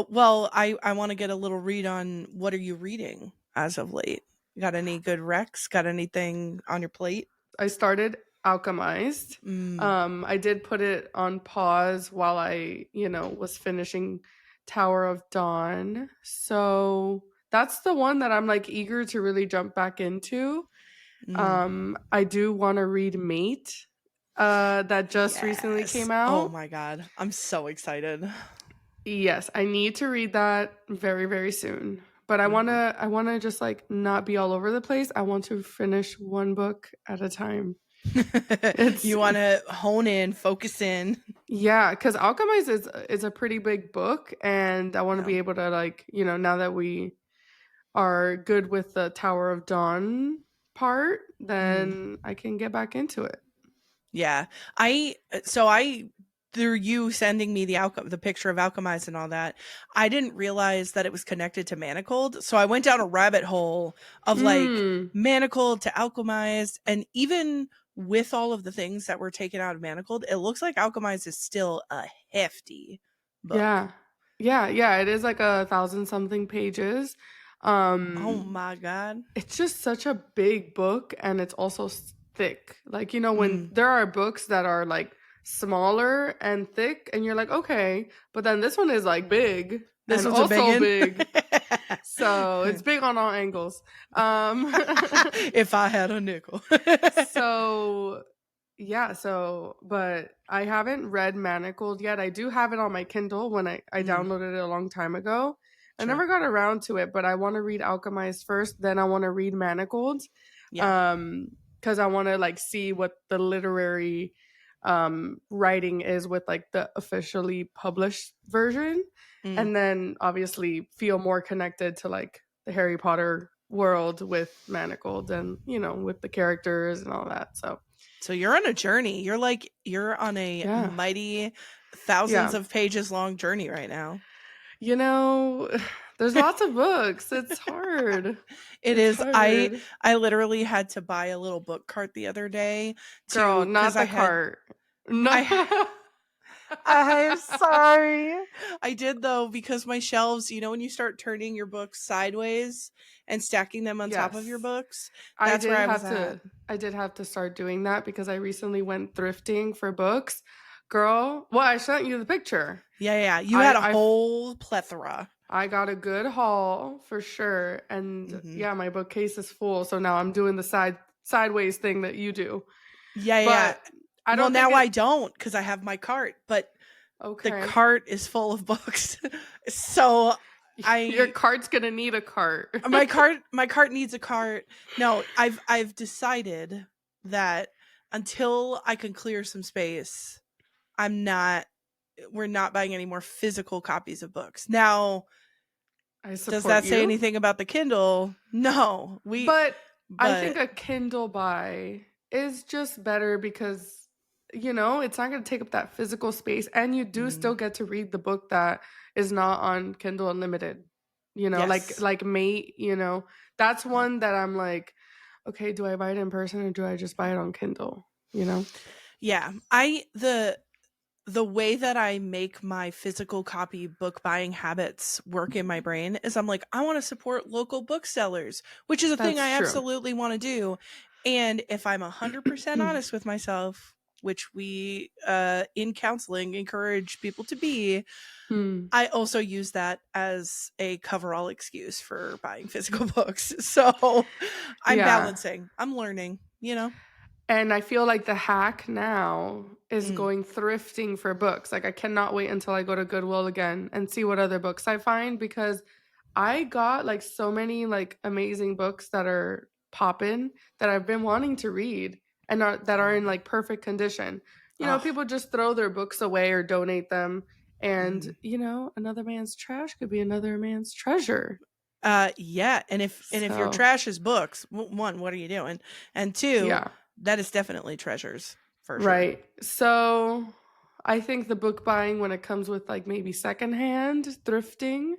Well, I want to get a little read on what are you reading as of late? Got any good recs? Got anything on your plate? I started Alchemized. Mm, I did put it on pause while I was finishing Tower of Dawn. So that's the one that I'm like eager to really jump back into. mm. I do want to read Mate, that just recently Yes. came Oh out. my god. I'm so excited. Yes, I need to read that very, very soon. But I Mhm. wanna I wanna just like not be all over the place. I want to finish one book at a time. It's You want to hone in, focus in. Yeah, because Alchemize is a pretty big book, and I want to Yeah. be able to now that we are good with the Tower of Dawn part, Mm. then I can get back into it. Yeah. I through you sending me the picture of Alchemize and all that, I didn't realize that it was connected to Manacled. So I went down a rabbit hole of like Mm, Manacled to Alchemized, and even with all of the things that were taken out of Manacled, it looks like Alchemized is still a hefty book. yeah. Yeah, yeah, it is like 1,000 something pages. Oh Um my god. it's just such a big book, and it's also thick. When Mm. there are books that are like smaller and thick, and you're like, okay, but then this one is like big This and one's a big also one. big. So it's big on all angles. If I had a nickel. So yeah, but I haven't read Manacled yet. I do have it on my Kindle when I Mm, downloaded it a long time ago. I sure. never got around to it, but I want to read Alchemized first, then I want to read Manacled. Yeah. Because I want to like see what the literary writing is with like the officially published version, Mm. and then obviously feel more connected to like the Harry Potter world with Manacled, and with the characters and all that. So So you're on a journey. You're on a yeah, mighty thousands yeah. of pages long journey right now. You know, there's lots of books. It's hard. It It's is. hard. I literally had to buy a little book cart the other day Girl, to cuz not the cart. No. I I'm sorry. I did though because my shelves, when you start turning your books sideways and stacking them on top of your Yes. books, I that's where did I was have at. to I did have to start doing that because I recently went thrifting for books. Girl, well, I sent you the picture. Yeah, yeah. You I had a I whole plethora. I got a good haul for sure. And Mhm. yeah, my bookcase is full. So now I'm doing the sideways thing that you do. Yeah, yeah. But I Well, don't think now it I don't because I have my cart, but the okay. cart is full of books. So Your I cart's gonna need a cart. my cart needs a cart. No, I've decided that until I can clear some space, I'm not we're not buying any more physical copies of books. Now, I does support that say you. anything about the Kindle? No. But I think But a Kindle buy is just better because it's not going to take up that physical space, and you do still mm, get to read the book that is not on Kindle Unlimited. Like yes. Mate, that's Yep. one that I'm like, okay, do I buy it in person or do I just buy it on Kindle? You know? Yeah. The way that I make my physical copy book buying habits work in my brain is I'm like, I want to support local booksellers, which is a thing I That's true. absolutely want to do. And if I'm 100% honest with myself, which we in counseling encourage people to be, Hmm. I also use that as a coverall excuse for buying physical books. So I'm Yeah. balancing, I'm learning. And I feel like the hack now is Mm. going thrifting for books. Like I cannot wait until I go to Goodwill again and see what other books I find, because I got like so many like amazing books that are poppin' that I've been wanting to read, and that are in Oh. like perfect condition. Oh. People just throw their books away or donate them, and Mm. another man's trash could be another man's treasure. Yeah, and if your So, trash is books, one, what are you doing? And two, yeah. that is definitely treasures for sure. Right. So I think the book buying, when it comes with like maybe secondhand thrifting,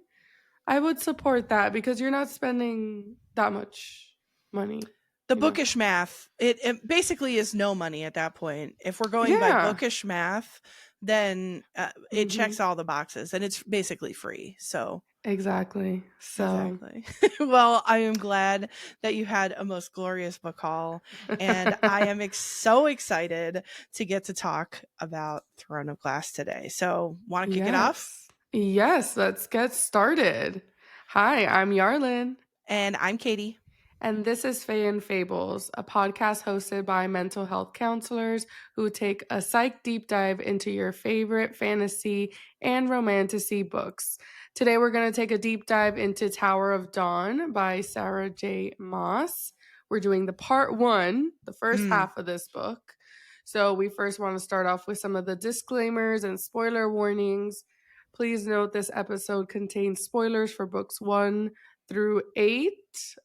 I would support that because you're not spending that much money, The you know? bookish math, it basically is no money at that point. If we're going by Yeah. bookish math, then it Mm-hmm. checks all the boxes and it's basically free. So Exactly. So, exactly. Well, I am glad that you had a most glorious book haul, and I am so excited to get to talk about Throne of Glass today. So, want to kick it off? yes. Yes, let's get started. Hi, I'm Yarlin. And I'm Katie. And this is Faye and Fables, a podcast hosted by mental health counselors who take a psych deep dive into your favorite fantasy and romantasy books. Today, we're going to take a deep dive into Tower of Dawn by Sarah J. Maas. We're doing the part one, the first Mm. half of this book. So, we first want to start off with some of the disclaimers and spoiler warnings. Please note this episode contains spoilers for books 1 through 8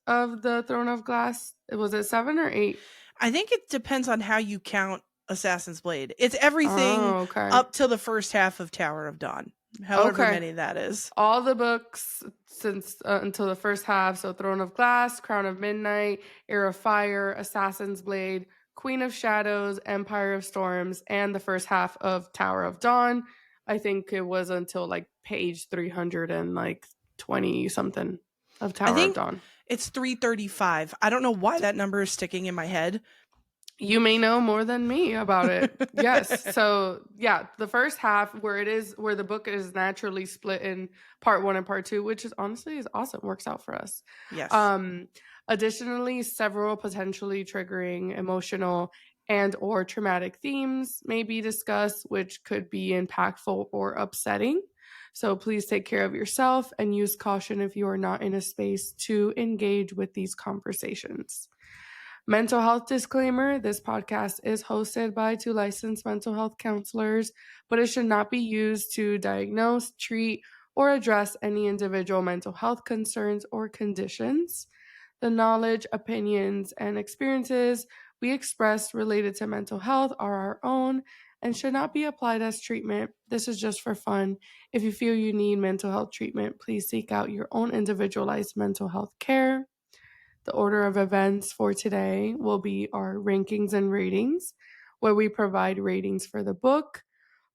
of the Throne of Glass. Was it 7 or 8? I think it depends on how you count Assassin's Blade. It's everything Oh, okay. up to the first half of Tower of Dawn, however Okay. many that is. All the books since until the first half. So Throne of Glass, Crown of Midnight, Heir of Fire, Assassin's Blade, Queen of Shadows, Empire of Storms, and the first half of Tower of Dawn. I think it was until like page 320 something of I Tower of think Dawn. it's 335. I don't know why that number is sticking in my head. You may know more than me about it. Yes. So, yeah, the first half where the book is naturally split in part 1 and part 2, which is honestly is awesome, works out for us. Yes. Additionally, several potentially triggering emotional and or traumatic themes may be discussed, which could be impactful or upsetting. So please take care of yourself and use caution if you are not in a space to engage with these conversations. Mental health disclaimer: this podcast is hosted by 2 licensed mental health counselors, but it should not be used to diagnose, treat, or address any individual mental health concerns or conditions. The knowledge, opinions, and experiences we express related to mental health are our own and should not be applied as treatment. This is just for fun. If you feel you need mental health treatment, please seek out your own individualized mental health care. The order of events for today will be our rankings and ratings, where we provide ratings for the book,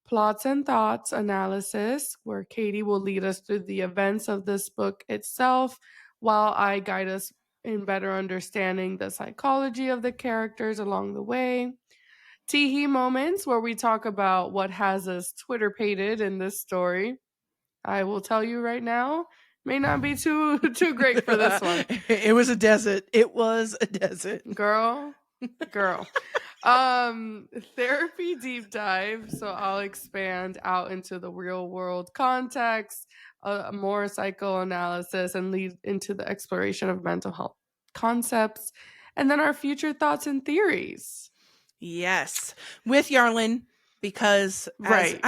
plots and thoughts analysis, where Katie will lead us through the events of this book itself, while I guide us in better understanding the psychology of the characters along the way. Teehee moments, where we talk about what has us Twitter-pated in this story. I will tell you right now, may not be too great for this one. It was a desert. It was a desert. Girl. Therapy deep dive. So I'll expand out into the real world context, more psychoanalysis, and lead into the exploration of mental health concepts, and then our future thoughts and theories. Yes. With Yarlin, because Right.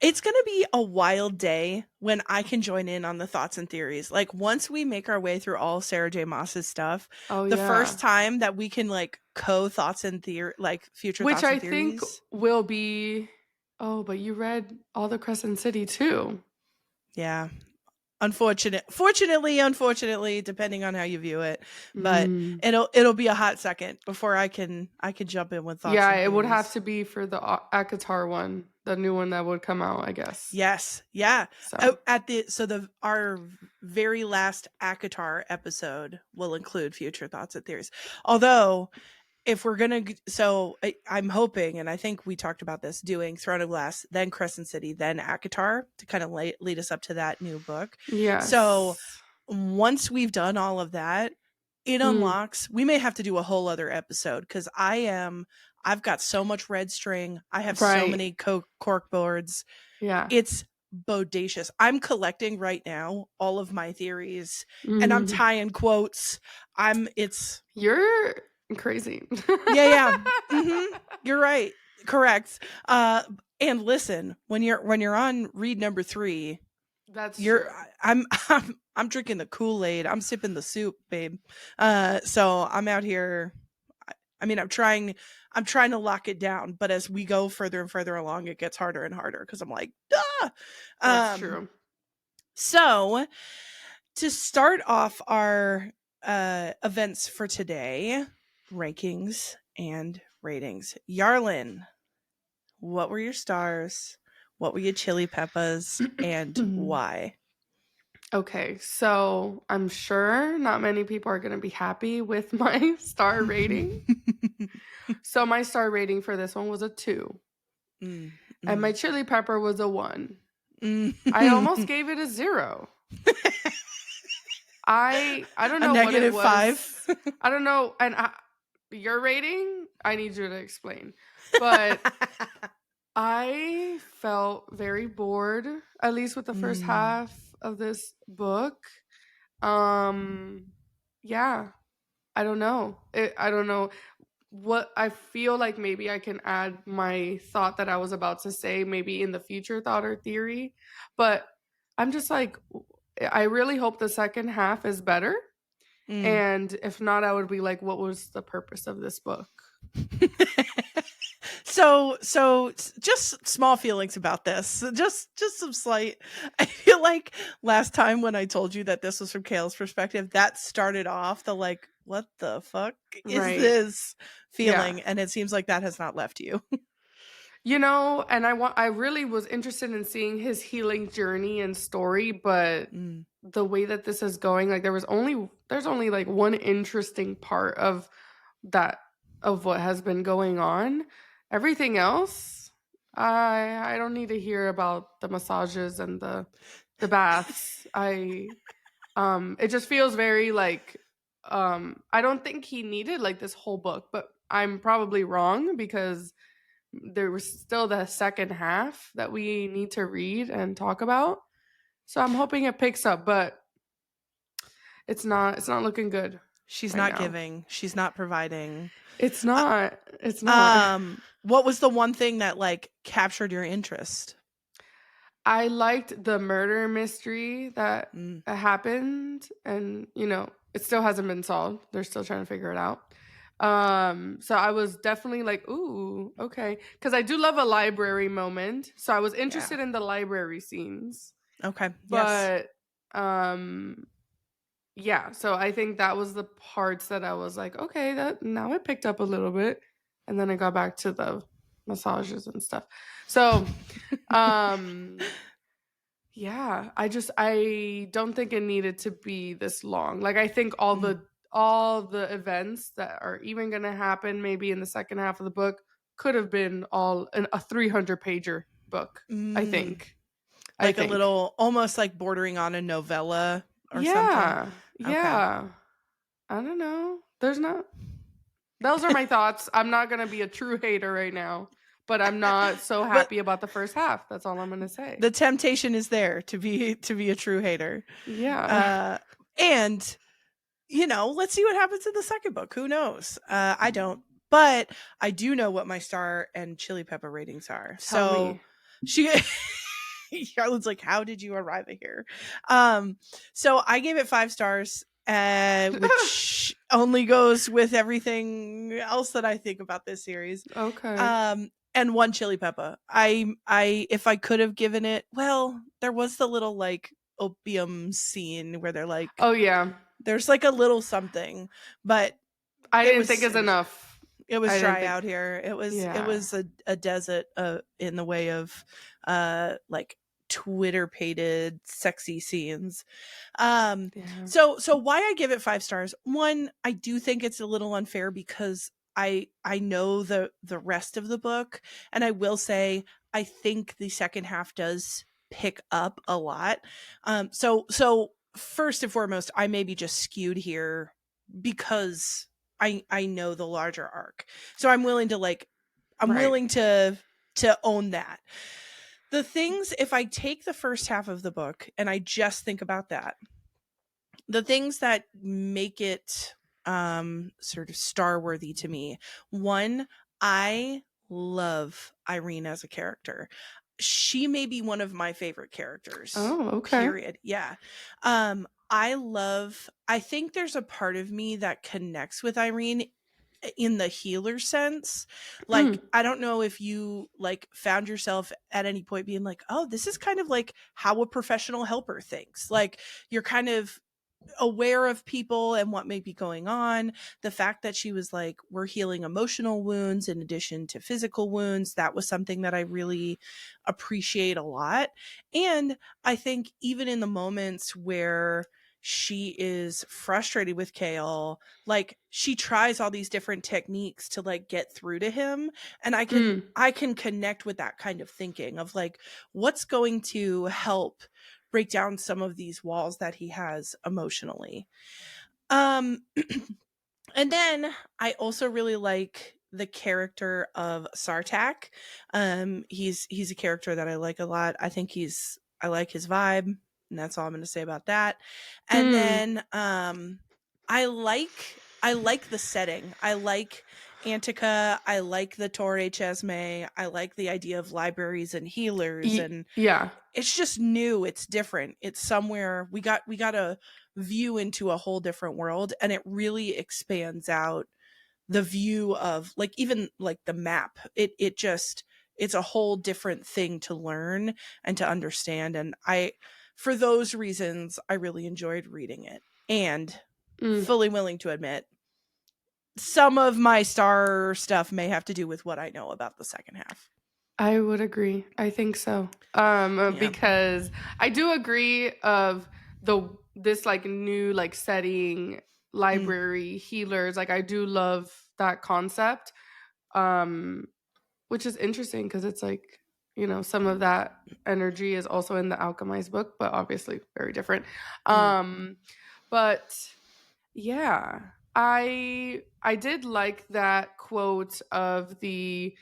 it's going to be a wild day when I can join in on the thoughts and theories. Like once we make our way through all Sarah J. Maas's stuff, Oh the yeah. first time that we can like co-thoughts and theory, like future Which thoughts I and think theories. will be. Oh, but you read All the Crescent City too. Yeah. Unfortunately, depending on how you view it, but it'll be a hot second before I can jump in with thoughts. Yeah, and it would have theories. to be for the Akatar one, the new one that would come out, I guess. Yes, yeah. So Our very last Akatar episode will include future thoughts and theories. Although, if we're gonna, I'm hoping, and I think we talked about this, doing Throne of Glass, then Crescent City, then Akatar to kind of lead us up to that new book. yes. So once we've done all of that, it unlocks. We may have to do a whole other episode because I've got so much red string. I have so many cork boards. Yeah. It's bodacious. I'm collecting right now all of my theories and I'm tying quotes. You're crazy. Yeah. You're right. Correct. And listen, when you're on read number 3, that's true. I'm drinking the Kool-Aid. I'm sipping the soup, babe. So I'm out here. I mean, I'm trying to lock it down, but as we go further and further along, it gets harder and harder because I'm like, ah. That's true. So to start off our events for today, rankings and ratings. Yarlin, what were your stars? What were your chili peppers and why? Okay, so I'm sure not many people are gonna be happy with my star rating. So my star rating for this one was a 2, Mm, and my mm, chili pepper was a 1. I almost mm. gave it a 0. I don't A know what it -5. was. I don't know, and your rating, I need you to explain. But I felt very bored, at least with the first Mm, half of this book. Um, yeah, I don't know. I don't know what I feel like. Maybe I can add my thought that I was about to say, maybe in the future thought or theory. But I'm just like, I really hope the second half is better. mm. And if not, I would be like, what was the purpose of this book? Just small feelings about this. Just some slight. I feel like last time when I told you that this was from Kale's perspective, that started off the like, what the fuck is Right. this Yeah. feeling? And it seems like that has not left you. And I really was interested in seeing his healing journey and story, but Mm, the way that this is going, like there's only like one interesting part of that of what has been going on. Everything else, I don't need to hear about the massages and the baths. It just feels very like I don't think he needed like this whole book, but I'm probably wrong because there was still the second half that we need to read and talk about. So I'm hoping it picks up, but it's not looking good she's right not now. giving. She's not providing. It's Uh, not. It's not. what was the one thing that like captured your interest? I liked the murder mystery that Mm, happened, and it still hasn't been solved. They're still trying to figure it out. So I was definitely like, ooh, okay, because I do love a library moment. So I was yeah. interested in the library scenes, Okay. Yes. but um, yeah. So I think that was the parts that I was like, okay, that now it picked up a little bit, and then I got back to the massages and stuff. So um yeah, I don't think it needed to be this long. Like I think Mm, all the events that are even going to happen maybe in the second half of the book could have been all in a 300 pager book, I mm. think. I Like a think. little, almost like bordering on a novella or something. Yeah. Okay. Yeah. I don't know. There's not Those are my thoughts. I'm not going to be a true hater right now, but I'm not so But happy about the first half. That's all I'm going to say. the temptation is there to be a true hater. Yeah. Uh and let's see what happens in the second book. Who knows? I don't. But I do know what my star and chili pepper ratings are. Tell So me. she Charlotte's like, how did you arrive at here? So I gave it 5 stars, which only goes with everything else that I think about this series. Okay. And one chili pepper. If I could have given it, well, there was the little like opium scene where they're like, Oh yeah. there's like a little something, but I it didn't think was it's it was enough. it was I didn't dry think out here. It yeah. was a desert in the way of like Twitter pated sexy scenes. Um Yeah. so why I give it 5 stars. One, I do think it's a little unfair because I know the rest of the book, and I will say I think the second half does pick up a lot. So first and foremost, I may be just skewed here because I know the larger arc. So I'm Right. willing to own that. The things, if I take the first half of the book and I just think about that, the things that make it sort of star worthy to me. One, I love Irene as a character. She may be one of my favorite characters. Oh, okay. Period. Yeah. I think there's a part of me that connects with Irene in the healer sense. Mm. Like, I don't know if you like found yourself at any point being like, oh, this is kind of like how a professional helper thinks. Like, you're kind of aware of people and what may be going on. The fact that she was like, we're healing emotional wounds in addition to physical wounds, that was something that I really appreciate a lot. And I think even in the moments where she is frustrated with Kale, like she tries all these different techniques to like get through to him. And Mm, I can connect with that kind of thinking of like, what's going to help break down some of these walls that he has emotionally. Um and then I also really like the character of Sartak. He's a character that I like a lot. I like his vibe, and that's all I'm going to say about that. And mm, then I like the setting. I like Antica. I like the Torre Chesme. I like the idea of libraries and healers, and yeah. it's just new, it's different, it's somewhere we got a view into a whole different world, and it really expands out the view of like even like the map. It just it's a whole different thing to learn and to understand, and I for those reasons I really enjoyed reading it. And Mm. fully willing to admit some of my star stuff may have to do with what I know about the second half. I would agree. I think so. Yeah. Because I do agree of this like new like setting, Mm, library, healers. Like I do love that concept. Um, which is interesting because it's like, some of that energy is also in the Alchemized book, but obviously very different. mm, Um, but yeah, I did like that quote of the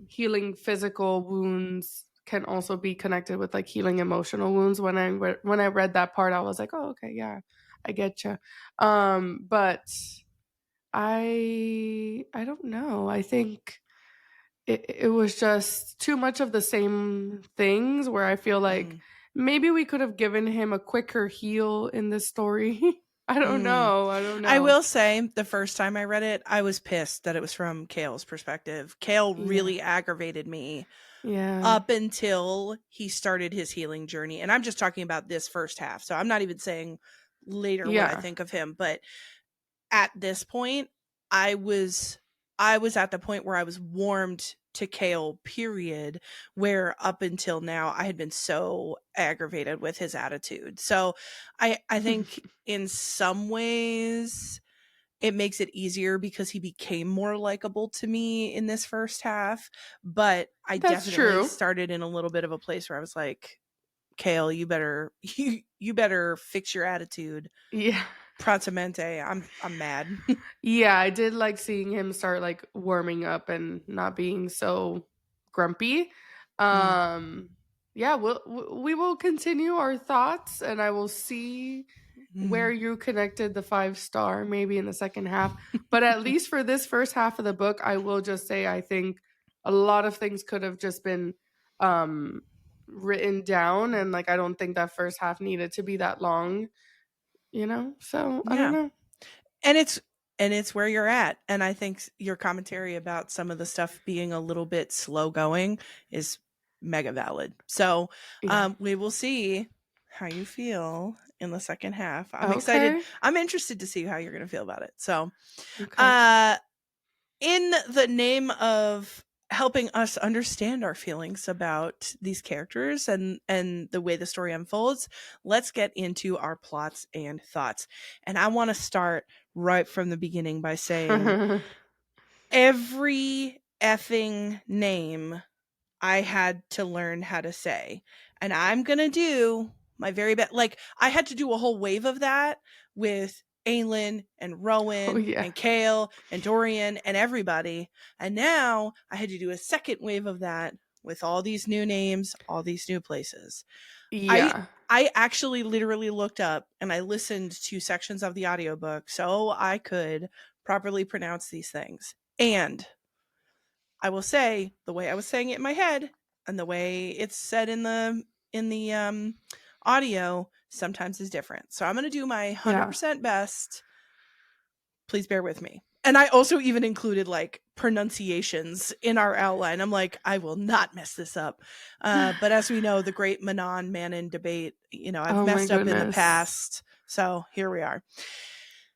healing physical wounds can also be connected with like healing emotional wounds. When I read that part, I was like, oh, okay, yeah, I get you. But I don't know. I think it was just too much of the same things where I feel like mm, maybe we could have given him a quicker heal in this story. I don't mm. know. I don't I know. will say the first time I read it, I was pissed that it was from Kale's perspective. Kale Yeah. really aggravated me Yeah. up until he started his healing journey. And I'm just talking about this first half. So I'm not even saying later what I Yeah. think of him, but at this point, I was I was at the point where I was warmed to Kale, period, where up until now I had been so aggravated with his attitude. So I think in some ways it makes it easier because he became more likable to me in this first half, but I That's definitely true. started in a little bit of a place where I was like, Kale, you better you better fix your attitude. Yeah. Pronto, I'm mad. Yeah, I did like seeing him start like warming up and not being so grumpy. Mm, Um yeah, we will continue our thoughts and I will see where mm. you connected the 5 star maybe in the second half. But at least for this first half of the book, I will just say I think a lot of things could have just been um written down and like I don't think that first half needed to be that long. So I don't Yeah. know. And it's where you're at. And I think your commentary about some of the stuff being a little bit slow going is mega valid. So, Yeah. we will see how you feel in the second half. I'm excited. Okay. I'm interested to see how you're going to feel about it. So, Okay. uh in the name of helping us understand our feelings about these characters and the way the story unfolds, let's get into our plots and thoughts. And I want to start right from the beginning by saying every effing name I had to learn how to say. And I'm going to do my very best. Like, I had to do a whole wave of that with Aelin and Oh Rowan yeah. and Kale and Dorian and everybody. And now I had to do a second wave of that with all these new names, all these new places. I Yeah. I actually literally looked up and I listened to sections of the audiobook so I could properly pronounce these things. And I will say the way I was saying it in my head and the way it's said in the audio sometimes is different. So I'm going to do my Yeah. 100% best. Please bear with me. And I also even included like pronunciations in our outline. I'm like, I will not mess this up. But as we know, the great Manon Manon debate, I've Oh my messed up in the goodness. past. So here we are.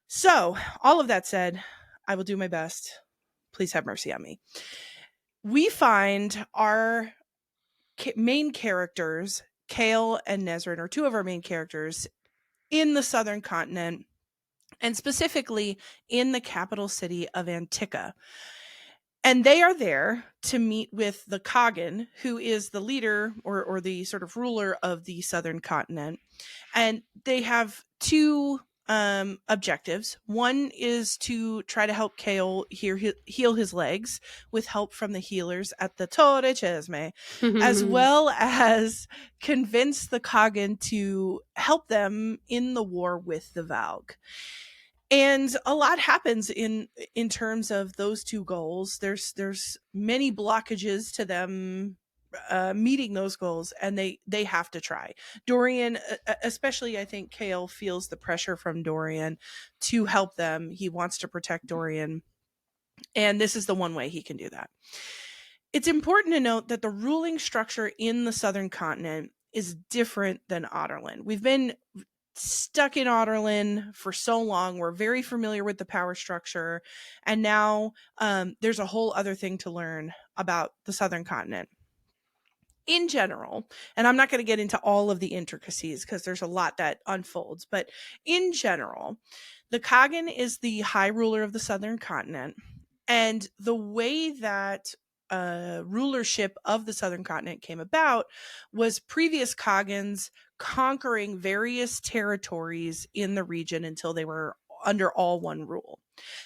So, all of that said, I will do my best. Please have mercy on me. We find our main characters, Kale and Nezrin, are two of our main characters in the southern continent, and specifically in the capital city of Antica. And they are there to meet with the Kagan, who is the leader or the sort of ruler of the southern continent. And they have two objectives. One is to try to help Kale heal his legs with help from the healers at the Torre Cesme, as well as convince the Kagan to help them in the war with the Valg. And a lot happens in terms of those two goals. There's many blockages to them meeting those goals, and they have to try. Dorian, especially, I think Kale feels the pressure from Dorian to help them. He wants to protect Dorian, and this is the one way he can do that. It's important to note that the ruling structure in the southern continent is different than Otterland. We've been stuck in Otterland for so long. We're very familiar with the power structure. And now there's a whole other thing to learn about the southern continent. In general, and I'm not going to get into all of the intricacies because there's a lot that unfolds, but in general, the Kagan is the high ruler of the southern continent. And the way that rulership of the southern continent came about was previous Kagans conquering various territories in the region until they were under all one rule.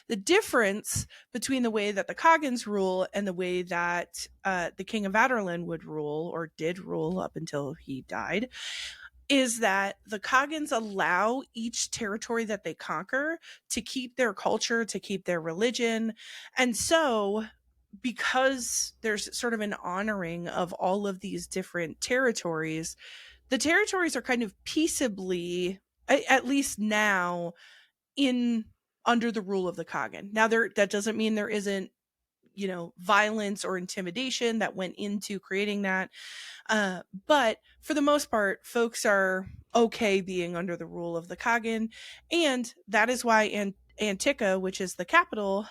The difference between the way that the Kagans rule and the way that the King of Adarlan would rule, or did rule up until he died, is that the Kagans allow each territory that they conquer to keep their culture, to keep their religion. And so, because there's sort of an honoring of all of these different territories, the territories are kind of peaceably, at least now, in under the rule of the Kagan. Now, that doesn't mean there isn't, violence or intimidation that went into creating that. But for the most part, folks are okay being under the rule of the Kagan. And that is why Antica, which is the capital,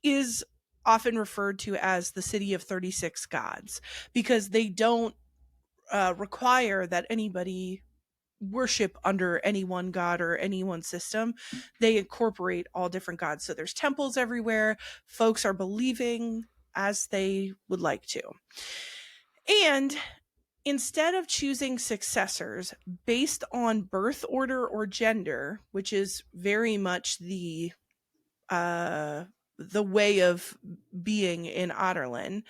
is often referred to as the city of 36 gods, because they don't require that anybody worship under any one god or any one system. They incorporate all different gods. So there's temples everywhere. Folks are believing as they would like to. And instead of choosing successors based on birth order or gender, which is very much the way of being in Otterland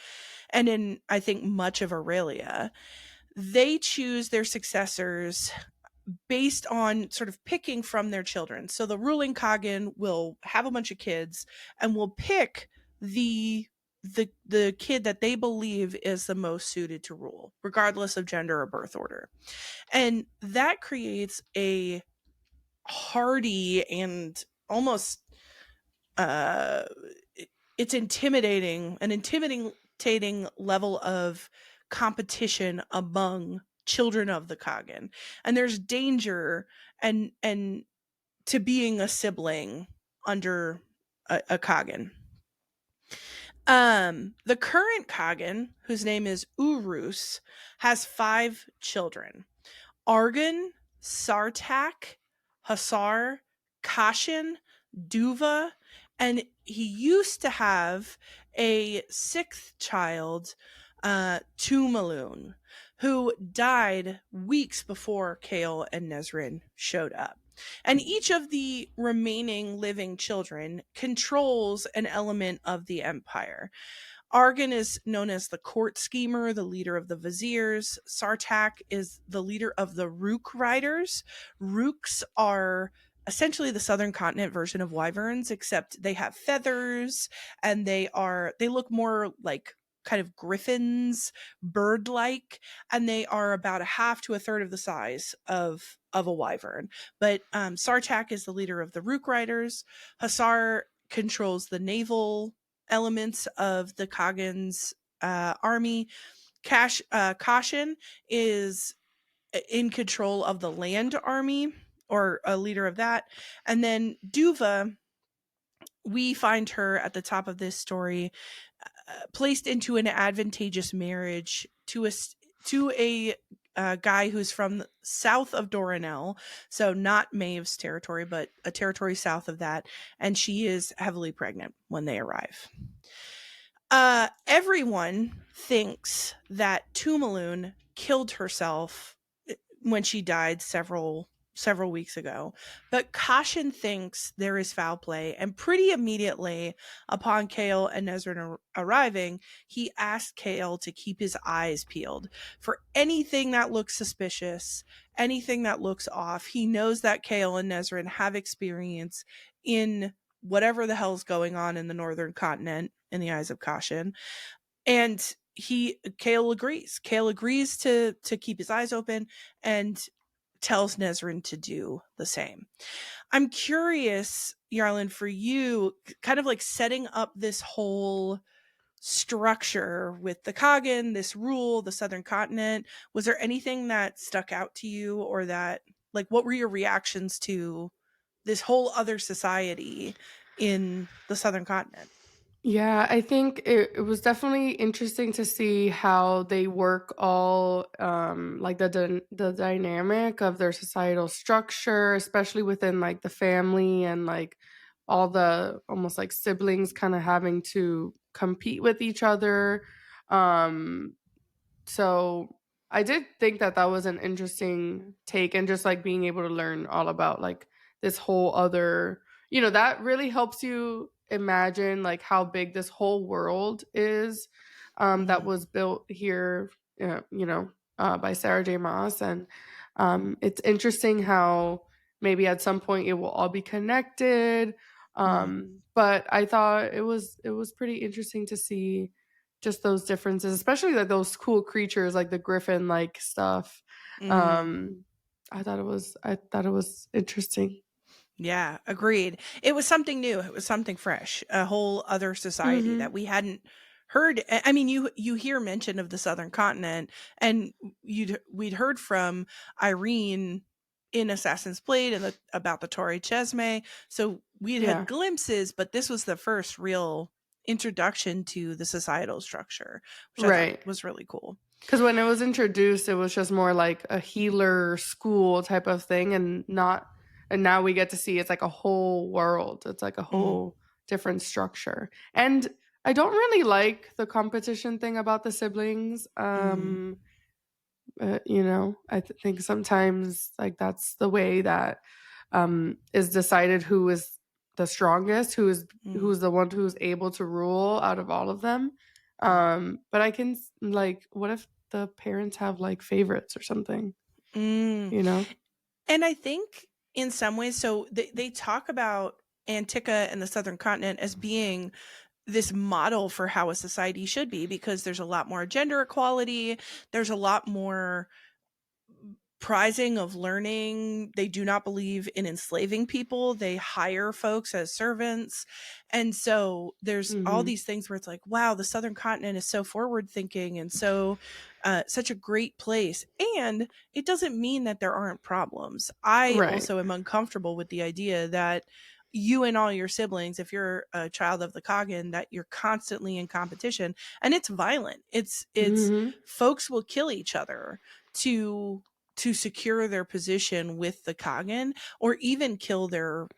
and in, I think, much of Aurelia, they choose their successors based on sort of picking from their children. So the ruling Kagan will have a bunch of kids and will pick the kid that they believe is the most suited to rule, regardless of gender or birth order. And that creates a hardy and almost it's an intimidating level of competition among children of the Kagan. And there's danger and to being a sibling under a Kagan. The current Kagan, whose name is Urus, has 5 children: Argon, Sartak, Hasar, Kashin, Duva, and he used to have a 6th child, Tumaloon, who died weeks before Kale and Nezrin showed up. And each of the remaining living children controls an element of the empire. Argon is known as the court schemer, the leader of the viziers. Sartak is the leader of the Rook riders. Rooks are essentially the southern continent version of wyverns, except they have feathers and they look more like kind of griffins, bird-like, and they are about a half to a third of the size of a wyvern. But Sartak is the leader of the Rook riders. Hasar controls the naval elements of the Kagan's army. Kashin is in control of the land army, or a leader of that. And then Duva, we find her at the top of this story, placed into an advantageous marriage to a guy who's from south of Doranel, so not Maeve's territory, but a territory south of that, and she is heavily pregnant when they arrive. Everyone thinks that Tumaloon killed herself when she died several weeks ago. But Caution thinks there is foul play, and pretty immediately upon Kale and Nezrin arriving, he asked Kale to keep his eyes peeled for anything that looks suspicious, anything that looks off. He knows that Kale and Nezrin have experience in whatever the hell's going on in the northern continent in the eyes of Caution. And Kale agrees. Kale agrees to keep his eyes open and tells Nezrin to do the same. I'm curious, Yarlin, for you, kind of like setting up this whole structure with the Kagan, this rule, the Southern Continent. Was there anything that stuck out to you, or that, like, what were your reactions to this whole other society in the Southern Continent? Yeah, I think it was definitely interesting to see how they work all like the dynamic of their societal structure, especially within like the family and like all the almost like siblings kind of having to compete with each other. Um so I did think that that was an interesting take, and just like being able to learn all about like this whole other, that really helps you imagine like how big this whole world is, that Mm, was built here, by Sarah J. Maas. And it's interesting how maybe at some point it will all be connected. mm, But I thought it was pretty interesting to see just those differences, especially like those cool creatures like the griffin like stuff. mm. Um, I thought it was interesting. Yeah, agreed. It was something new. It was something fresh. A whole other society Mhm. that we hadn't heard. I mean, you hear mention of the Southern Continent, and we'd heard from Irene in Assassin's Blade and about the Torre Chesme. So we'd had Yeah. glimpses, but this was the first real introduction to the societal structure, which I thought Right. was really cool. Because when it was introduced, it was just more like a healer school type of thing, and now we get to see it's like a whole world. It's like a Mm, whole different structure. And I don't really like the competition thing about the siblings. mm, I think sometimes like that's the way that is decided who is the strongest, mm, who's the one who's able to rule out of all of them. But like, what if the parents have like favorites or something, mm. you know? And I think in some ways, so they talk about Antica and the Southern Continent as being this model for how a society should be, because there's a lot more gender equality, there's a lot more prizing of learning. They do not believe in enslaving people. They hire folks as servants. And so there's all Mhm. these things where it's like, wow, the Southern Continent is so forward thinking and so such a great place. And it doesn't mean that there aren't problems. I Right. also am uncomfortable with the idea that you and all your siblings, if you're a child of the Kagan, that you're constantly in competition, and it's violent. It's Mhm. folks will kill each other to secure their position with the Kagan, or even kill their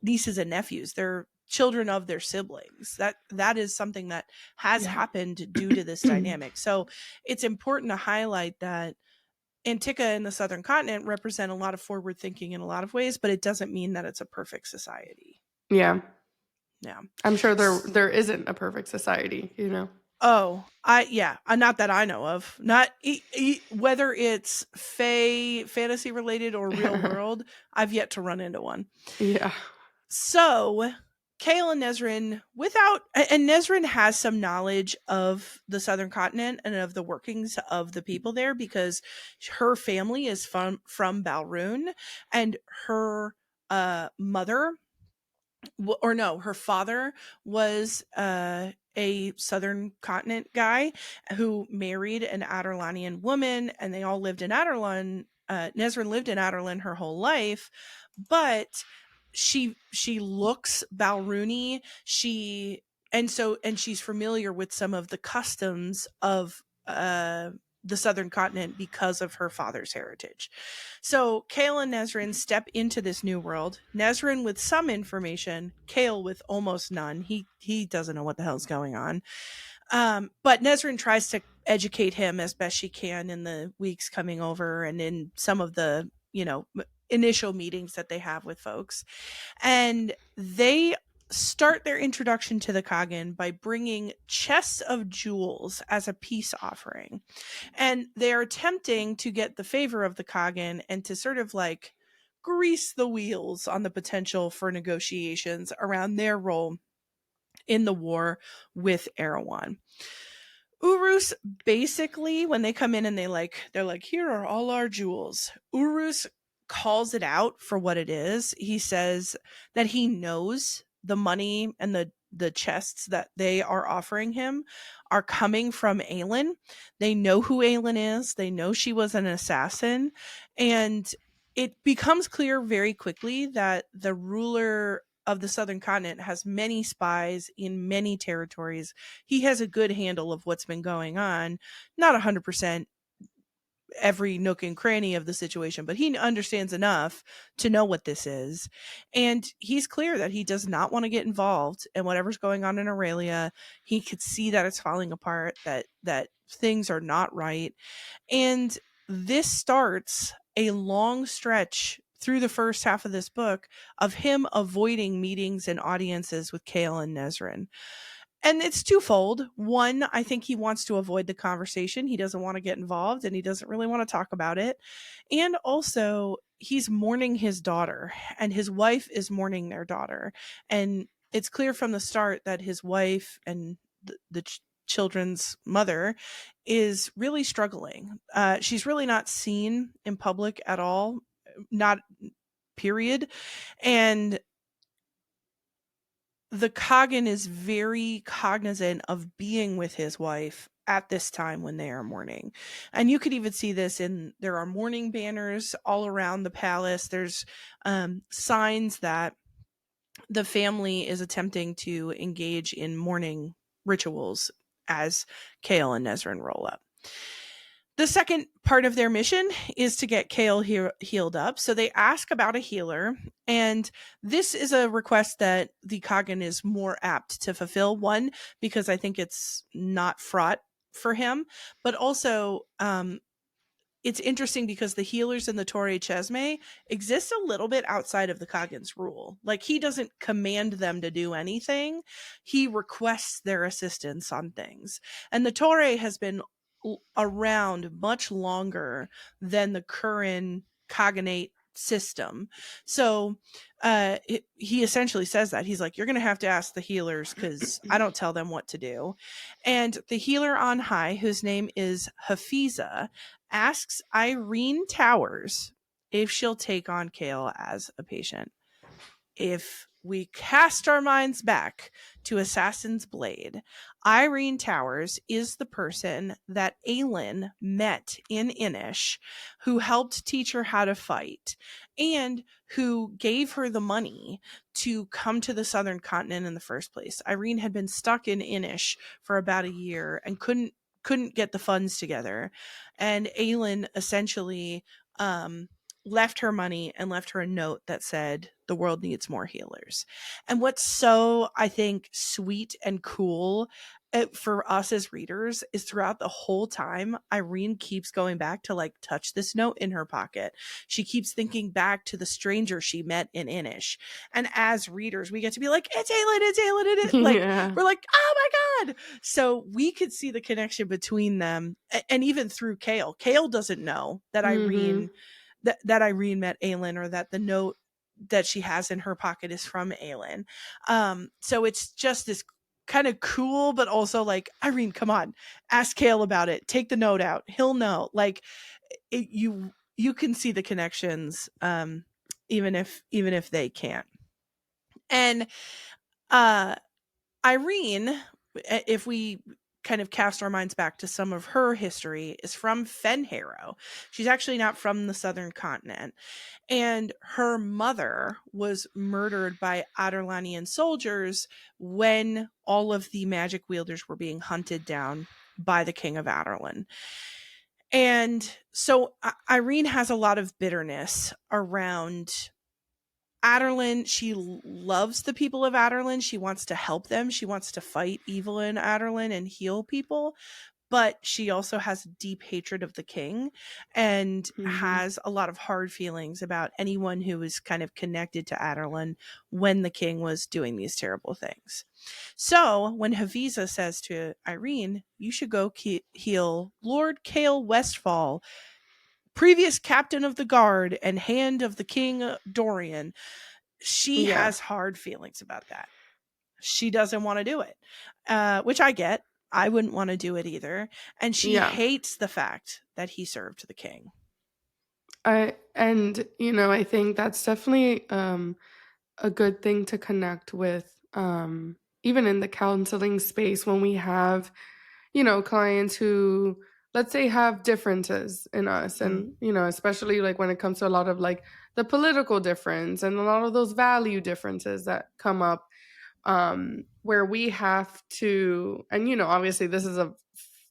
nieces and nephews, their children of their siblings. That is something that has Yeah. happened due to this dynamic. So it's important to highlight that Antica and the Southern Continent represent a lot of forward thinking in a lot of ways, but it doesn't mean that it's a perfect society. Yeah. Yeah. I'm sure there isn't a perfect society. Oh, yeah, not that I know of. Not whether it's fantasy related or real world. I've yet to run into one. Yeah. So, Kale and Nezrin, and Nezrin has some knowledge of the Southern Continent and of the workings of the people there, because her family is from Balroon, and her mother, or no, her father was a Southern Continent guy who married an Adarlanian woman, and they all lived in Adarlan Nesrin lived in Aderlin her whole life, but she looks Balrooni. And she's familiar with some of the customs of the southern continent because of her father's heritage. So Kale and Nesrin step into this new world. Nesrin with some information, Kale with almost none. He doesn't know what the hell's going on. But Nesrin tries to educate him as best she can in the weeks coming over and in some of the, initial meetings that they have with folks. And they start their introduction to the Kagan by bringing chests of jewels as a peace offering. And they are attempting to get the favor of the Kagan and to sort of like grease the wheels on the potential for negotiations around their role in the war with Erewhon. Urus basically, when they come in and they're like, here are all our jewels. Urus calls it out for what it is. He says that he knows the money and the chests that they are offering him are coming from Aelin. They know who Aelin is. They know she was an assassin. And it becomes clear very quickly that the ruler of the southern continent has many spies in many territories. He has a good handle of what's been going on. Not 100% every nook and cranny of the situation, but he understands enough to know what this is. And he's clear that he does not want to get involved in whatever's going on in Aurelia. He could see that it's falling apart, that things are not right. And this starts a long stretch through the first half of this book of him avoiding meetings and audiences with Kale and Nesrin. And it's twofold. One, I think he wants to avoid the conversation. He doesn't want to get involved and he doesn't really want to talk about it. And also, he's mourning his daughter, and his wife is mourning their daughter. And it's clear from the start that his wife and the children's mother is really struggling. She's really not seen in public at all, not period. And the Kagan is very cognizant of being with his wife at this time when they are mourning. And you could even see this there are mourning banners all around the palace. There's signs that the family is attempting to engage in mourning rituals as Kale and Nesrin roll up. The second part of their mission is to get Kale healed up. So they ask about a healer. And this is a request that the Kagan is more apt to fulfill. One, because I think it's not fraught for him, but also it's interesting because the healers in the Torre Chesme exist a little bit outside of the Kagan's rule. Like, he doesn't command them to do anything. He requests their assistance on things. And the Torre has been around much longer than the current Kaganate system. So he essentially says that. He's like, you're going to have to ask the healers because I don't tell them what to do. And the healer on high, whose name is Hafiza, asks Irene Towers if she'll take on Kale as a patient. If we cast our minds back to Assassin's Blade, Irene Towers is the person that Aelin met in Inish, who helped teach her how to fight, and who gave her the money to come to the southern continent in the first place. Irene had been stuck in Inish for about a year and couldn't get the funds together. And Aelin essentially left her money and left her a note that said, the world needs more healers. And what's so, I think, sweet and cool for us as readers is throughout the whole time, Irene keeps going back to like touch this note in her pocket. She keeps thinking back to the stranger she met in Inish. And as readers, we get to be like, it's Aelin, it's Aelin, it's like, Yeah. we're like, oh my God. So we could see the connection between them. And even through Kale. Kale doesn't know that Irene that Irene met Aelin, or that the note that she has in her pocket is from Aelin. So it's just this kind of cool, but also like, Irene, come on, ask Kale about it. Take the note out. He'll know. Like, you can see the connections, even if they can't. And Irene, if we kind of cast our minds back to some of her history is from Fenharrow. She's actually not from the southern continent. And her mother was murdered by Adarlanian soldiers when all of the magic wielders were being hunted down by the king of Adarlan. And so Irene has a lot of bitterness around Adarlan. She loves the people of Adarlan. She wants to help them. She wants to fight evil in Adarlan and heal people. But she also has deep hatred of the king and Mhm. has a lot of hard feelings about anyone who was kind of connected to Adarlan when the king was doing these terrible things. So when Haviza says to Irene, you should go heal Lord Cale Westfall, previous captain of the guard and hand of the king Dorian, she Yeah. has hard feelings about that. She doesn't want to do it, which I get. I wouldn't want to do it either. And she Yeah. hates the fact that he served the king. I think that's definitely a good thing to connect with, even in the counseling space when we have, clients who, let's say, have differences in us. Mm, And, especially like when it comes to a lot of like the political difference and a lot of those value differences that come up, where we have to, and obviously this is a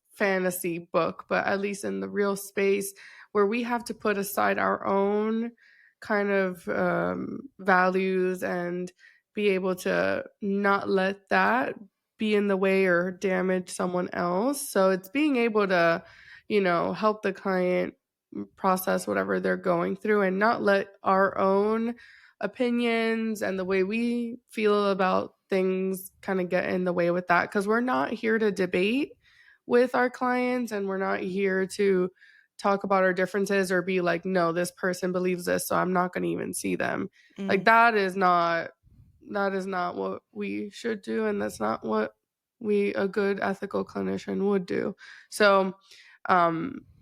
fantasy book, but at least in the real space, where we have to put aside our own kind of values and be able to not let that be in the way or damage someone else. So it's being able to, help the client process whatever they're going through and not let our own opinions and the way we feel about things kind of get in the way with that, because we're not here to debate with our clients, and we're not here to talk about our differences or be like, no, this person believes this, so I'm not going to even see them. Like mm, that is not what we should do, and that's not what a good ethical clinician would do. So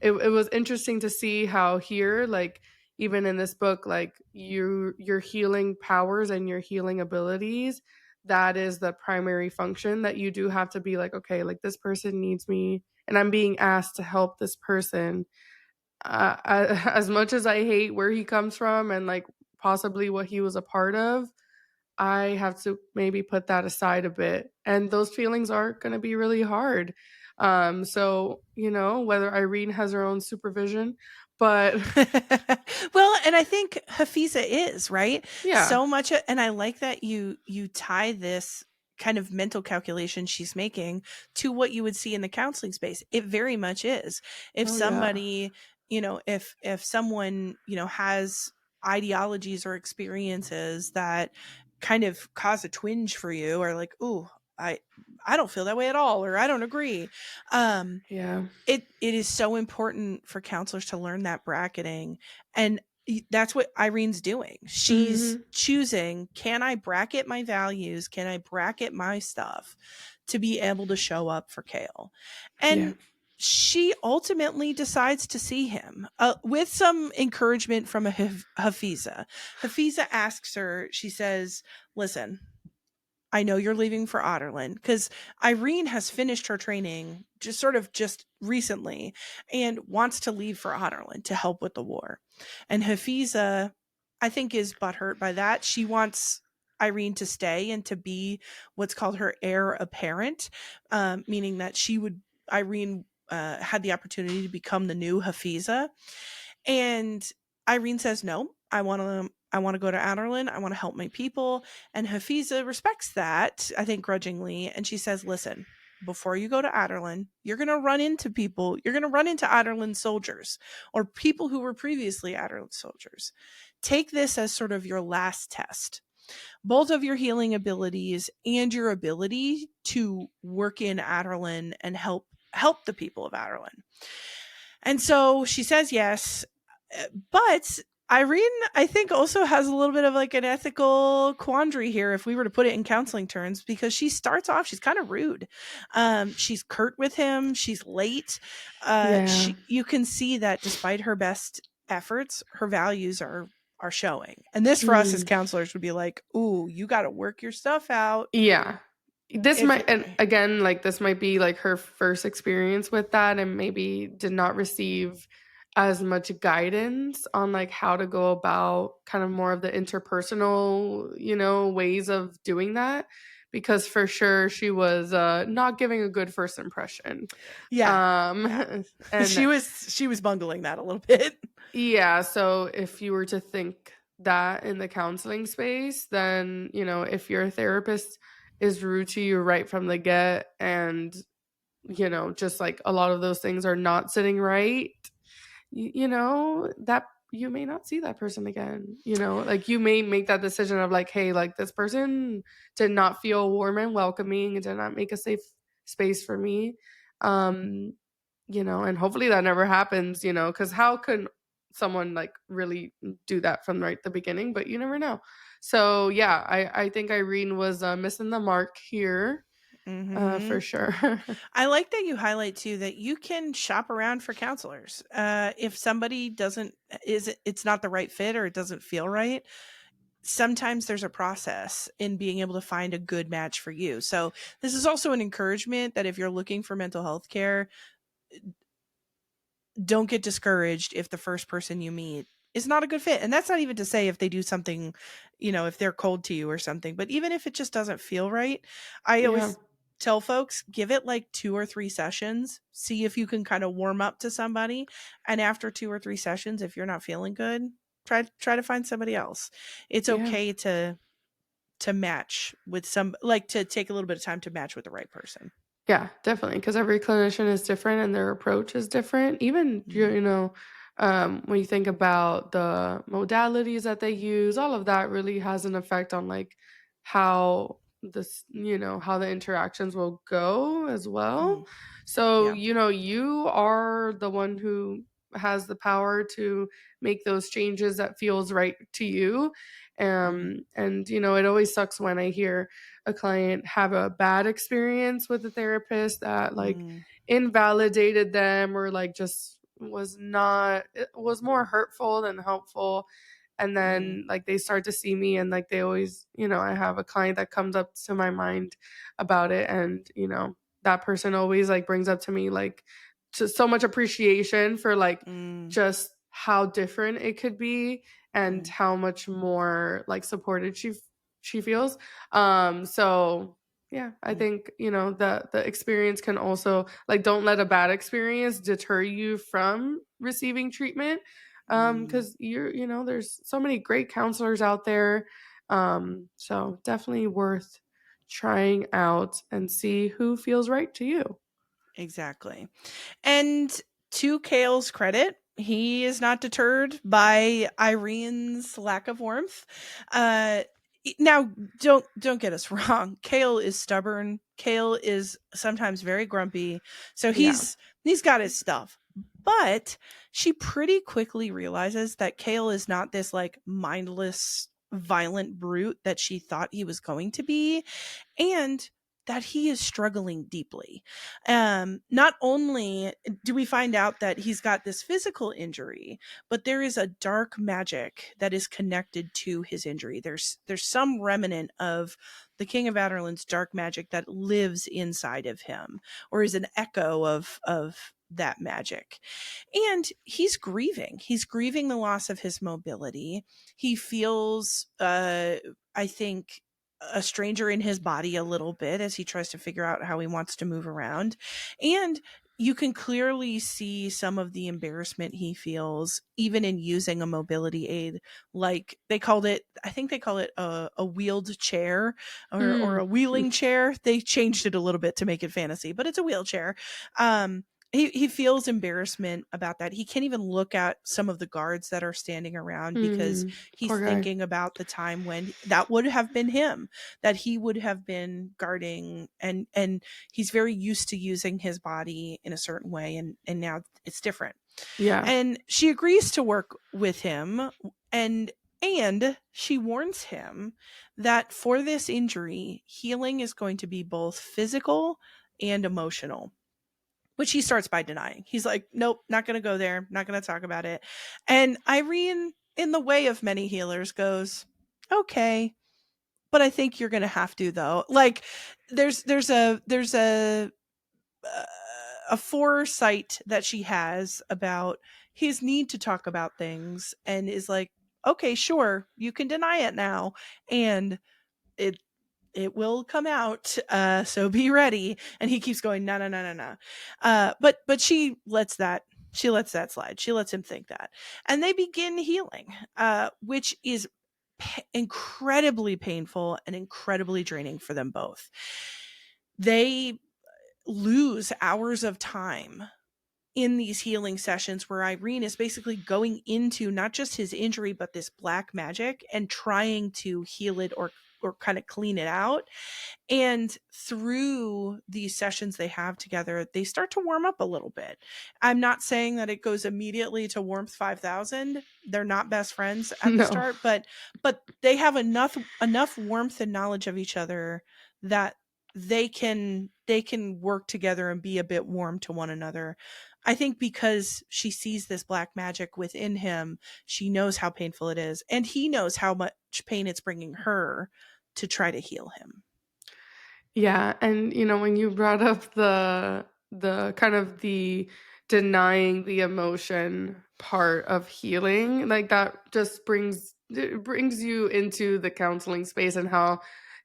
it was interesting to see how here, like, even in this book, like, your healing powers and your healing abilities, that is the primary function, that you do have to be like, okay, like, this person needs me and I'm being asked to help this person. As much as I hate where he comes from and like possibly what he was a part of, I have to maybe put that aside a bit. And those feelings are going to be really hard. So, whether Irene has her own supervision, but well, and I think Hafiza is, right? yeah. So much and I like that you tie this kind of mental calculation she's making to what you would see in the counseling space. It very much is. If Oh, yeah. somebody, if someone, has ideologies or experiences that kind of cause a twinge for you or like, "Ooh, I I don't feel that way at all," or "I don't agree." Um Yeah. it is so important for counselors to learn that bracketing, and that's what Irene's doing. She's Mhm. choosing, can I bracket my values? Can I bracket my stuff to be able to show up for Kale? Yeah. And she ultimately decides to see him with some encouragement from a Hafiza. Hafiza asks her, she says, listen, I know you're leaving for Otterland because Irene has finished her training just recently and wants to leave for Otterland to help with the war. And Hafiza, I think, is butthurt by that. She wants Irene to stay and to be what's called her heir apparent, meaning that Irene had the opportunity to become the new Hafiza. And Irene says, no, I want to go to Adderlin. I want to help my people. And Hafiza respects that, I think grudgingly. And she says, listen, before you go to Adderlin, you're going to run into people. You're going to run into Adderlin soldiers or people who were previously Adderlin soldiers. Take this as sort of your last test. Both of your healing abilities and your ability to work in Adderlin and help the people of Adderlin. And so she says yes. But Irene, I think, also has a little bit of like an ethical quandary here, if we were to put it in counseling terms, because she starts off, she's kind of rude. She's curt with him. She's late. Yeah. You can see that despite her best efforts, her values are showing. And this for us as Mm. counselors would be like, ooh, you got to work your stuff out. Yeah. This If might, you and again, like this might be like her first experience with that and maybe did not receive as much guidance on like how to go about kind of more of the interpersonal, ways of doing that, because for sure she was not giving a good first impression. yeah. Yeah. And She was bungling that a little bit. yeah, so if you were to think that in the counseling space, then, if your therapist is rude to you right from the get and, just like a lot of those things are not sitting right, that you may not see that person again. Like you may make that decision of like, hey, like this person did not feel warm and welcoming, it did not make a safe space for me. Um, and hopefully that never happens, because how can someone like really do that from right the beginning? But you never know. So yeah, I think Irene was missing the mark here, Hmm. for sure. I like that you highlight too that you can shop around for counselors. If somebody doesn't is it's not the right fit or it doesn't feel right, sometimes there's a process in being able to find a good match for you. So this is also an encouragement that if you're looking for mental health care, don't get discouraged if the first person you meet is not a good fit. And that's not even to say if they do something, if they're cold to you or something, but even if it just doesn't feel right, I Yeah, always tell folks give it like 2 or 3 sessions, see if you can kind of warm up to somebody. And after 2 or 3 sessions, if you're not feeling good, try to find somebody else. It's yeah. okay to match with some like to take a little bit of time to match with the right person. Yeah, definitely. Because every clinician is different and their approach is different. Even, Mhm. when you think about the modalities that they use, all of that really has an effect on like how how the interactions will go as well. Mhm. So, Yeah. you are the one who has the power to make those changes that feels right to you. Mhm. And it always sucks when I hear a client have a bad experience with a therapist that like Mm. invalidated them or like just was not it was more hurtful than helpful, and Mm. then like they start to see me and like they always, I have a client that comes up to my mind about it, and that person always like brings up to me like just so much appreciation for like Mm. just how different it could be and Mm. how much more like supported she feels. So yeah, I Mm. think, the experience can also like don't let a bad experience deter you from receiving treatment. Mm. Because there's so many great counselors out there. So definitely worth trying out and see who feels right to you. Exactly. And to Kale's credit, he is not deterred by Irene's lack of warmth. Uh, Now, don't get us wrong. Kale is stubborn. Kale is sometimes very grumpy. So Yeah. he's got his stuff. But she pretty quickly realizes that Kale is not this like mindless, violent brute that she thought he was going to be, and that he is struggling deeply. Not only do we find out that he's got this physical injury, but there is a dark magic that is connected to his injury. There's some remnant of the King of Adarlan's dark magic that lives inside of him, or is an echo of that magic. And he's grieving. He's grieving the loss of his mobility. He feels, I think, a stranger in his body a little bit as he tries to figure out how he wants to move around. And you can clearly see some of the embarrassment he feels even in using a mobility aid. Like I think they call it a wheeled chair, or Mm. a wheeling chair. They changed it a little bit to make it fantasy, but it's a wheelchair. Um, he feels embarrassment about that. He can't even look at some of the guards that are standing around because Mm. he's Poor guy. thinking about the time when that would have been him, that he would have been guarding, and he's very used to using his body in a certain way, and now it's different. Yeah. And she agrees to work with him, and she warns him that for this injury, healing is going to be both physical and emotional, which he starts by denying. He's like, nope, not going to go there, not going to talk about it. And Irene, in the way of many healers, goes, okay. but I think you're gonna have to though. Like, there's uh, a foresight that she has about his need to talk about things, and is like, okay, sure, you can deny it now, and it it will come out, so be ready. And he keeps going, no, no, no, no, no. But she lets that slide. She lets him think that, and they begin healing, which is incredibly painful and incredibly draining for them both. They lose hours of time in these healing sessions where Irene is basically going into not just his injury but this black magic and trying to heal it, or kind of clean it out. And through these sessions they have together, they start to warm up a little bit. I'm not saying that it goes immediately to warmth 5000. They're not best friends at the No. start, but they have enough warmth and knowledge of each other that they can work together and be a bit warm to one another. I think because she sees this black magic within him, she knows how painful it is, and he knows how much pain it's bringing her to try to heal him. Yeah, and when you brought up the kind of the denying the emotion part of healing, like that just brings you into the counseling space, and how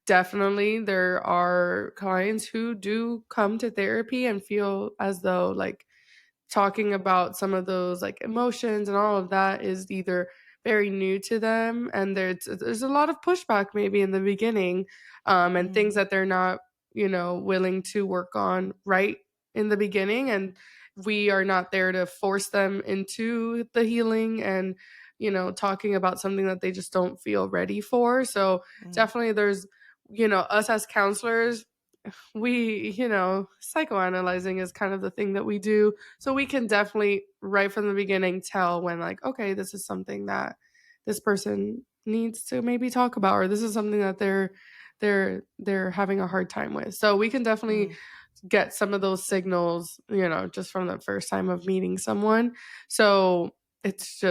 definitely there are clients who do come to therapy and feel as though like talking about some of those like emotions and all of that is either very new to them, and there's a lot of pushback maybe in the beginning, and things Mm, that they're not willing to work on right in the beginning, and we are not there to force them into the healing and talking about something that they just don't feel ready for. So mm, definitely there's us as counselors, we, psychoanalyzing is kind of the thing that we do. So we can definitely, right from the beginning, tell when, like, okay, this is something that this person needs to maybe talk about, or this is something that they're having a hard time with. So we can definitely mm, get some of those signals, just from the first time of meeting someone. So it's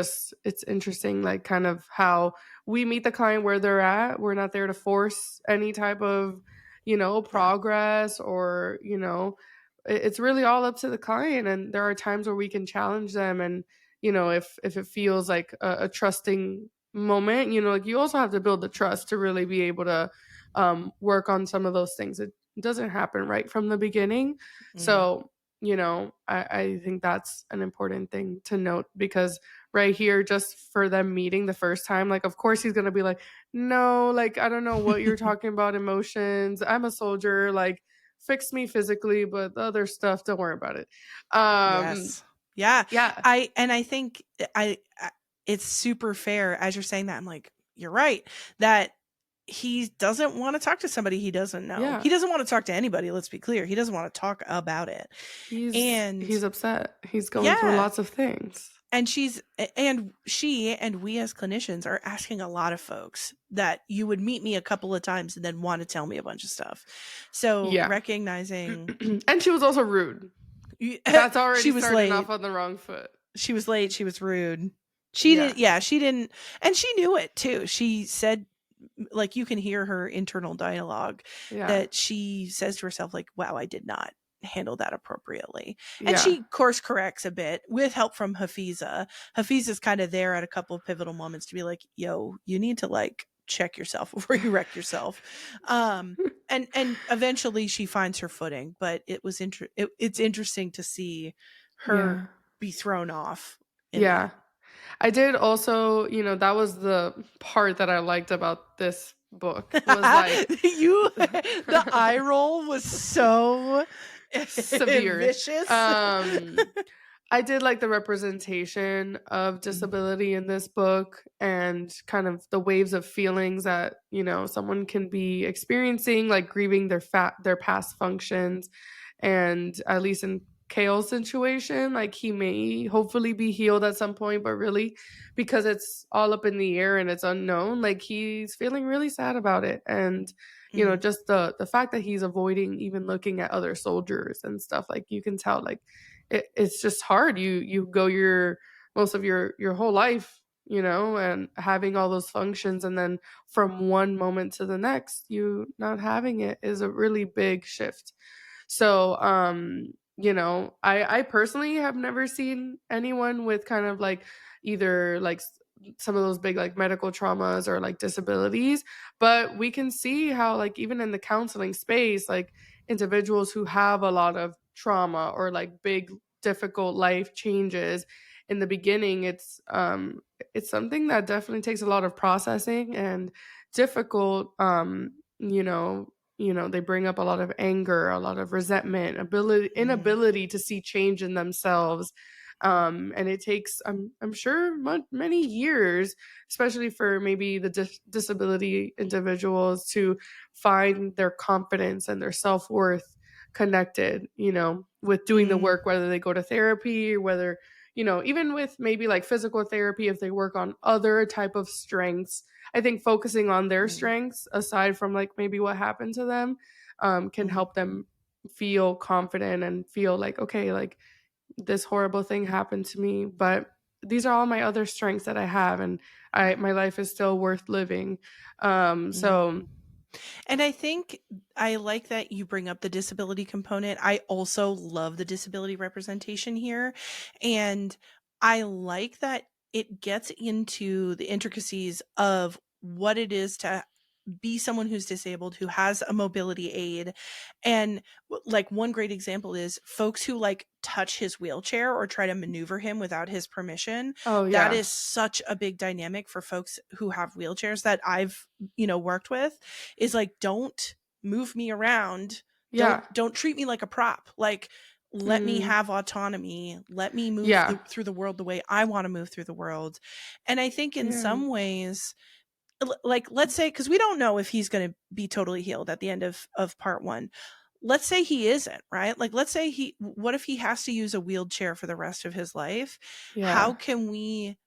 interesting, like kind of how we meet the client where they're at. We're not there to force any type of, yeah. progress, or, it's really all up to the client. And there are times where we can challenge them. And, if it feels like a trusting moment, like you also have to build the trust to really be able to work on some of those things. It doesn't happen right from the beginning. Mm, So, I think that's an important thing to note, because right here, just for them meeting the first time, like, of course, he's going to be like, no, like, I don't know what you're talking about, emotions. I'm a soldier. Like, fix me physically, but the other stuff, don't worry about it. yes. Yeah. Yeah. I think it's super fair as you're saying that. I'm like, you're right, that he doesn't want to talk to somebody he doesn't know. Yeah. He doesn't want to talk to anybody, let's be clear. He doesn't want to talk about it. He's And upset. He's going through yeah, lots of things. and she and we as clinicians are asking a lot of folks that you would meet me a couple of times and then want to tell me a bunch of stuff. So Yeah. recognizing And she was also rude. That's she already was starting late. off on the wrong foot. She was late, she was rude. She Yeah. didn't yeah, she didn't, and she knew it too. She said, like, you can hear her internal dialogue, Yeah. that she says to herself, like, wow, I did not handle that appropriately. And Yeah. she course corrects a bit with help from Hafiza. Hafiza's kind of there at a couple of pivotal moments to be like, yo, you need to like check yourself before you wreck yourself. And eventually she finds her footing, but it's interesting to see her Yeah. be thrown off in Yeah. that. I did also, that was the part that I liked about this book, was like You the eye roll was so severe. vicious. Um I did like the representation of Mm, disability in this book, and kind of the waves of feelings that, someone can be experiencing, like grieving their past functions. And at least in Kale's situation, like he may hopefully be healed at some point, but really, because it's all up in the air and it's unknown, like he's feeling really sad about it. And mm, just the fact that he's avoiding even looking at other soldiers and stuff, like you can tell, like it's just hard. You go your most of your whole life and having all those functions, and then from one moment to the next, you not having it is a really big shift. So, I personally have never seen anyone with kind of like either like some of those big like medical traumas or like disabilities, but we can see how like even in the counseling space, like individuals who have a lot of trauma or like big difficult life changes in the beginning, it's something that definitely takes a lot of processing and difficult. They bring up a lot of anger, a lot of resentment, Mm, inability to see change in themselves. And it takes, I'm sure, many years, especially for maybe the disability individuals, to find their confidence and their self worth connected, with doing the mm, work, whether they go to therapy, or whether, even with maybe like physical therapy, if they work on other type of strengths. I think focusing on their mm, strengths aside from like maybe what happened to them, can mm, help them feel confident and feel like, okay, like this horrible thing happened to me, but these are all my other strengths that I have, and my life is still worth living. mm. So And I think I like that you bring up the disability component. I also love the disability representation here. And I like that it gets into the intricacies of what it is to be someone who's disabled who has a mobility aid. And like one great example is folks who like touch his wheelchair or try to maneuver him without his permission. oh That yeah. is such a big dynamic for folks who have wheelchairs that I've worked with, is like, don't move me around. don't Yeah. don't treat me like a prop. Like, let me Mm, have autonomy. Let me move yeah. through the world the way I want to move through the world. And I think in Yeah. some ways, like, let's say, because we don't know if he's going to be totally healed at the end of part one. Let's say he isn't, right? Like, let's say what if he has to use a wheelchair for the rest of his life? How Yeah. can we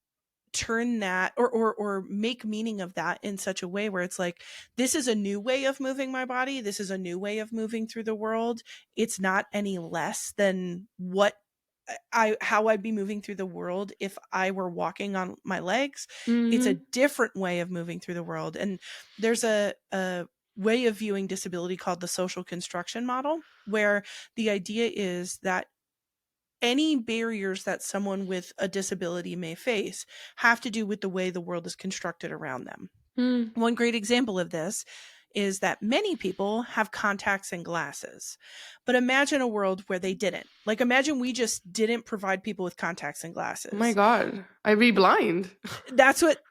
turn that, or make meaning of that in such a way where it's like, this is a new way of moving my body, this is a new way of moving through the world. It's not any less than what I how I'd be moving through the world if I were walking on my legs. It's a Mhm. different way of moving through the world. And there's a way of viewing disability called the social construction model, where the idea is that any barriers that someone with a disability may face have to do with the way the world is constructed around them. Mm. One great example of this is that many people have contacts and glasses. But imagine a world where they didn't. Like, imagine we just didn't provide people with contacts and Oh my glasses. god. I'd be blind. That's what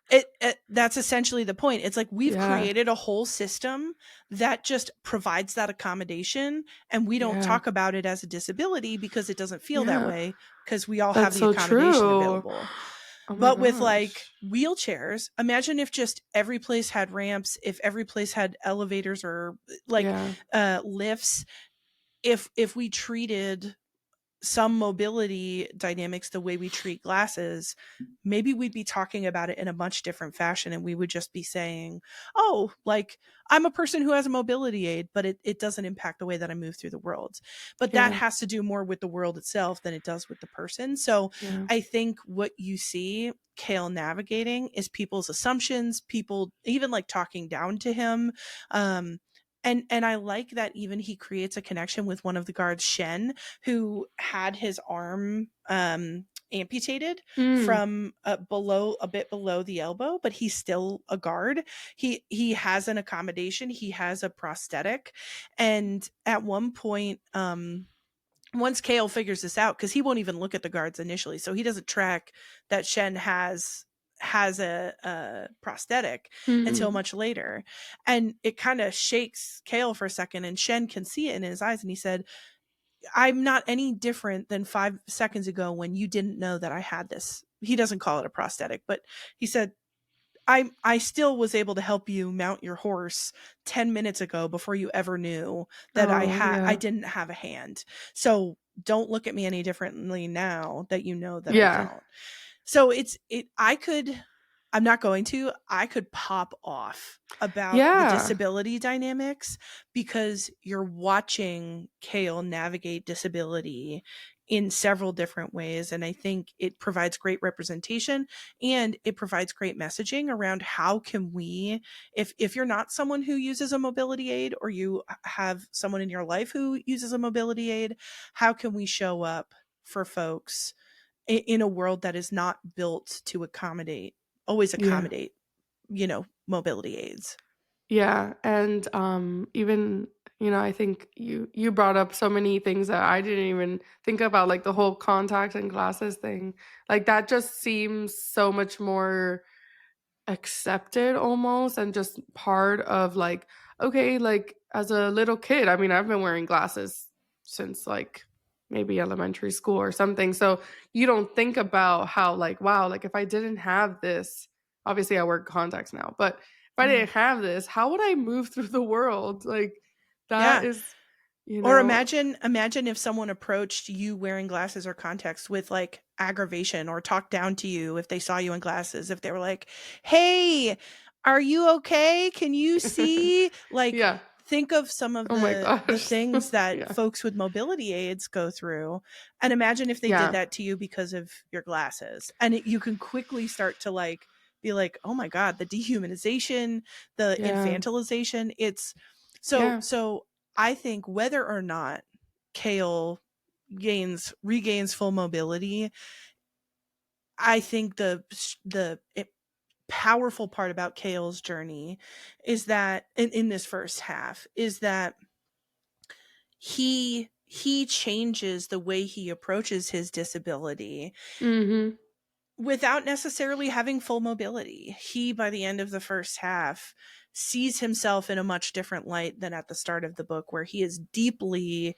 that's essentially the point. It's like, we've Yeah. created a whole system that just provides that accommodation, and we don't Yeah. talk about it as a disability because it doesn't feel that Yeah. way, because we all have That's the so accommodation true. available. Oh my But with like gosh. wheelchairs, imagine if just every place had ramps, if every place had elevators or like Yeah. lifts, if we treated some mobility dynamics the way we treat glasses, maybe we'd be talking about it in a much different fashion, and we would just be saying, oh, like, I'm a person who has a mobility aid, but it doesn't impact the way that I move through the world. But that Yeah. has to do more with the world itself than it does with the person. So Yeah. I think what you see Kale navigating is people's assumptions, people even like talking down to him. And I like that even he creates a connection with one of the guards, Shen, who had his arm amputated Mm. from a bit below the elbow, but he's still a guard. He has an accommodation, he has a prosthetic. And at one point, once Kale figures this out, because he won't even look at the guards initially, so he doesn't track that Shen has a prosthetic until Mhm. much later. And it kind of shakes Kale for a second, and Shen can see it in his eyes, and he said, I'm not any different than 5 seconds ago when you didn't know that I had this. He doesn't call it a prosthetic, but he said, I still was able to help you mount your horse 10 minutes ago before you ever knew that Oh, I yeah. didn't have a hand. So don't look at me any differently now that you know that I Yeah. don't. So I'm not going to, I could pop off about the Yeah. disability dynamics, because you're watching Kale navigate disability in several different ways. And I think it provides great representation, and it provides great messaging around how can we, if you're not someone who uses a mobility aid, or you have someone in your life who uses a mobility aid, how can we show up for folks in a world that is not built to always Yeah. accommodate, mobility aids. Yeah, and, even, I think you brought up so many things that I didn't even think about, like the whole contact and glasses thing. Like, that just seems so much more accepted almost, and just part of, like, okay, like, as a little kid, I mean, I've been wearing glasses since, like, maybe elementary school or something, so you don't think about how, like, wow, like, if I didn't have this, obviously I wear contacts now, but if I Yeah. didn't have this, how would I move through the world? Like, that Yeah. is, you Or know imagine if someone approached you wearing glasses or contacts with like aggravation, or talked down to you if they saw you in glasses, if they were like, "Hey, are you okay? Can you see?" Like, Yeah. think of some of Oh my the gosh. things that Yeah. folks with mobility aids go through, and imagine if they did Yeah. that to you because of your glasses. And you can quickly start to like be like, "Oh my god, the dehumanization, the Yeah. infantilization." It's Yeah. so I think whether or not Kale regains full mobility, I think powerful part about Kale's journey is that in this first half is that he changes the way he approaches his disability Mhm. without necessarily having full mobility. He, by the end of the first half, sees himself in a much different light than at the start of the book, where he is deeply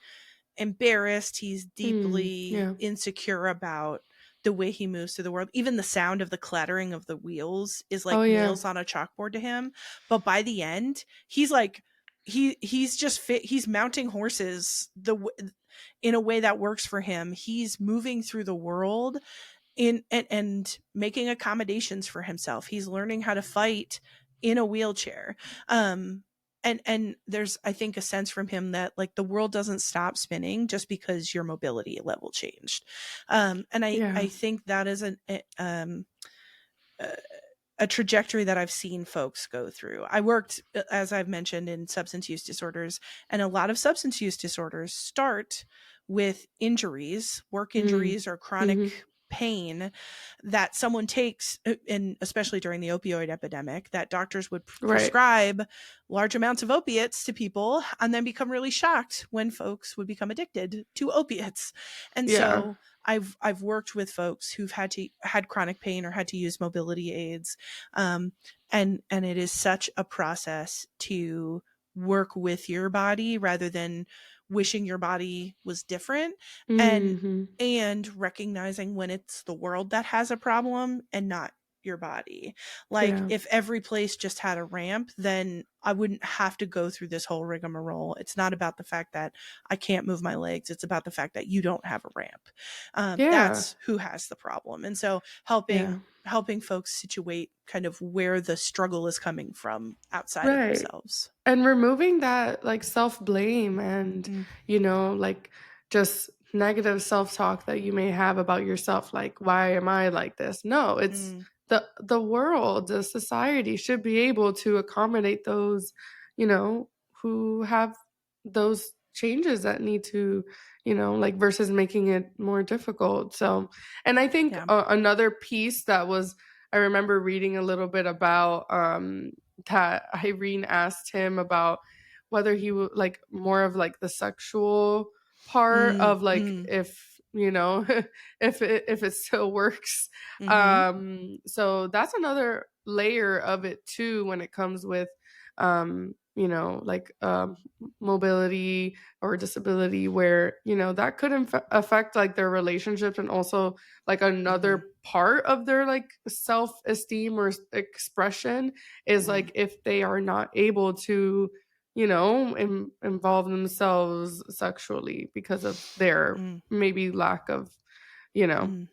embarrassed. He's Mm. deeply Yeah. insecure about the way he moves through the world. Even the sound of the clattering of the wheels is Oh, like yeah. nails on a chalkboard to him. But by the end, he's like he's just fit. He's mounting horses in a way that works for him. He's moving through the world and making accommodations for himself. He's learning how to fight in a wheelchair. And there's, I think, a sense from him that like the world doesn't stop spinning just because your mobility level changed. And I Yeah. think that is a a trajectory that I've seen folks go through. I worked, as I've mentioned, in substance use disorders, and a lot of substance use disorders start with injuries, work Mm. injuries, or chronic Mhm. pain that someone takes, and especially during the opioid epidemic, that doctors would Right. prescribe large amounts of opiates to people and then become really shocked when folks would become addicted to opiates. And Yeah. so I've worked with folks who've had chronic pain or had to use mobility aids, um, and it is such a process to work with your body rather than wishing your body was different, and Mhm. recognizing when it's the world that has a problem and not your body. Like, Yeah. if every place just had a ramp, then I wouldn't have to go through this whole rigmarole. It's not about the fact that I can't move my legs, it's about the fact that you don't have a ramp. Yeah. That's who has the problem. And so Yeah. helping folks situate kind of where the struggle is coming from outside of Right. themselves. And removing that, like, self-blame and, Mm, like, just negative self-talk that you may have about yourself, like, "Why am I like this?" No, it's mm, the world, the society should be able to accommodate those, who have those changes that need to, like, versus making it more difficult, so and I think, yeah. another piece that was I remember reading a little bit about, that Irene asked him about whether he would like more of like the sexual part Mm, of like mm, if if it still works. mhm, So that's another layer of it too when it comes with like mobility or disability where that could affect like their relationships and also like mhm, another part of their like self-esteem or expression is mm, like if they are not able to involve themselves sexually because of their mm, maybe lack of you know mm.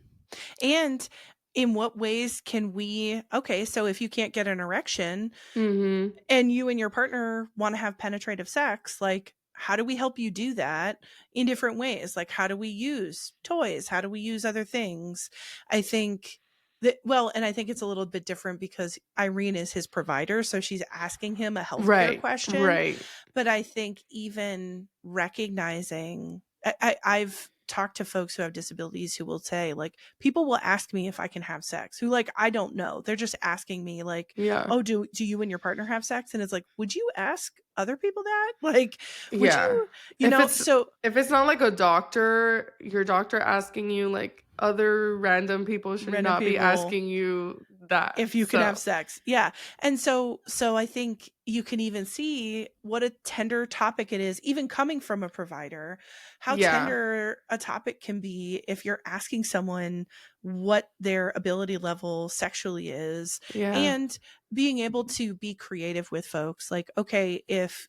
And in what ways can we, okay, so if you can't get an erection mhm and you and your partner want to have penetrative sex, like, how do we help you do that in different ways? Like, how do we use toys? How do we use other things? I think that, well, and I think it's a little bit different because Irene is his provider. So she's asking him a healthcare Right. question. Right. But I think even recognizing, I've talked to folks who have disabilities who will say, like, people will ask me if I can have sex, who, like, I don't know. They're just asking me, like, Yeah. oh, do you and your partner have sex? And it's like, would you ask other people that? Like, would Yeah. you, If it's so if it's not like a doctor, your doctor asking you, like, other random people should random not be people asking you that. if you can have So, sex. Yeah. And so I think you can even see what a tender topic it is, even coming from a provider, how yeah. tender a topic can be if you're asking someone what their ability level sexually is, Yeah. and being able to be creative with folks. Like, okay, if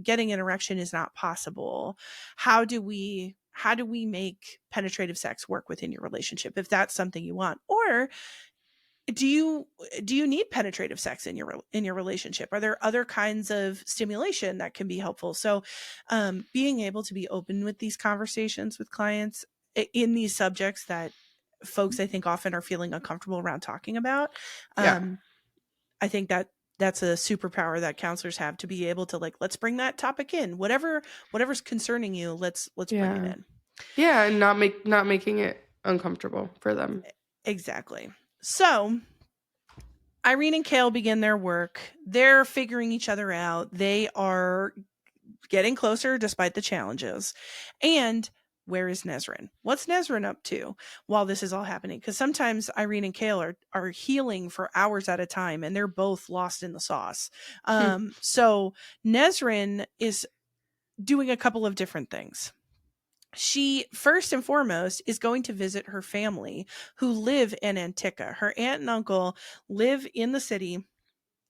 getting an erection is not possible, how do we make penetrative sex work within your relationship if that's something you want? Or do you need penetrative sex in your relationship? Are there other kinds of stimulation that can be helpful? So being able to be open with these conversations with clients in these subjects that folks, I think, often are feeling uncomfortable around talking about, Yeah. um, I think that that's a superpower that counselors have, to be able to, like, let's bring that topic in, whatever's concerning you, let's bring it Yeah. in. Yeah, and not making it uncomfortable for them. Exactly. So Irene and Kale begin their work. They're figuring each other out. They are getting closer despite the challenges. And where is Nezrin? What's Nezrin up to while this is all happening? Because sometimes Irene and Kale are healing for hours at a time, and they're both lost in the sauce. So Nezrin is doing a couple of different things. She, first and foremost, is going to visit her family who live in Antica. Her aunt and uncle live in the city,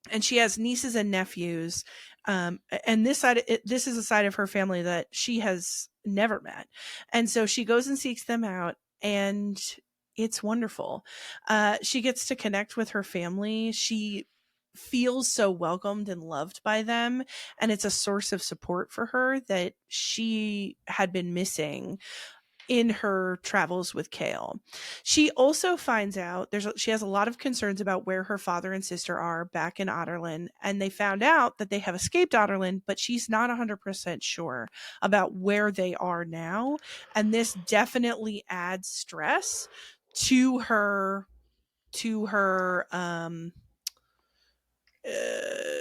and she has nieces and nephews. And this is a side of her family that she has never met. And so she goes and seeks them out, and it's wonderful. She gets to connect with her family. She feels so welcomed and loved by them, and it's a source of support for her that she had been missing in her travels with Kale. She also finds out she has a lot of concerns about where her father and sister are back in Otterlin, and they found out that they have escaped Otterlin, but she's not 100% sure about where they are now, and this definitely adds stress to her uh,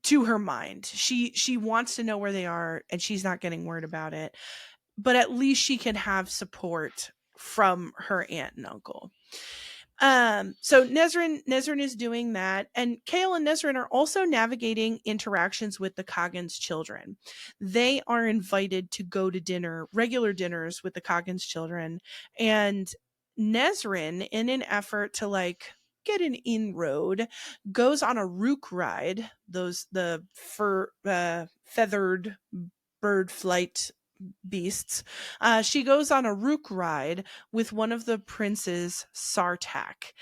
to her mind. She wants to know where they are, and she's not getting word about it, but at least she can have support from her aunt and uncle. So Nezrin is doing that, and Kale and Nezrin are also navigating interactions with the Coggins children. They are invited to go to regular dinners with the Coggins children, and Nezrin, in an effort to, like, get an inroad, goes on a rook ride, the feathered bird flight beasts. She goes on a rook ride with one of the princes, Sartak.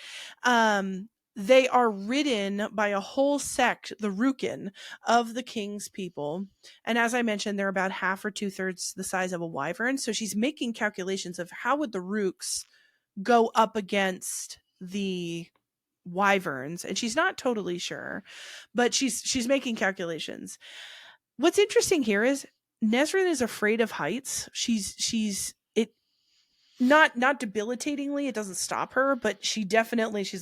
They are ridden by a whole sect, the Rookin, of the king's people. And as I mentioned, they're about half or two-thirds the size of a wyvern. So she's making calculations of how would the rooks go up against the wyverns, and she's not totally sure, but she's making calculations. What's interesting here is Nesrin is afraid of heights. She's it not debilitatingly, it doesn't stop her, but she's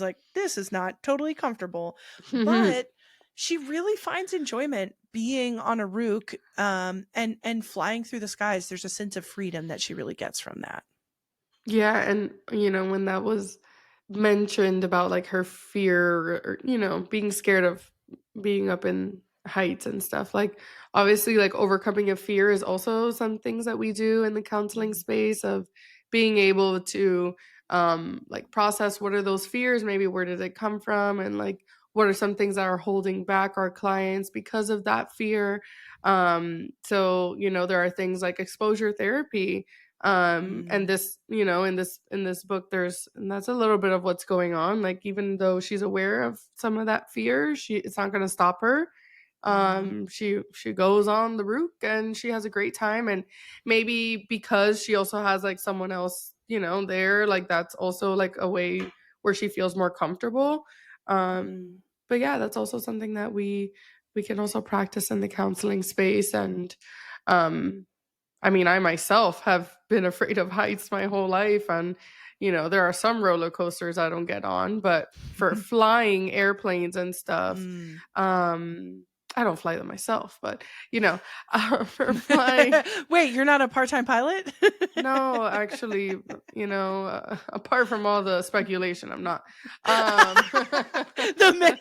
like, this is not totally comfortable. But she really finds enjoyment being on a rook, and flying through the skies. There's a sense of freedom that she really gets from that. Yeah, and, when that was mentioned about, like, her fear or, being scared of being up in heights and stuff, like, obviously, like, overcoming a fear is also some things that we do in the counseling Mhm. space of being able to, like, process what are those fears, maybe where did it come from, and, like, what are some things that are holding back our clients because of that fear. So, there are things like exposure therapy, and Mm. this, in this book, and that's a little bit of what's going on. Like, even though she's aware of some of that fear, it's not going to stop her. She goes on the route and she has a great time, and maybe because she also has like someone else, there, like that's also like a way where she feels more comfortable. But yeah, that's also something that we can also practice in the counseling space. And um I mean, I myself have been afraid of heights my whole life. And, there are some roller coasters I don't get on, but for flying airplanes and stuff, Mm. I don't fly them myself, but, for flying. Wait, you're not a part-time pilot? No, actually, apart from all the speculation, I'm not. Um, the many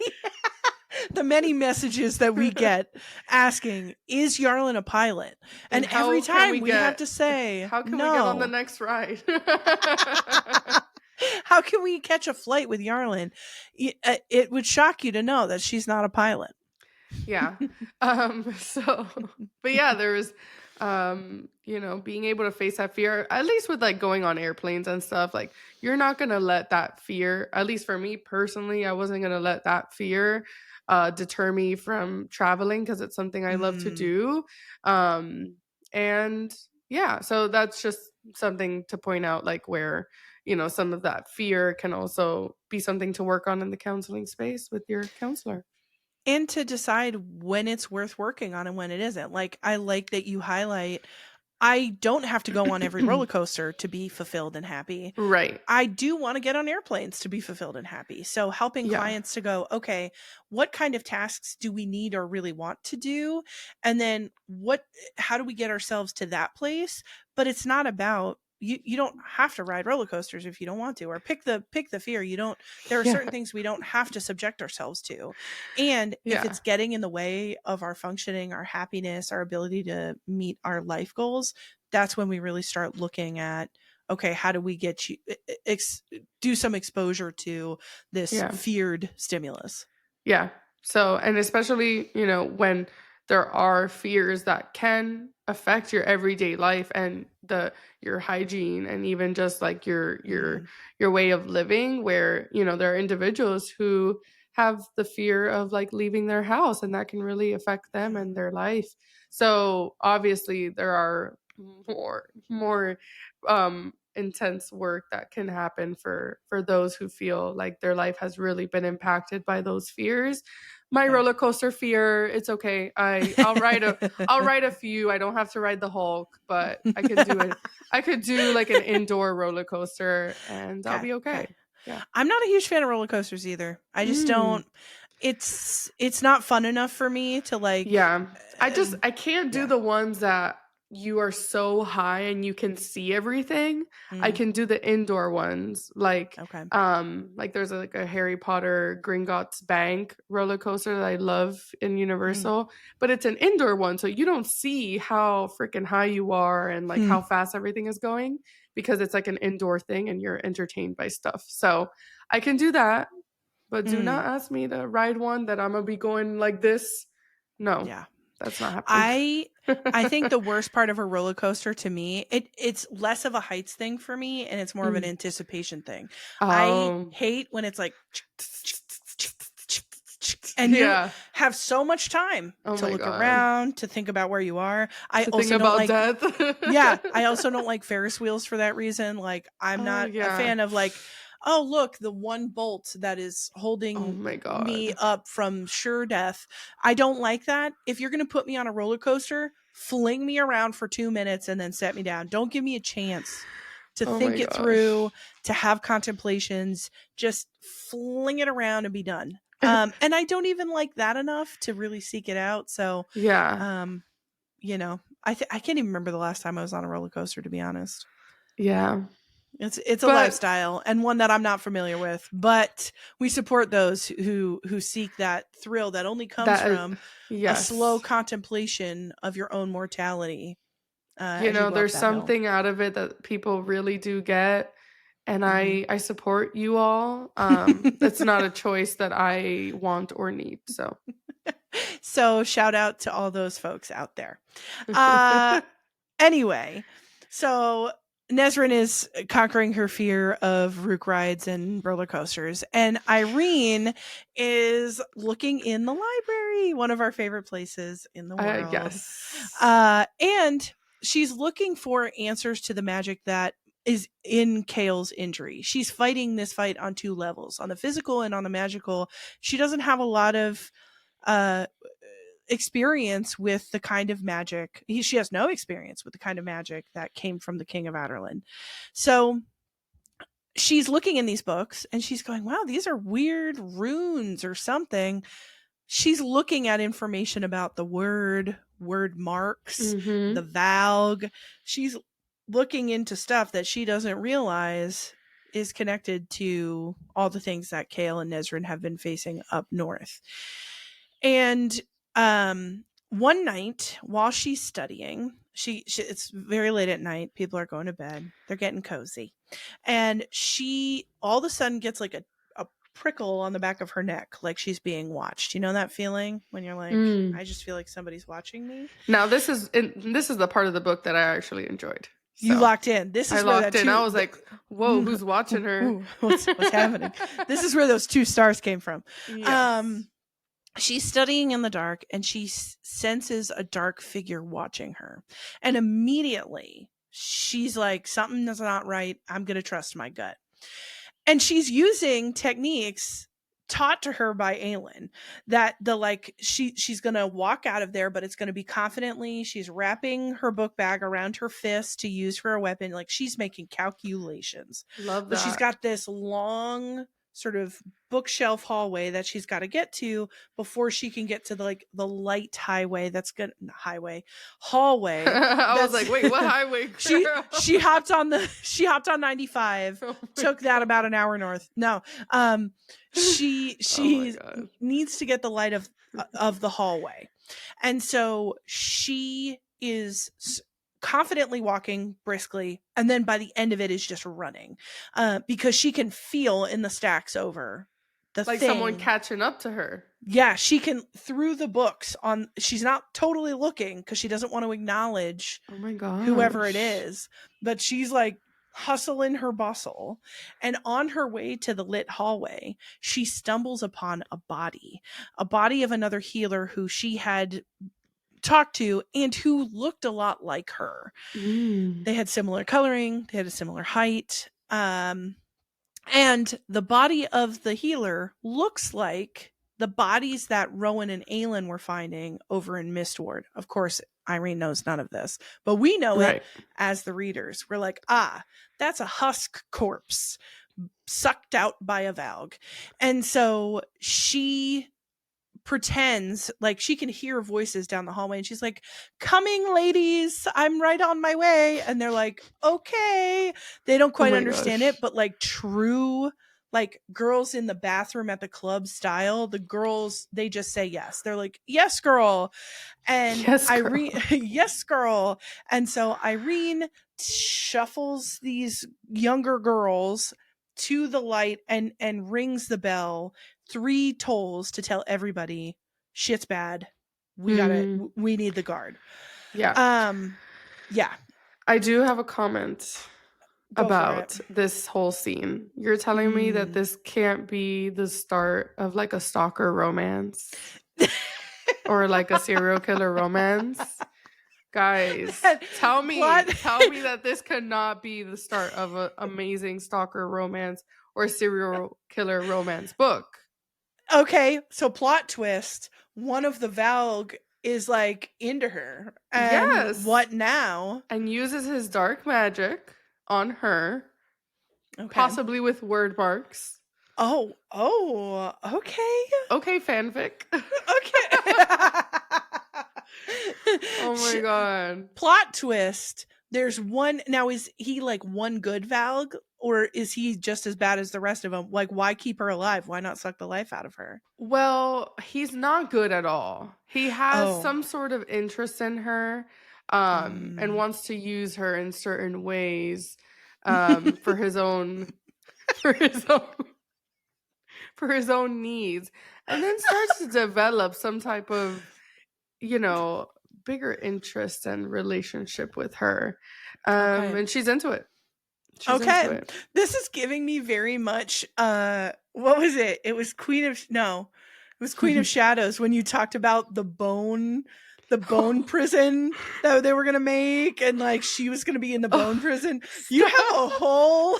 the many messages that we get asking, is Yarlin a pilot? And every time we have to say, how can we get on the no. next ride? How can we catch a flight with Yarlin? It would shock you to know that she's not a pilot. Yeah. So, but yeah, there was, being able to face that fear, at least with like going on airplanes and stuff, like you're not going to let that fear, at least for me personally, I wasn't going to let that fear deter me from traveling, because it's something I love to do. And yeah, so that's just something to point out, like where, some of that fear can also be something to work on in the counseling space with your counselor. And to decide when it's worth working on and when it isn't. Like, I like that you highlight, I don't have to go on every roller coaster to be fulfilled and happy. Right. I do want to get on airplanes to be fulfilled and happy. So helping Yeah. clients to go, okay, what kind of tasks do we need or really want to do? And then how do we get ourselves to that place? But it's not about, you don't have to ride roller coasters if you don't want to, or pick the fear. There are certain Yeah. things we don't have to subject ourselves to. And if Yeah. it's getting in the way of our functioning, our happiness, our ability to meet our life goals, that's when we really start looking at, okay, how do we get you do some exposure to this Yeah. feared stimulus? Yeah. So, and especially, when there are fears that can affect your everyday life and your hygiene, and even just like your way of living, where, there are individuals who have the fear of like leaving their house, and that can really affect them and their life. So, obviously there are more intense work that can happen for those who feel like their life has really been impacted by those fears. My roller coaster fear, it's okay. I'll ride a few. I don't have to ride the Hulk, but I could do it. I could do like an indoor roller coaster and I'll be okay. Yeah. I'm not a huge fan of roller coasters either. I just don't. It's not fun enough for me to like. Yeah. I can't do the ones that you are so high and you can see everything. I can do the indoor ones, like Okay. like there's like a Harry Potter Gringotts Bank roller coaster that I love in Universal, but it's an indoor one, so you don't see how freaking high you are and like how fast everything is going, because it's like an indoor thing and you're entertained by stuff. So I can do that, but do not ask me to ride one that I'm gonna be going like this. No. Yeah. That's not happening. I think the worst part of a roller coaster to me, it's less of a heights thing for me, and it's more of an anticipation thing. I hate when it's like and you have so much time to look around, to think about where you are. I also don't like death. Yeah, I also don't like Ferris wheels for that reason. Like, I'm not a fan of like, oh, look, the one bolt that is holding me up from sure death. I don't like that. If you're going to put me on a roller coaster, fling me around for 2 minutes and then set me down. Don't give me a chance to think it through, to have contemplations. Just fling it around and be done. And I don't even like that enough to really seek it out. So, I can't even remember the last time I was on a roller coaster, to be honest. Yeah. It's a lifestyle, and one that I'm not familiar with, but we support those who seek that thrill that only comes from a slow contemplation of your own mortality. There's something out of it that people really do get, and I support you all. It's not a choice that I want or need. So shout out to all those folks out there. Anyway, so Nesrin is conquering her fear of rook rides and roller coasters, and Irene is looking in the library, one of our favorite places in the world. Yes. And she's looking for answers to the magic that is in Kale's injury. She's fighting this fight on two levels, on the physical and on the magical. She doesn't have a lot of uh experience with the kind of magic. She has no experience with the kind of magic that came from the King of Aderlin. So she's looking in these books and she's going, wow, these are weird runes or something. She's looking at information about the word marks, Mm-hmm. the valg. She's looking into stuff that she doesn't realize is connected to all the things that Kale and Nesrin have been facing up north. And one night while she's studying, she it's very late at night, people are going to bed, they're getting cozy, and she all of a sudden gets like a prickle on the back of her neck, like she's being watched. You know that feeling when you're like, I just feel like somebody's watching me? Now this is the part of the book that I actually enjoyed. You So locked in. This is I where locked in. I was like, "Whoa, who's watching her? What's happening?" This is where those 2 stars came from. Yes. She's studying in the dark and she senses a dark figure watching her. And immediately she's like, something is not right. I'm going to trust my gut. And she's using techniques taught to her by Aelin, that the like she's gonna walk out of there, but it's gonna be confidently. She's wrapping her book bag around her fist to use for a weapon. Like she's making calculations. Love But she's that. got this long sort of bookshelf hallway that she's got to get to before she can get to the light highway that's gonna hallway. I was That's like, wait, what highway? she hopped on 95, Oh took that about an hour north. No, she God. needs to get the light of the hallway, and so she is confidently walking briskly, and then by the end of it is just running, because she can feel in the stacks over the like thing. Someone catching up to her. Yeah, she can through the books on. She's not totally looking because she doesn't want to acknowledge Oh my god, whoever it is, but she's like hustling her bustle, and on her way to the lit hallway she stumbles upon a body of another healer who she had talked to and who looked a lot like her. They had similar coloring, they had a similar height, and the body of the healer looks like the bodies that Rowan and Aelin were finding over in Mistward. Of course, Irene knows none of this, but we know it as the readers. We're like, that's a husk corpse sucked out by a valg. And so she pretends like she can hear voices down the hallway, and she's like, coming ladies, I'm right on my way. And they're like, okay. They don't quite understand it, but like true like girls in the bathroom at the club style, the girls, they just say yes. They're like, yes girl. And yes, girl. Irene yes girl. And so Irene shuffles these younger girls to the light and rings the bell 3 tolls to tell everybody shit's bad. We need the guard. Yeah. Yeah. I do have a comment Go about this whole scene. You're telling me that this can't be the start of like a stalker romance or like a serial killer romance? Guys, tell me that this could not be the start of an amazing stalker romance or serial killer romance book. Okay, so plot twist, one of the Valg is like into her. And yes. What now? And uses his dark magic on her. Okay. Possibly with word marks. Oh, okay. Okay, fanfic. Okay. Oh my god. Plot twist. There's one. Now, is he like one good Valg, or is he just as bad as the rest of them? Like, why keep her alive? Why not suck the life out of her? Well, he's not good at all. He has some sort of interest in her, and wants to use her in certain ways, for his own needs, and then starts to develop some type of, bigger interest and relationship with her. And she's into it. She's into Okay. it. This is giving me very much what was it? It was Queen of Shadows when you talked about the bone prison that they were going to make and like she was going to be in the bone Oh, prison. You stop. have a whole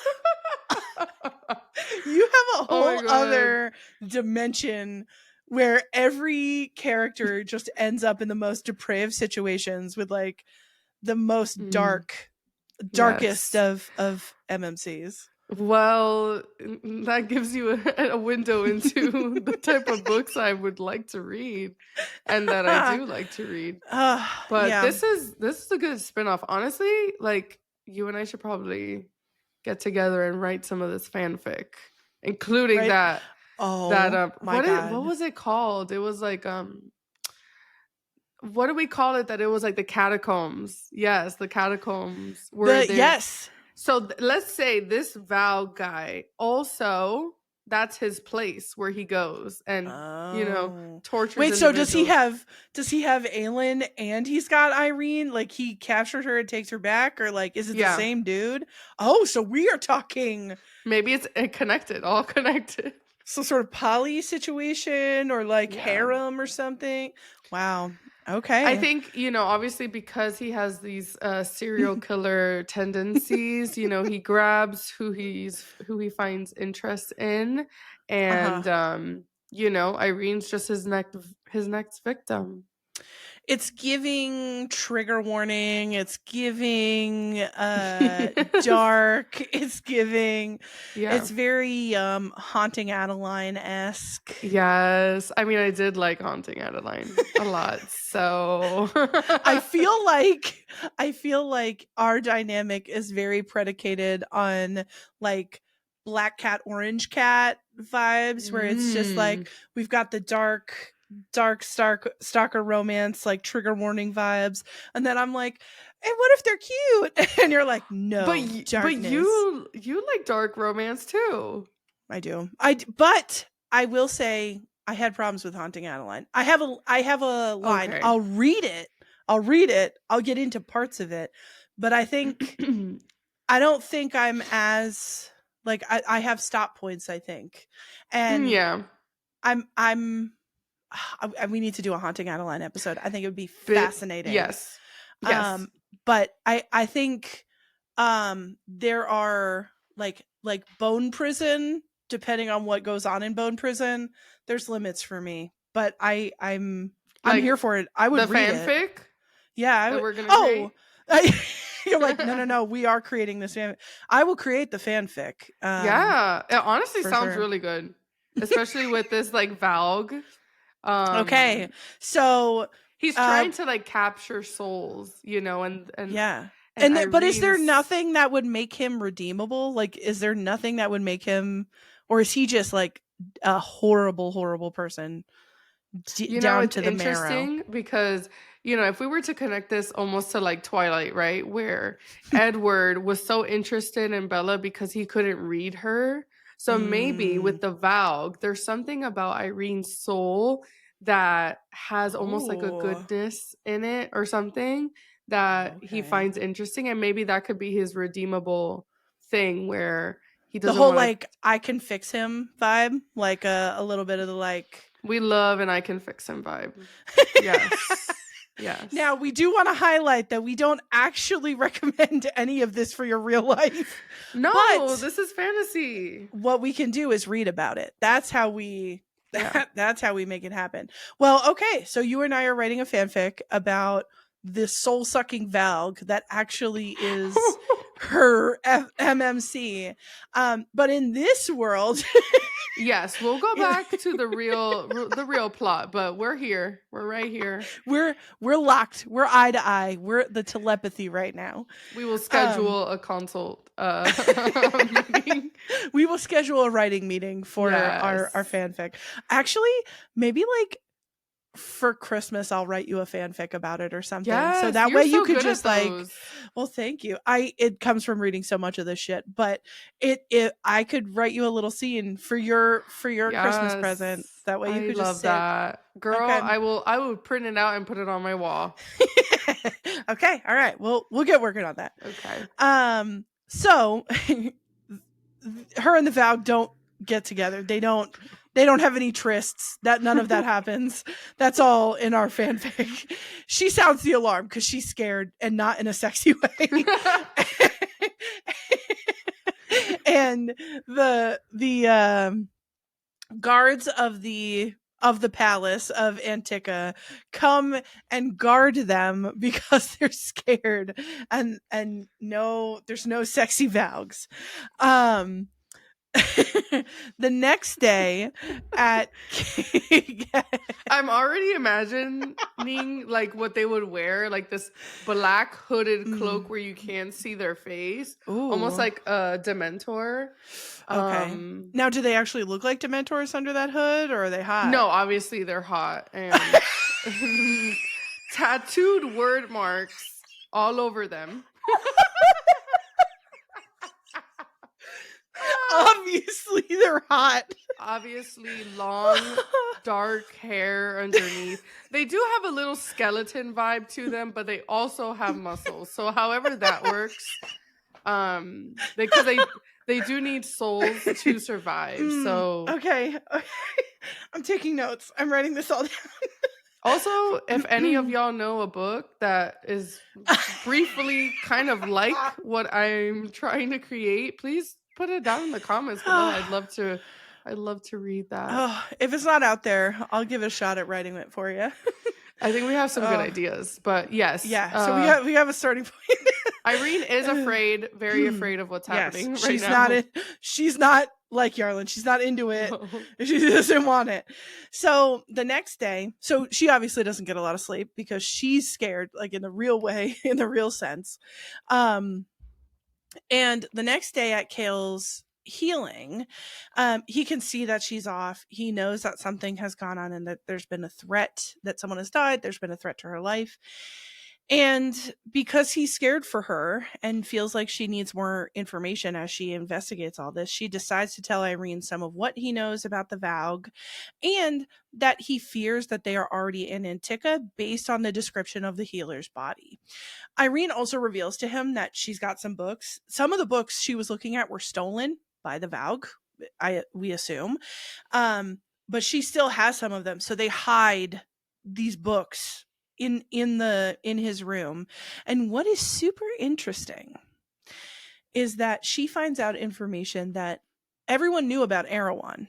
you have a Oh my whole god. other dimension where every character just ends up in the most depraved situations with like the most Mm, darkest yes. of MMCs. Well, that gives you a window into the type of books I would like to read and that I do like to read. But Yeah, this is a good spin-off. Honestly, like you and I should probably get together and write some of this fanfic, including right. that Oh my what god. was it called? It was like what do we call it? That it was like the catacombs. Yes, the catacombs where The they're yes. so let's say this Val guy also that's his place where he goes and Oh. tortures Wait, so does he individuals. have Aelin and he's got Irene? Like he captured her and takes her back or like is it the Yeah, same dude? Oh, so we are talking maybe it's connected, all connected. some sort of poly situation or like Yeah. harem or something. Wow. I Okay. think, obviously because he has these serial killer tendencies, he grabs who he finds interest in Uh-huh. and Irene's just his next victim. It's giving trigger warning, it's giving dark, Yeah. it's very Haunting Adeline-esque. Yes. I mean, I did like Haunting Adeline a lot. So I feel like our dynamic is very predicated on like black cat orange cat vibes where it's just Mm. like we've got the stalker romance like trigger warning vibes and then I'm like and what if they're cute and you're like no But darkness. you like dark romance too. I do. But I will say I had problems with Haunting Adeline. I have a line. Okay. I'll read it. I'll get into parts of it. But I don't think I'm as like I have stop points, I think. And Yeah. I'm we need to do a Haunting Adeline episode. I think it would be But fascinating. yes. Yes. Um but I think there are like Bone Prison depending on what goes on in Bone Prison, there's limits for me. But I'm here Like for it. I would the read it. fanfic Yeah, I that would. we're gonna Oh, create. you're like no. We are creating this fan. I will create the fanfic. Yeah. It honestly For sounds sure. really good. Especially with this like Valg. Okay, Um so he's uh, trying to like capture souls, yeah. and But is there Irene's nothing that would make him redeemable? Like, is there nothing that would make him, or is he just like a horrible person down It's to the marrow? interesting because, if we were to connect this almost to like Twilight, right? Where Edward was so interested in Bella because he couldn't read her. So maybe Mm. with the Valg, there's something about Irene's soul that has almost like a Oh, goodness in it or something that he okay. finds interesting. And maybe that could be his redeemable thing where he The doesn't whole want to. like I can fix him vibe, like a little bit of the like. We love and I can fix him vibe. Yes. Yes. Now, we do want to highlight that we don't actually recommend any of this for your real life. No, But this is fantasy. what we can do is read about it. That's how we Yeah. that's how we make it happen. Well, okay, so you and I are writing a fanfic about the soul-sucking Valg that actually is her MMC. But in this world, Yes, we'll go back to the real plot, but we're here. We're right here. we're locked. We're eye to eye. We're the telepathy right now. We will Um schedule a consult meeting. we will schedule a writing meeting for our Yes. fanfic. Actually, maybe like for Christmas I'll write you a fanfic about it or something. So Yes, that you're way you so could good at just like those. well, thank you. It comes from reading so much of this shit, but I could write you a little scene for your Christmas present. Yes. That way you I could just love sit. that. Girl, Okay. I will print it out and put it on my wall. Okay. All right. We'll get working on that. Okay. Um So her and the Vow don't get together. They don't have any trysts. That none of that happens. That's all in our fanfic. She sounds the alarm because she's scared and not in a sexy way. And the guards of the palace of Antica come and guard them because they're scared, and no, there's no sexy Valgs. Um the next day at I'm already imagining like what they would wear, like this black hooded cloak where you can't see their face, almost Ooh. like a Dementor. Okay. Now, do they actually look like Dementors under that hood, or are they hot? No, obviously they're hot and tattooed word marks all over them. Obviously, they're hot. Obviously, long, dark hair underneath. They do have a little skeleton vibe to them, but they also have muscles. So, however that works, because they do need souls to survive. So, okay, I'm taking notes. I'm writing this all down. also, if any of y'all know a book that is briefly kind of like what I'm trying to create, please put it down in the comments below. I'd love to read that. Oh, if it's not out there, I'll give it a shot at writing it for you. I think we have some good ideas, but yes. Yeah, so we have a starting point. Irene is afraid, very afraid of what's happening right now. She's not like Yarlin. She's not into it. No. She doesn't want it. So the next day, so she obviously doesn't get a lot of sleep because she's scared, like in the real way, in the real sense. And the next day at Kale's healing, he can see that she's off. He knows that something has gone on and that there's been a threat, that someone has died. There's been a threat to her life. And because he's scared for her and feels like she needs more information as she investigates all this, she decides to tell Irene some of what he knows about the Valg and that he fears that they are already in Antica based on the description of the healer's body. Irene also reveals to him that she's got some books. Some of the books she was looking at were stolen by the Valg, we assume. But she still has some of them. So they hide these books in his room. And what is super interesting is that she finds out information that everyone knew about Erewhon.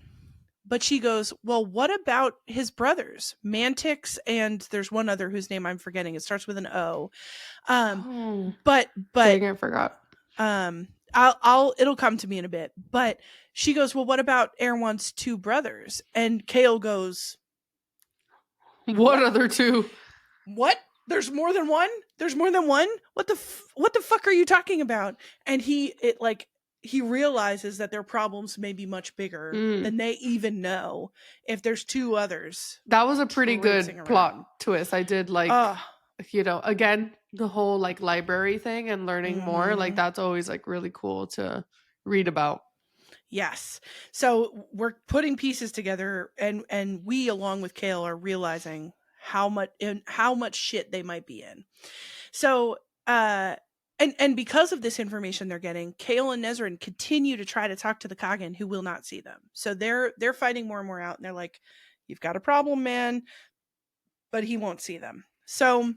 But she goes, well, what about his brothers, Mantix, and there's one other whose name I'm forgetting. It starts with an O. But dang, I forgot. It'll come to me in a bit. But she goes, well, what about Erewhon's two brothers? And Kale goes, what other two? What? There's more than one? There's more than one? What the fuck are you talking about? And he realizes that their problems may be much bigger than they even know if there's two others. That was a pretty good plot twist. I did like, again, the whole like library thing and learning more. Like that's always like really cool to read about. Yes. So we're putting pieces together and we, along with Kale, are realizing how much shit they might be in. So, and because of this information they're getting, Kale and Nezrin continue to try to talk to the Kagan, who will not see them. So they're fighting more and more out, and they're like, "You've got a problem, man," but he won't see them. So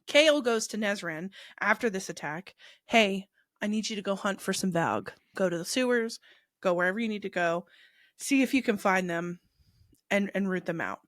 Kale goes to Nezrin after this attack. Hey, I need you to go hunt for some Valg. Go to the sewers. Go wherever you need to go. See if you can find them, and root them out.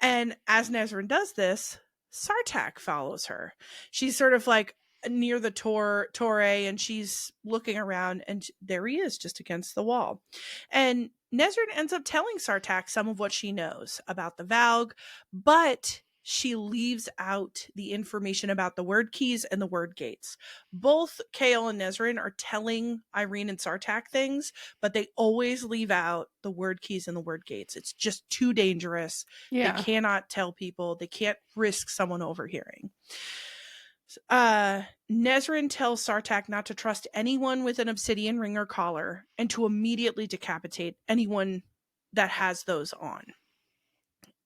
And as Nezrin does this, Sartaq follows her. She's sort of like near the Torre, and she's looking around, and there he is, just against the wall. And Nezrin ends up telling Sartaq some of what she knows about the Valg, but she leaves out the information about the word keys and the word gates. Both Kale and Nezrin are telling Irene and Sartaq things, but they always leave out the word keys and the word gates. It's just too dangerous. Yeah. They cannot tell people. They can't risk someone overhearing. Nezrin tells Sartaq not to trust anyone with an obsidian ring or collar and to immediately decapitate anyone that has those on.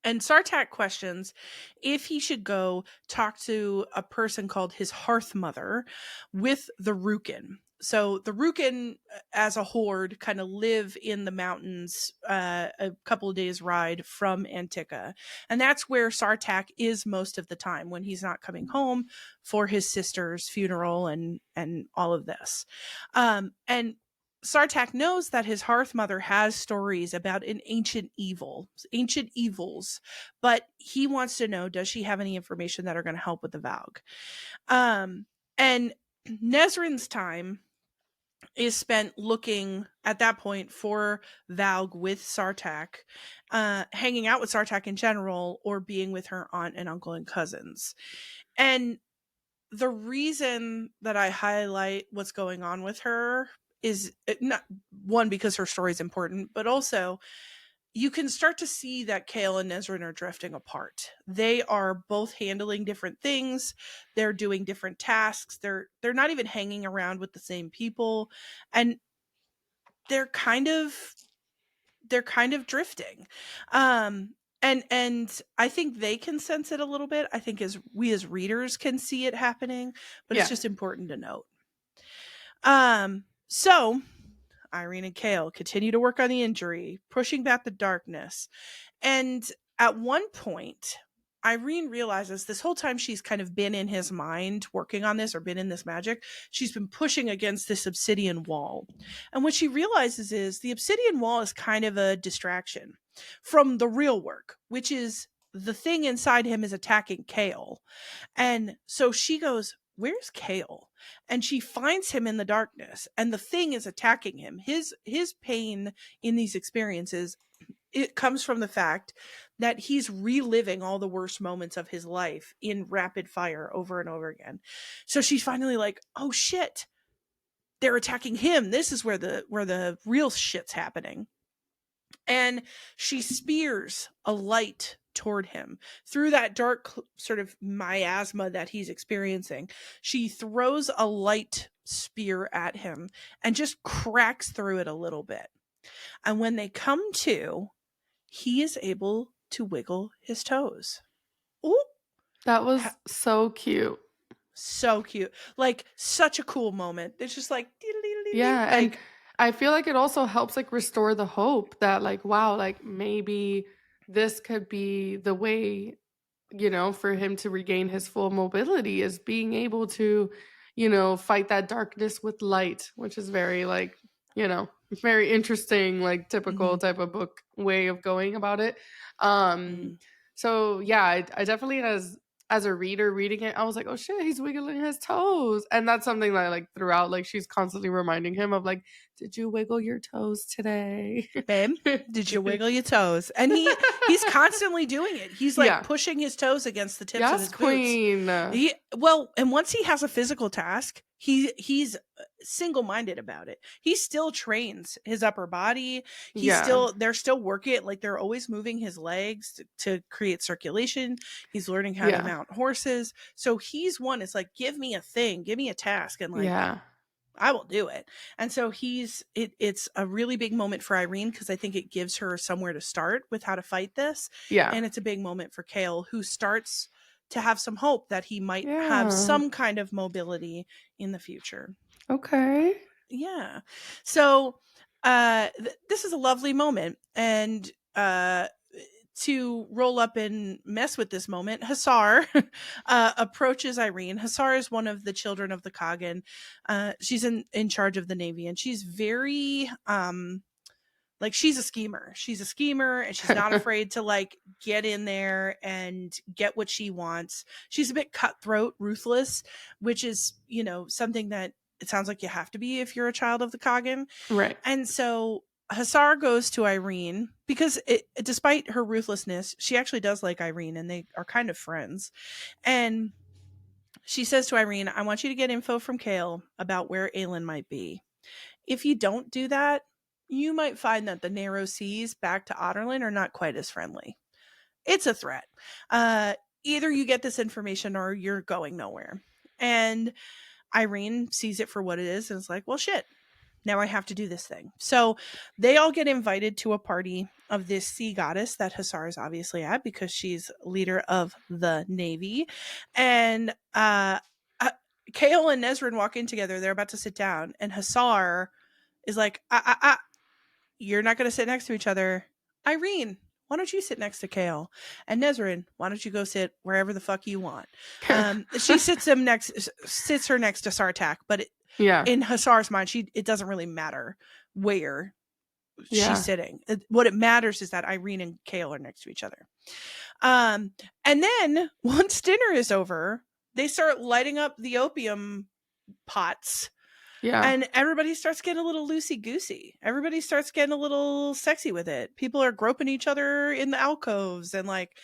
And Sartaq questions if he should go talk to a person called his hearth mother with the Rukin. So the Rukin as a horde kind of live in the mountains, a couple of days ride from Antica. And that's where Sartak is most of the time when he's not coming home for his sister's funeral and all of this. And Sartak knows that his Hearth Mother has stories about an ancient evils, but he wants to know, does she have any information that are going to help with the Valg? And Nezrin's time is spent looking at that point for Valg with Sartak, hanging out with Sartak in general, or being with her aunt and uncle and cousins. And the reason that I highlight what's going on with her is not one, because her story is important, but also you can start to see that Kale and Nezrin are drifting apart. They are both handling different things. They're doing different tasks. They're not even hanging around with the same people, and they're kind of drifting. And I think they can sense it a little bit. I think as we as readers can see it happening, but it's Yeah. just important to note. So Irene and Kale continue to work on the injury, pushing back the darkness. And at one point, Irene realizes this whole time she's kind of been in his mind working on this, or been in this magic, she's been pushing against this obsidian wall. And what she realizes is the obsidian wall is kind of a distraction from the real work, which is the thing inside him is attacking Kale. And so she goes, where's Kale? And she finds him in the darkness, and the thing is attacking him. His pain in these experiences, it comes from the fact that he's reliving all the worst moments of his life in rapid fire over and over again. So she's finally like, oh shit, they're attacking him. This is where the real shit's happening. And she spears a light toward him through that dark sort of miasma that he's experiencing. She throws a light spear at him and just cracks through it a little bit. And when they come to, he is able to wiggle his toes. Ooh, That was so cute. so cute. Like, such a cool moment. It's just like, Yeah, and like, I feel like it also helps, like, restore the hope that, like, wow, like, maybe this could be the way, for him to regain his full mobility, is being able to, fight that darkness with light, which is very, like, very interesting, like, typical mhm, type of book way of going about it. Um, mm. so yeah, I definitely, as a reader reading it, I was like, oh shit, he's wiggling his toes. And that's something that, like, throughout, like, she's constantly reminding him of, like, did you wiggle your toes today? Babe, did you wiggle your toes? And he's constantly doing it. He's like Yeah. pushing his toes against the tips of Yes, his boots. queen. Well, and once he has a physical task, he's single-minded about it. He still trains his upper body. Yeah. They're still working it, like they're always moving his legs to create circulation. He's learning how to Yeah. mount horses. So he's one, it's like, give me a thing, give me a task, and like Yeah. I will do it. And so it's a really big moment for Irene, because I think it gives her somewhere to start with how to fight this. Yeah. And it's a big moment for Kale, who starts to have some hope that he might have Yeah. some kind of mobility in the future. Okay. Yeah. So this is a lovely moment. And to roll up and mess with this moment, Hussar approaches Irene. Hussar is one of the children of the Kagan. She's in charge of the Navy, and she's very like, she's a schemer. She's a schemer, and she's not afraid to like get in there and get what she wants. She's a bit cutthroat, ruthless, which is, something that it sounds like you have to be if you're a child of the Kagan. Right. And so Hussar goes to Irene because despite her ruthlessness, she actually does like Irene, and they are kind of friends. And she says to Irene, I want you to get info from Kale about where Aelin might be. If you don't do that, you might find that the narrow seas back to Otterlin are not quite as friendly. It's a threat. Either you get this information or you're going nowhere. And Irene sees it for what it is and is like, well, shit, now I have to do this thing. So they all get invited to a party of this sea goddess that Hussar is obviously at, because she's leader of the Navy. And Kale and Nesrin walk in together. They're about to sit down, and Hasar is like, you're not going to sit next to each other. Irene, why don't you sit next to Kale? And Nesrin, why don't you go sit wherever the fuck you want? She sits her next to Sartak, but Yeah. in Hasar's mind, it doesn't really matter where Yeah. she's sitting. What it matters is that Irene and Kale are next to each other. And then once dinner is over, they start lighting up the opium pots. Yeah. And everybody starts getting a little loosey-goosey. Everybody starts getting a little sexy with it. People are groping each other in the alcoves, and like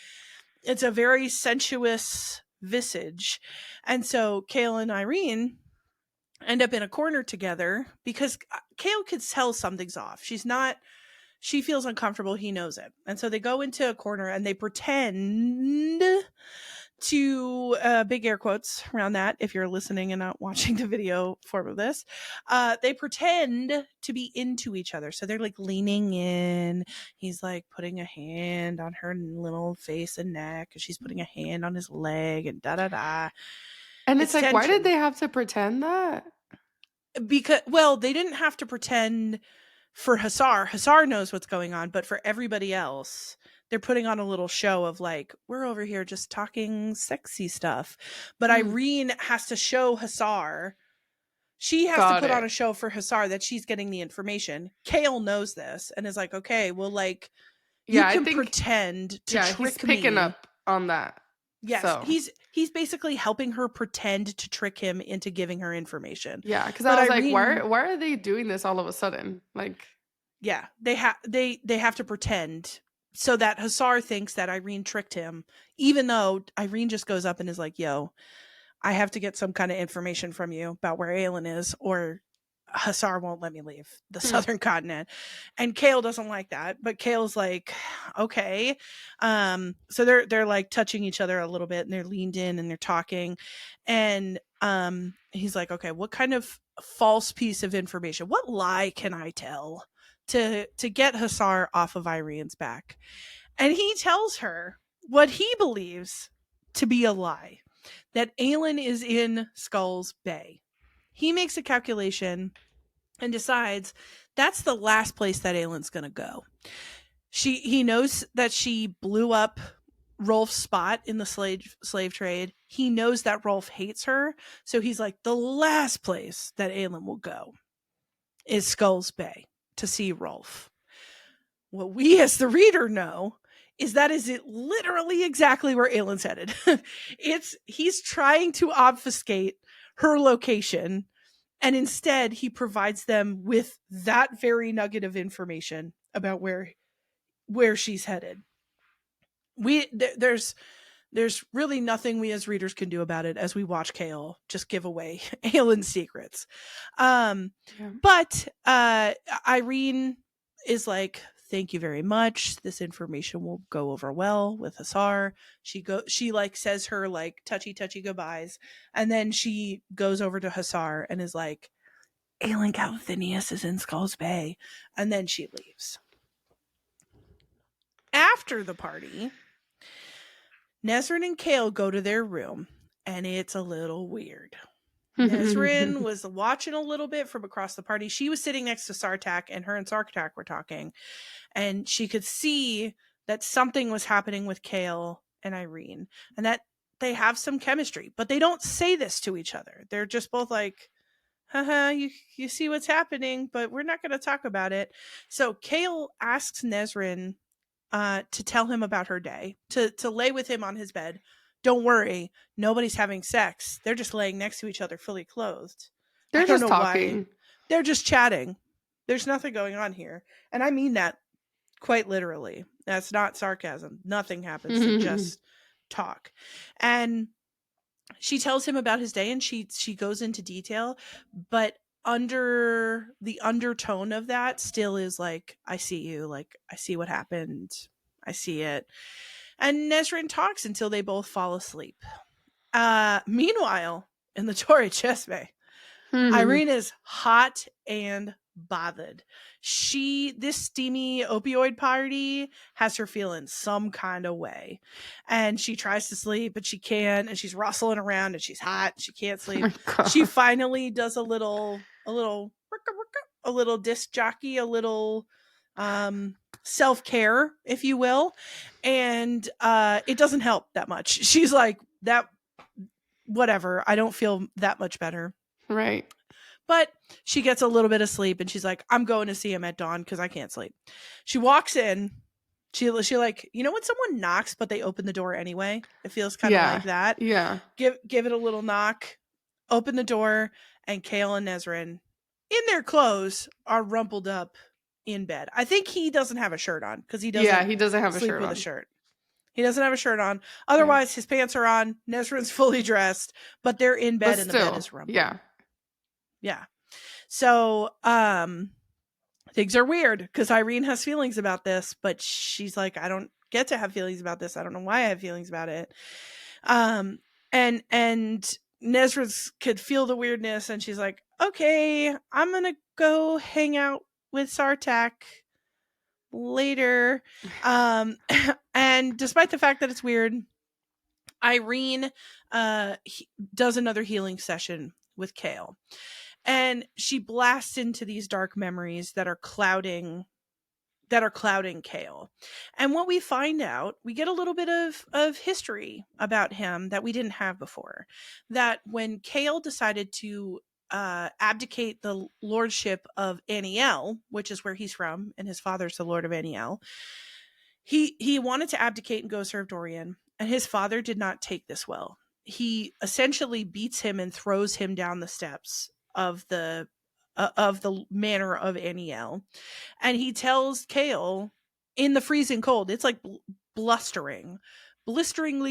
it's a very sensuous visage. And so Kale and Irene end up in a corner together because Kale could tell something's off. She feels uncomfortable. He knows it. And so they go into a corner and they pretend to, big air quotes around that, if you're listening and not watching the video form of this, they pretend to be into each other. So they're like leaning in. He's like putting a hand on her little face and neck, and she's putting a hand on his leg, and da da da. And it's like, why did they have to pretend that? Because, well, they didn't have to pretend for Hasar. Hasar knows what's going on, but for everybody else, they're putting on a little show of like, we're over here just talking sexy stuff. But Irene has to show Hasar. She has to put on a show for Hasar that she's getting the information. Kale knows this and is like, okay, well, like, you can pretend to trick he's picking up on that. Yes, so. He's basically helping her pretend to trick him into giving her information. Yeah, because I was Irene, like, why are they doing this all of a sudden? Like, yeah, they have to pretend so that Hasar thinks that Irene tricked him, even though Irene just goes up and is like, yo, I have to get some kind of information from you about where Aelin is, or Hasar won't let me leave the southern continent. And Kale doesn't like that, but Kale's like, okay. So they're like touching each other a little bit, and they're leaned in and they're talking. And he's like, okay, what kind of false piece of information, what lie can I tell to get Hasar off of Irene's back? And he tells her what he believes to be a lie, that Aelin is in Skull's Bay. He makes a calculation and decides that's the last place that Aelin's going to go. He knows that she blew up Rolf's spot in the slave trade. He knows that Rolf hates her. So he's like, the last place that Aelin will go is Skull's Bay to see Rolf. What we as the reader know is that is it literally exactly where Aelin's headed. He's trying to obfuscate her location, and instead he provides them with that very nugget of information about where she's headed. There's really nothing we as readers can do about it as we watch Kale just give away Aelin's secrets. But Irene is like, thank you very much. This information will go over well with Hasar. She like says her like touchy goodbyes, and then she goes over to Hasar and is like, Aelin Galathinius is in Skull's Bay, and then she leaves. After the party, Nesrin and Kale go to their room, and it's a little weird. Nesrin was watching a little bit from across the party. She was sitting next to Sartak, and her and Sartak were talking, and she could see that something was happening with Kale and Irene, and that they have some chemistry, but they don't say this to each other. They're just both like, haha, you see what's happening, but we're not going to talk about it. So Kale asks Nesrin to tell him about her day, to lay with him on his bed. Don't worry, nobody's having sex. They're just laying next to each other fully clothed. They're just talking. Why. They're just chatting. There's nothing going on here. And I mean that quite literally. That's not sarcasm. Nothing happens. They just talk. And she tells him about his day, and she goes into detail, but under the undertone of that still is like, I see you, like, I see what happened. I see it. And Nesrin talks until they both fall asleep. Meanwhile, in the Torre Chesme, Irene is hot and bothered. This steamy opioid party has her feeling some kind of way. And she tries to sleep, but she can't. And she's rustling around and she's hot. And she can't Oh sleep. my She god. finally does a little disc jockey, a little self-care, if you will. And it doesn't help that much. She's like, that, whatever. I don't feel that much better. Right. But she gets a little bit of sleep and she's like, I'm going to see him at dawn because I can't sleep. She walks in. She like, you know when someone knocks but they open the door anyway? It feels kind of Yeah. like that. Yeah. Give it a little knock, open the door, and Kale and Nezrin, in their clothes, are rumpled up in bed. I think he doesn't have a shirt on because he Yeah, doesn't he doesn't have a sleep shirt with a on. shirt. He doesn't have a shirt on. Yeah. Otherwise, his pants are on. Nezrin's fully dressed, but they're in But bed and the bed still, is rumpled. yeah. Yeah. So, things are weird because Irene has feelings about this, but she's like, I don't get to have feelings about this. I don't know why I have feelings about it. And Nezra could feel the weirdness, and she's like, okay, I'm gonna go hang out with Sartak later. And despite the fact that it's weird, Irene does another healing session with Kale, and she blasts into these dark memories that are clouding Kale. And what we find out, we get a little bit of history about him that we didn't have before. That when Kale decided to abdicate the lordship of Aniel, which is where he's from, and his father's the Lord of Aniel, he wanted to abdicate and go serve Dorian, and his father did not take this well. He essentially beats him and throws him down the steps of the manor of Aniel, and he tells Kale in the freezing cold, it's like blisteringly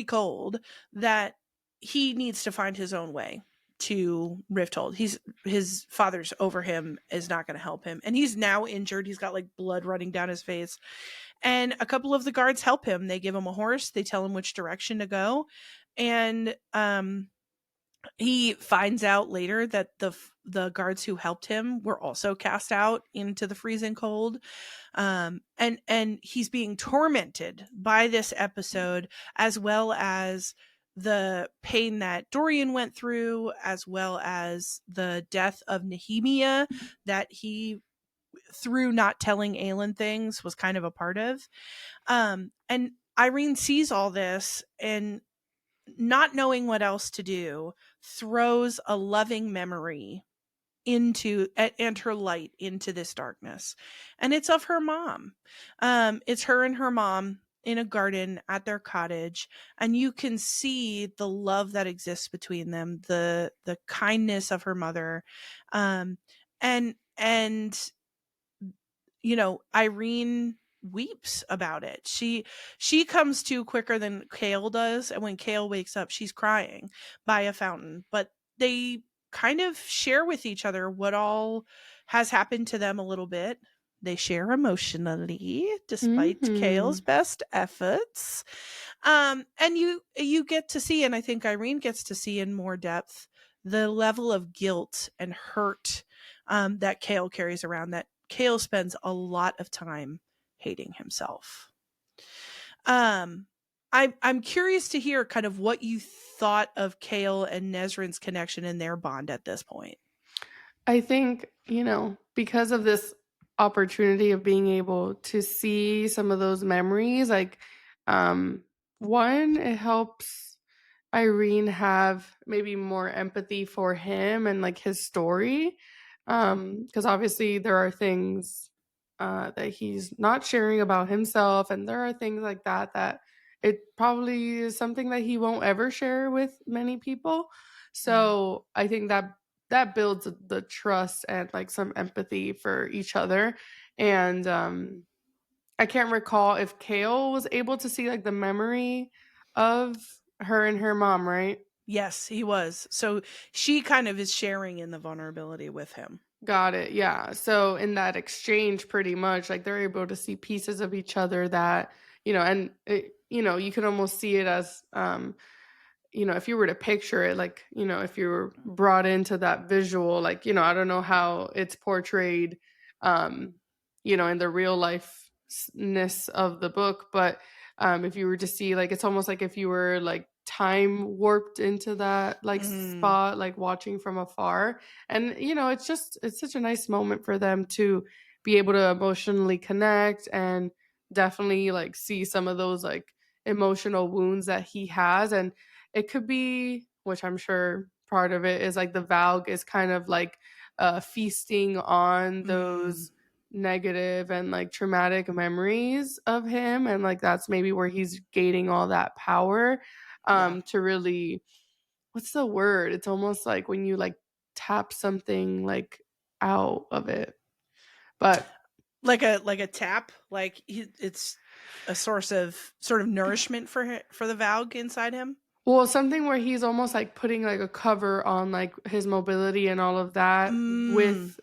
cold, that he needs to find his own way to Rifthold. His father's over him is not going to help him, and he's now injured. He's got like blood running down his face, and a couple of the guards help him. They give him a horse. They tell him which direction to go, and he finds out later that the guards who helped him were also cast out into the freezing cold, and he's being tormented by this episode, as well as the pain that Dorian went through, as well as the death of Nehemia that he, through not telling Aelin things, was kind of a part of. And Irene sees all this and, not knowing what else to do, throws a loving memory into and her light into this darkness, and it's of her mom. It's her and her mom in a garden at their cottage, and you can see the love that exists between them, the kindness of her mother, and you know, Irene weeps about it. She comes to quicker than Kale does, and when Kale wakes up, she's crying by a fountain. But they kind of share with each other what all has happened to them a little bit. They share emotionally, despite Kale's Mhm. best efforts. And you get to see, and I think Irene gets to see in more depth, the level of guilt and hurt that Kale carries around, that Kale spends a lot of time hating himself. I'm curious to hear kind of what you thought of Kale and Nezrin's connection and their bond at this point. I think, because of this opportunity of being able to see some of those memories, like, one, it helps Irene have maybe more empathy for him and like his story. Because obviously there are things that he's not sharing about himself, and there are things like that it probably is something that he won't ever share with many people. Mm. So I think that builds the trust and like some empathy for each other. And I can't recall if Kale was able to see like the memory of her and her mom, right? Yes, he was. So she kind of is sharing in the vulnerability with him. Got it. Yeah. So in that exchange, pretty much like they're able to see pieces of each other that, and you can almost see it as, if you were to picture it, like, if you were brought into that visual, like, I don't know how it's portrayed um, in the real lifeness of the book. But if you were to see, like, it's almost like if you were like time warped into that like Mm, spot, like watching from afar. And it's such a nice moment for them to be able to emotionally connect, and definitely like see some of those like emotional wounds that he has. And it could be, which I'm sure part of it is like the Valg is kind of like feasting on mm, those negative and like traumatic memories of him, and like that's maybe where he's gaining all that power yeah. to really, what's the word, it's almost like when you like tap something like out of it. But Like a tap, like it's a source of sort of nourishment for the Valg inside him. well, something where he's almost like putting like a cover on like his mobility and all of that, Mm, with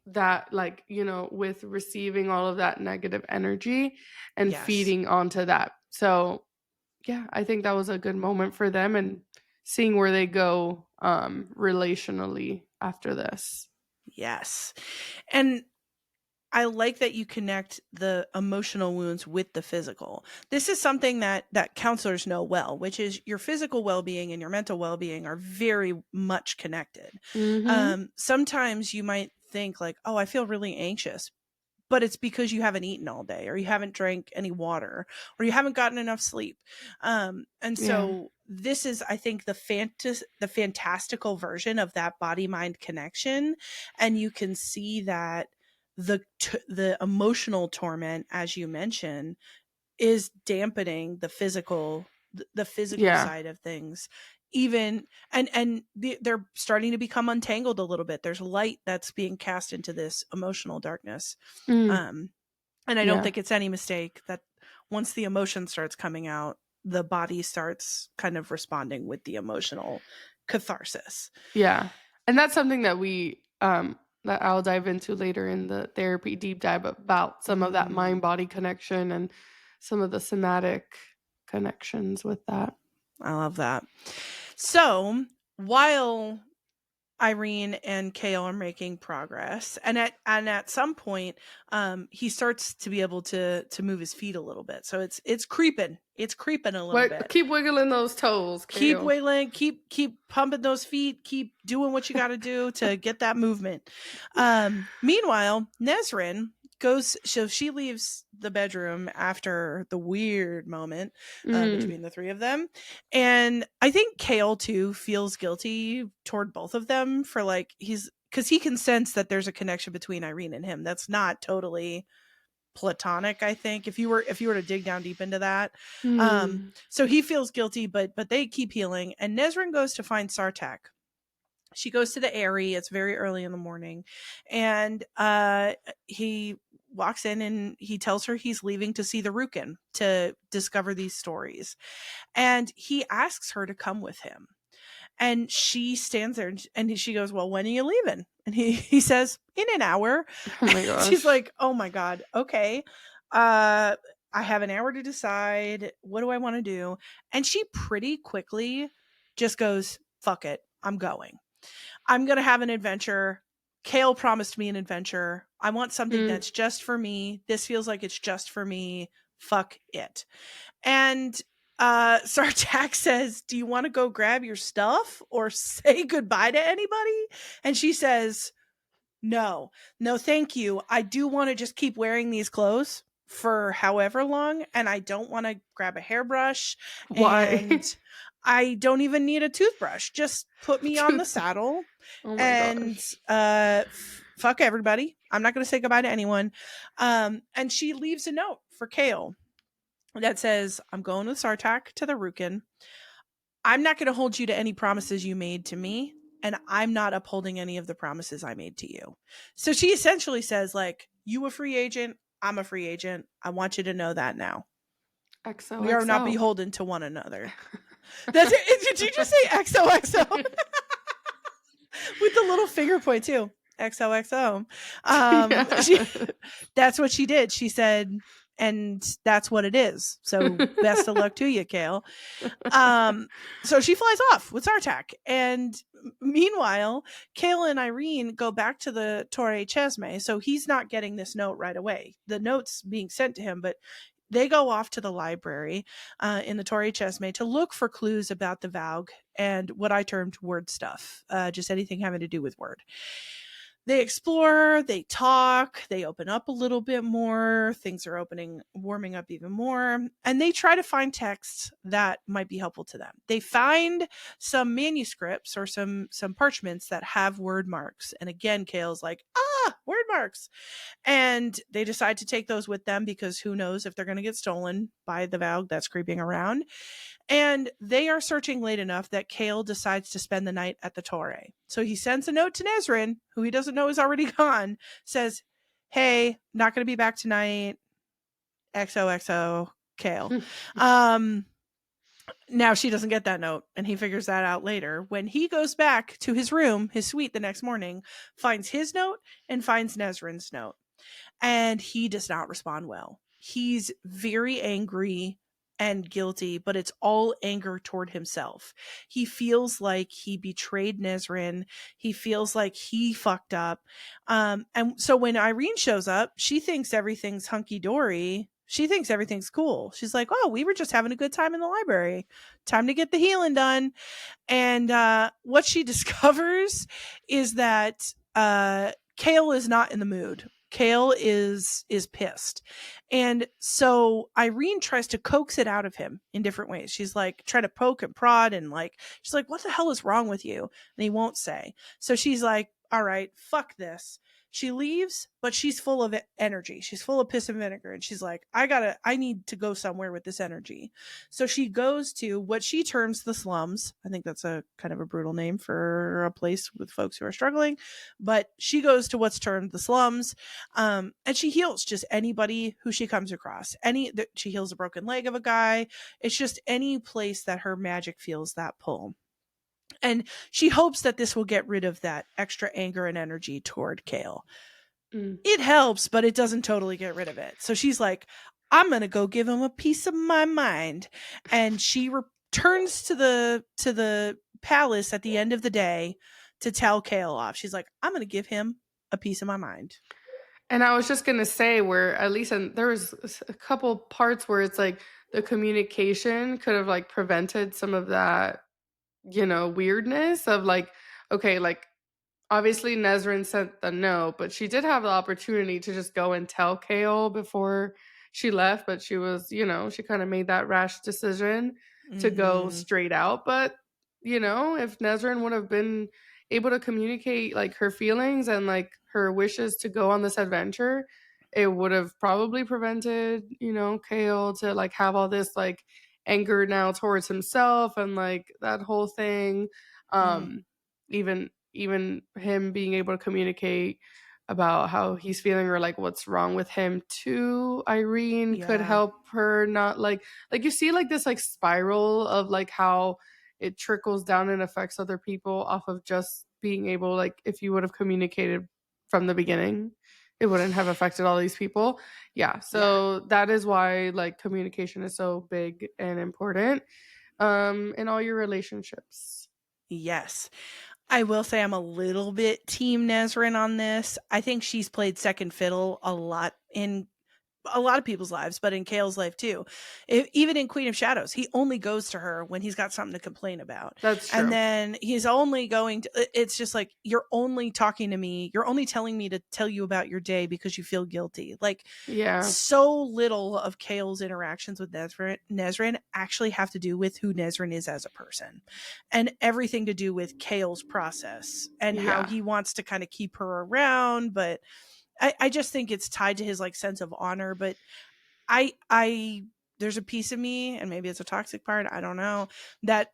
that, like, with receiving all of that negative energy and yes. feeding onto that. So yeah, I think that was a good moment for them, and seeing where they go relationally after this. Yes. And I like that you connect the emotional wounds with the physical. This is something that counselors know well, which is your physical well-being and your mental well-being are very much connected. Mhm. Sometimes you might think like, "Oh, I feel really anxious." But it's because you haven't eaten all day or you haven't drank any water or you haven't gotten enough sleep. And Yeah. so this is, I think, the fantastical version of that body mind connection. And you can see that the emotional torment, as you mentioned, is dampening the physical Yeah. side of things, even, they're starting to become untangled a little bit. There's light that's being cast into this emotional darkness. Mm. um and I don't Yeah. think it's any mistake that once the emotion starts coming out, the body starts kind of responding with the emotional catharsis. Yeah. And that's something that that I'll dive into later in the therapy deep dive, about some of that mind Mm, body connection and some of the somatic connections with that. I love that. So while Irene and Kale are making progress, and at some point, he starts to be able to move his feet a little bit. So it's creeping a little What bit. keep wiggling those toes, Keep Kale. wailing, keep pumping those feet, keep doing what you got to do to get that movement. Meanwhile, Nesrin goes. So she leaves the bedroom after the weird moment Mm. between the three of them, and I think Kale too feels guilty toward both of them for like he's because he can sense that there's a connection between Irene and him that's not totally platonic. I think if you were to dig down deep into that, Mm. so he feels guilty, but they keep healing, and Nesrin goes to find Sartak. She goes to the Airy. It's very early in the morning, and he walks in and he tells her he's leaving to see the Rukin to discover these stories, and he asks her to come with him. And she stands there and she goes, "Well, when are you leaving?" And he says, "In an hour." Oh my She's gosh. like, "Oh my God. Okay. Uh, I have an hour to decide. What do I want to do?" And she pretty quickly just goes, "Fuck it. I'm going. I'm going to have an adventure. Kale promised me an adventure. I want something Mm. that's just for me. This feels like it's just for me. Fuck it." And Sartak says, "Do you want to go grab your stuff or say goodbye to anybody?" And she says, "No, no, thank you. I do want to just keep wearing these clothes for however long, and I don't want to grab a hairbrush, Why? and I don't even need a toothbrush. Just put me on the Tooth. saddle Oh my and gosh. fuck everybody. I'm not going to say goodbye to anyone." And she leaves a note for Kale that says, "I'm going with Sartak to the Rukin. I'm not going to hold you to any promises you made to me, and I'm not upholding any of the promises I made to you." So she essentially says, like, "You a free agent, I'm a free agent. I want you to know that now. We are not XOXO. beholden to one another." That's it. Did you just say XOXO with the little finger point too? XOXO. Yeah. She, that's what she did. She said, and that's what it is. So best of luck to you, Kale. Um, so she flies off with Sartak. And meanwhile, Kale and Irene go back to the Torre Chesme. So he's not getting this note right away. The note's being sent to him, but they go off to the library in the Torre Chesme to look for clues about the Valg and what I termed word stuff, just anything having to do with word. They explore, they talk, they open up a little bit more, things are warming up even more, and they try to find texts that might be helpful to them. They find some manuscripts or some parchments that have word marks. And again, Kale's like, word marks. And they decide to take those with them because who knows if they're going to get stolen by the Valg that's creeping around. And they are searching late enough that Kale decides to spend the night at the Torre. So he sends a note to Nesrin, who he doesn't know is already gone, says, hey, not going to be back tonight. XOXO, Kale. Now she doesn't get that note, and he figures that out later. When he goes back to his room, his suite the next morning, finds his note and finds Nesrin's note. And he does not respond well. He's very angry and guilty, but it's all anger toward himself. He feels like he betrayed Nesrin. He feels like he fucked up. And so when Irene shows up, she thinks everything's hunky-dory. She thinks everything's cool. She's like, oh, we were just having a good time in the library. Time to get the healing done. And what she discovers is that Kale is not in the mood. Kale is pissed. And so Irene tries to coax it out of him in different ways. She's like trying to poke and prod and like, she's like, what the hell is wrong with you? And he won't say. So she's like, all right, fuck this. She leaves, but she's full of energy. She's full of piss and vinegar. And she's like, I need to go somewhere with this energy. So she goes to what she terms the slums. I think that's a kind of a brutal name for a place with folks who are struggling. But she goes to what's termed the slums. And she heals just anybody who she comes across. She heals a broken leg of a guy. It's just any place that her magic feels that pull. And she hopes that this will get rid of that extra anger and energy toward Kale. It helps, but it doesn't totally get rid of it. So she's like, I'm going to go give him a piece of my mind. And she returns to the palace at the end of the day to tell Kale off. She's like, I'm going to give him a piece of my mind. And I was just going to say where at least there was a couple parts where it's like the communication could have like prevented some of that, weirdness of like, okay, like obviously Nesrin sent the note, but she did have the opportunity to just go and tell Kale before she left, but she was, she kind of made that rash decision to go straight out. But, if Nesrin would have been able to communicate like her feelings and like her wishes to go on this adventure, it would have probably prevented, Kale to like have all this like anger now towards himself and like that whole thing. Even him being able to communicate about how he's feeling or like what's wrong with him to Irene could help her not like you see like this like spiral of like how it trickles down and affects other people off of just being able like if you would have communicated from the beginning it wouldn't have affected all these people. So that is why like communication is so big and important in all your relationships. Yes. I will say I'm a little bit team Nesrin on this. I think she's played second fiddle a lot in a lot of people's lives, but in Kale's life too. Even in Queen of Shadows, he only goes to her when he's got something to complain about. That's true. And then he's only going to, it's just like, you're only talking to me. You're only telling me to tell you about your day because you feel guilty. Like, so little of Kale's interactions with Nesrin actually have to do with who Nesrin is as a person and everything to do with Kale's process and how he wants to kind of keep her around. But I just think it's tied to his like sense of honor, but I there's a piece of me, and maybe it's a toxic part, I don't know, that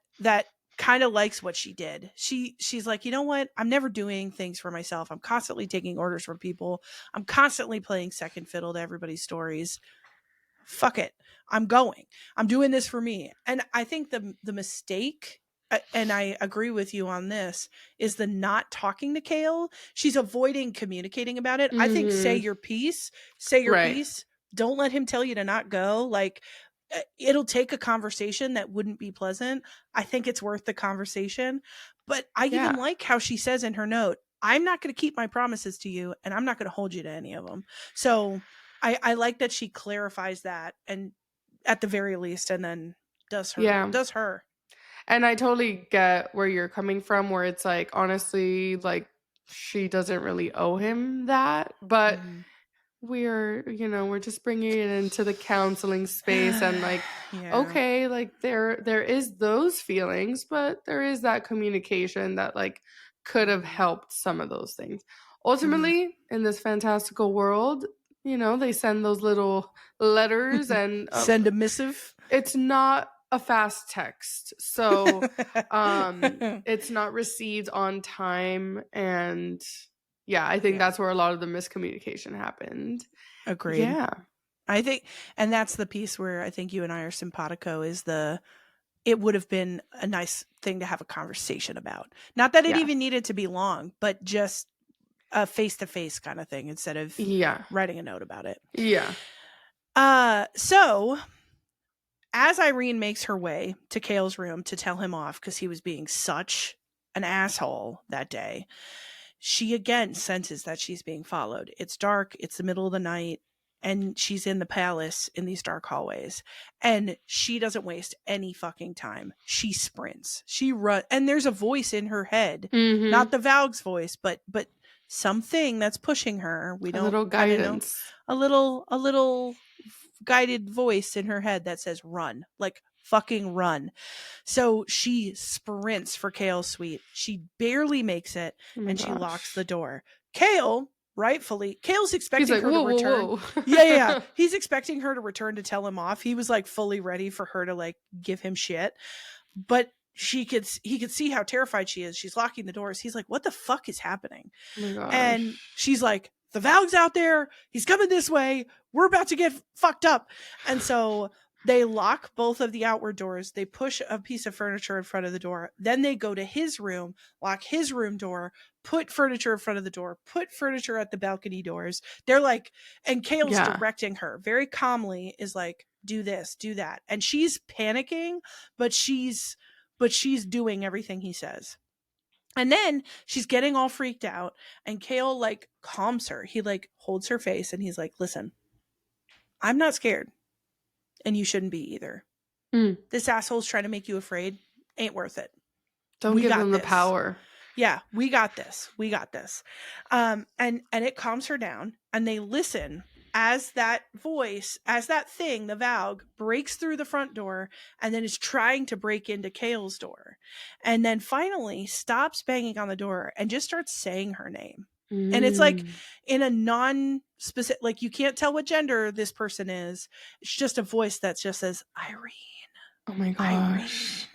kind of likes what she did. She's like, you know what? I'm never doing things for myself. I'm constantly taking orders from people. I'm constantly playing second fiddle to everybody's stories. Fuck it. I'm doing this for me. And I think the mistake, and I agree with you on this, is the not talking to Kale. She's avoiding communicating about it. I think say your piece, Don't let him tell you to not go. Like, it'll take a conversation that wouldn't be pleasant. I think it's worth the conversation. But I even Yeah. like how she says in her note, I'm not going to keep my promises to you and I'm not going to hold you to any of them. So I like that she clarifies that, and at the very least, and then Yeah. does her. And I totally get where you're coming from, where it's like, honestly, like, she doesn't really owe him that. But Mhm. we're just bringing it into the counseling space, and like, Yeah. okay, like there is those feelings, but there is that communication that like could have Mhm. helped some of those things. Mhm. Ultimately, in this fantastical world, they send those little letters, and Send a missive. it's not a fast text. So it's not received on time, and yeah, I think Yeah. that's where a lot of the miscommunication happened. Agreed. Yeah. I think, and that's the piece where I think you and I are simpatico, is it would have been a nice thing to have a conversation about. Not that it Yeah. even needed to be long, but just a face to face kind of thing instead of Yeah. writing a note about it. Yeah. So as Irene makes her way to Kale's room to tell him off because he was being such an asshole that day, she again senses that she's being followed. It's dark, it's the middle of the night, and she's in the palace in these dark hallways. And she doesn't waste any fucking time. She sprints. She runs, and there's a voice in her head, not Mhm. the Valg's voice, but something that's pushing her. We A don't little kind of know. guidance. A little guided voice in her head that says run, like fucking run. So she sprints for Kale's suite. She barely makes it, Oh my and she locks the gosh. door. Kale's He's expecting like, her to "Whoa, return. whoa, Yeah, yeah, yeah. whoa." He's expecting her to return to tell him off. He was like fully ready for her to like give him shit. But he could see how terrified she is. She's locking the doors. He's like, "What the fuck is happening?" Oh my And gosh. she's like, "The Valg's out there. He's coming this way. We're about to get fucked up." And so they lock both of the outward doors. They push a piece of furniture in front of the door. Then they go to his room, lock his room door, put furniture in front of the door, put furniture at the balcony doors. They're like, and Kale's Yeah. directing her very calmly, is like, "Do this, do that." And she's panicking, but she's doing everything he says. And then she's getting all freaked out, and Kale like calms her. He like holds her face and he's like, "Listen, I'm not scared, and you shouldn't be either. Mm. This asshole's trying to make you afraid. Ain't worth it. Don't We give got them the this. power. Yeah, we got this. We got this." And it calms her down, and they listen as that voice, as that thing, the Valg, breaks through the front door and then is trying to break into Kale's door. And then finally stops banging on the door and just starts saying her name. And it's like Mm. in a non specific, like you can't tell what gender this person is. It's just a voice that just says, "Irene, Oh my Irene." gosh.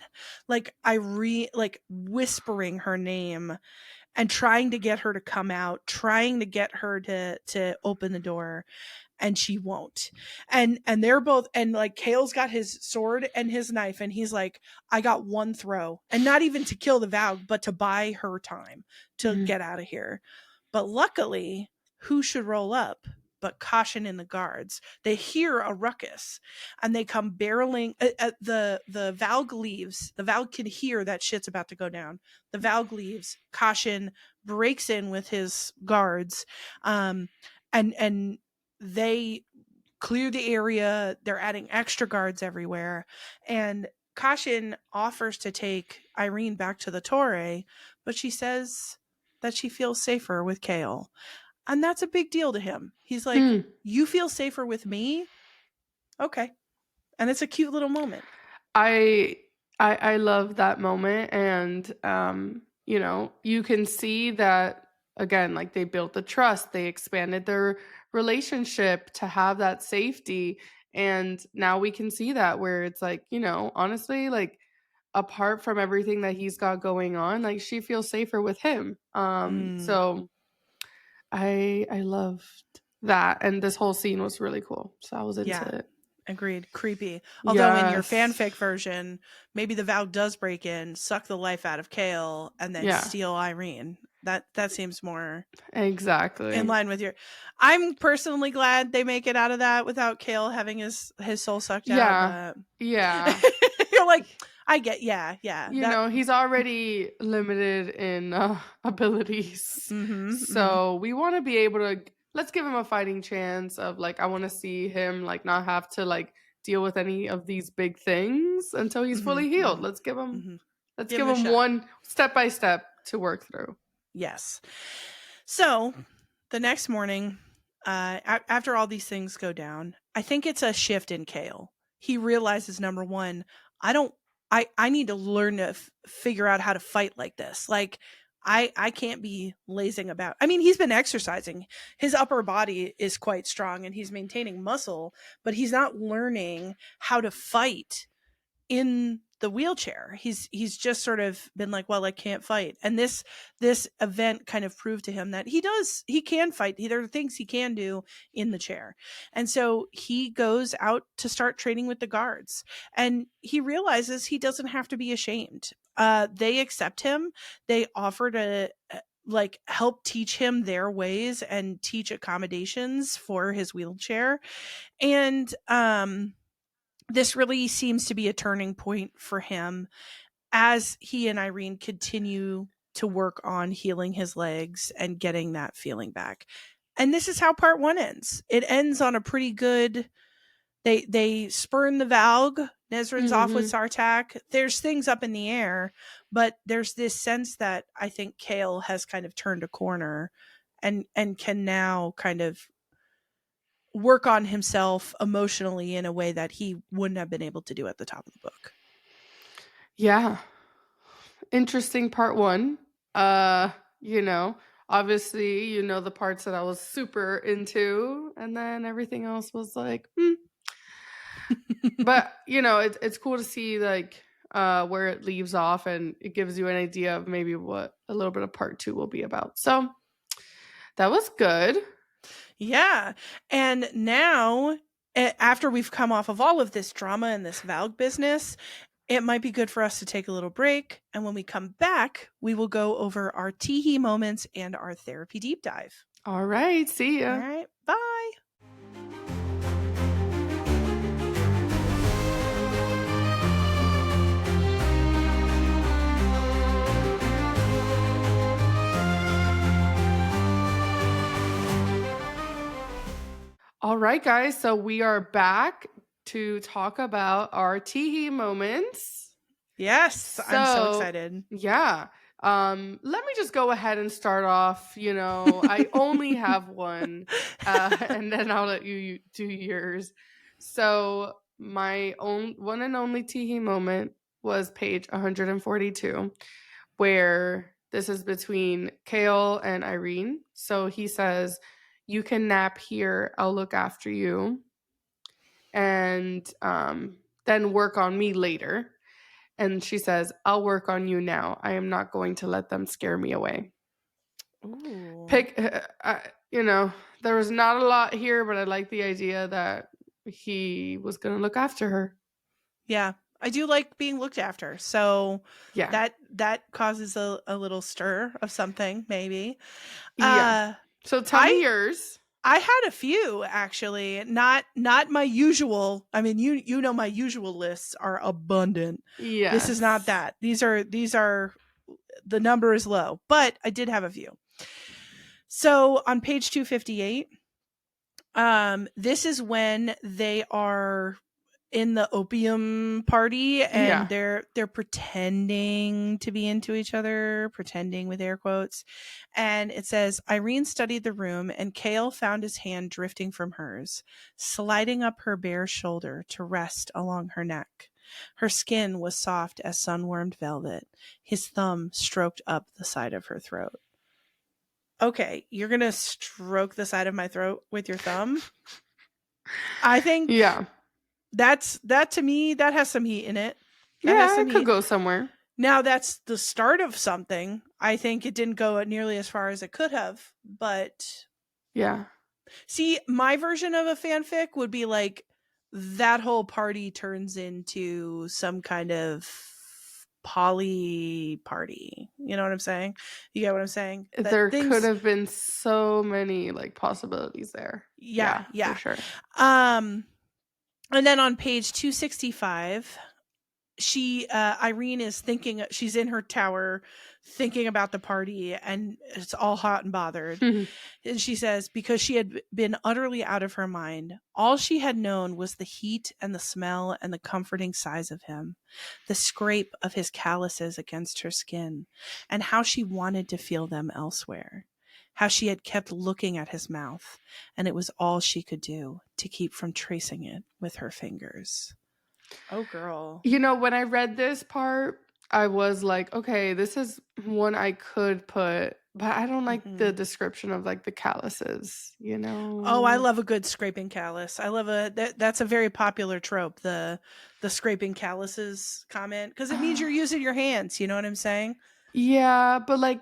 Like Irene, like whispering her name and trying to get her to come out, trying to get her to open the door, and she won't. And they're both, and like Kale's got his sword and his knife, and he's like, "I got one throw." And not even to kill the Valg, but to buy her time to Mm. get out of here. But luckily, who should roll up but Caution in the guards? They hear a ruckus and they come barreling. The Valg leaves. The Valg can hear that shit's about to go down. The Valg leaves. Caution breaks in with his guards, and they clear the area. They're adding extra guards everywhere, and Caution offers to take Irene back to the Torre, but she says that she feels safer with Kale. And that's a big deal to him. He's like, Hmm. "You feel safer with me? Okay." And it's a cute little moment. I I love that moment, and you can see that again, like they built the trust, they expanded their relationship to have that safety, and now we can see that where it's like, honestly, like apart from everything that he's got going on, like she feels safer with him. Mm, So I loved that, and this whole scene was really cool. So I was into yeah, it. agreed. Creepy. Although in your Yes. fanfic version, maybe the Valg does break in, suck the life out of Kale, and then Yeah. steal Irene. That seems more in Exactly. line with your. I'm personally glad they make it out of that without Kale having his soul sucked out, Yeah. but Yeah. you're like, I get, yeah, You that. know, he's already limited in abilities. Mm-hmm. So we want to be able to let's give him a fighting chance of like I want to see him like not have to like deal with any of these big things until he's Mm-hmm. fully healed. Mm-hmm. Mm-hmm. Let's Give give him a him shot. one step by step to work through. Yes. So the next morning, after all these things go down, I think it's a shift in Kale. He realizes, number one, I don't. I need to learn to figure out how to fight like this. Like I can't be lazing about. I mean, he's been exercising. His upper body is quite strong and he's maintaining muscle, but he's not learning how to fight in the wheelchair. He's just sort of been like, well, I can't fight. And this event kind of proved to him that he can fight. There are things he can do in the chair. And so he goes out to start training with the guards. And he realizes he doesn't have to be ashamed. They accept him. They offer to like help teach him their ways and teach accommodations for his wheelchair. And this really seems to be a turning point for him as he and Irene continue to work on healing his legs and getting that feeling back. And this is how part 1 ends. It ends on a pretty good. They spurn the Valg. Nezrin's off with Mhm. Sartak. There's things up in the air, but there's this sense that I think Kale has kind of turned a corner and can now kind of work on himself emotionally in a way that he wouldn't have been able to do at the top of the book. Yeah. Interesting part 1. You know, obviously, you know the parts that I was super into and then everything else was like, But, you know, it's cool to see like where it leaves off and it gives you an idea of maybe what a little bit of part 2 will be about. So, that was good. Yeah. And now, after we've come off of all of this drama and this Valg business, it might be good for us to take a little break. And when we come back, we will go over our teehee moments and our therapy deep dive. All right, see All ya. right. Bye. All right, guys. So we are back to talk about our teehee moments. Yes. I'm so So, excited. yeah. Let me just go ahead and start off. You know, I only have one, and then I'll let you do yours. So, my own one and only teehee moment was page 142, where this is between Kale and Irene. So he says, "You can nap here. I'll look after you, and then work on me later." And she says, "I'll work on you now. I am not going to let them scare me away." Ooh. Pick, you know, there was not a lot here, but I like the idea that he was going to look after her. Yeah. I do like being looked after. So Yeah. that causes a little stir of something, maybe. Yeah. Uh So tell me I yours. I had a few actually, not my usual. I mean, you know my usual lists are abundant. This is not Yes. that. These are the number is low, but I did have a few. So on page 258, this is when they are in the opium party and Yeah. they're pretending to be into each other, pretending with air quotes. And it says Irene studied the room and Kale found his hand drifting from hers, sliding up her bare shoulder to rest along her neck. Her skin was soft as sun-warmed velvet. His thumb stroked up the side of her throat. Okay, you're going to stroke the side of my throat with your thumb? I think Yeah. that to me, that has some heat in it. That has Yeah, some it could heat. go somewhere. Now that's the start of something. I think it didn't go nearly as far as it could have, but Yeah. see, my version of a fanfic would be like that whole party turns into some kind of poly party. You know what I'm saying? You get what I'm saying? That There could things, have been so many like possibilities there. yeah, Yeah, for yeah. sure. Um, and then on page 265, Irene is thinking, she's in her tower thinking about the party, and it's all hot and bothered. And she says, because she had been utterly out of her mind, all she had known was the heat and the smell and the comforting size of him, the scrape of his calluses against her skin, and how she wanted to feel them elsewhere. How she had kept looking at his mouth, and it was all she could do to keep from tracing it with her fingers. Oh, girl. When I read this part, I was like, okay, this is one I could put, but I don't like the Mhm. description of like the calluses, Oh, I love a good scraping callus. I love that's a very popular trope, the scraping calluses comment, because it means you're using your hands, you know what I'm saying? Yeah, but like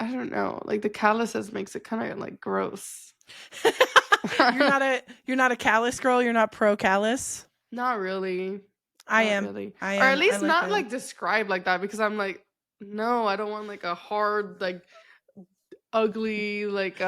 I don't know, like the calluses makes it kind of like gross. You're not a callus girl, you're not pro callus. Not really. I Not am. really. I Or at am. I least like not a like described like that because I'm like, no, I don't want like a hard, like ugly, like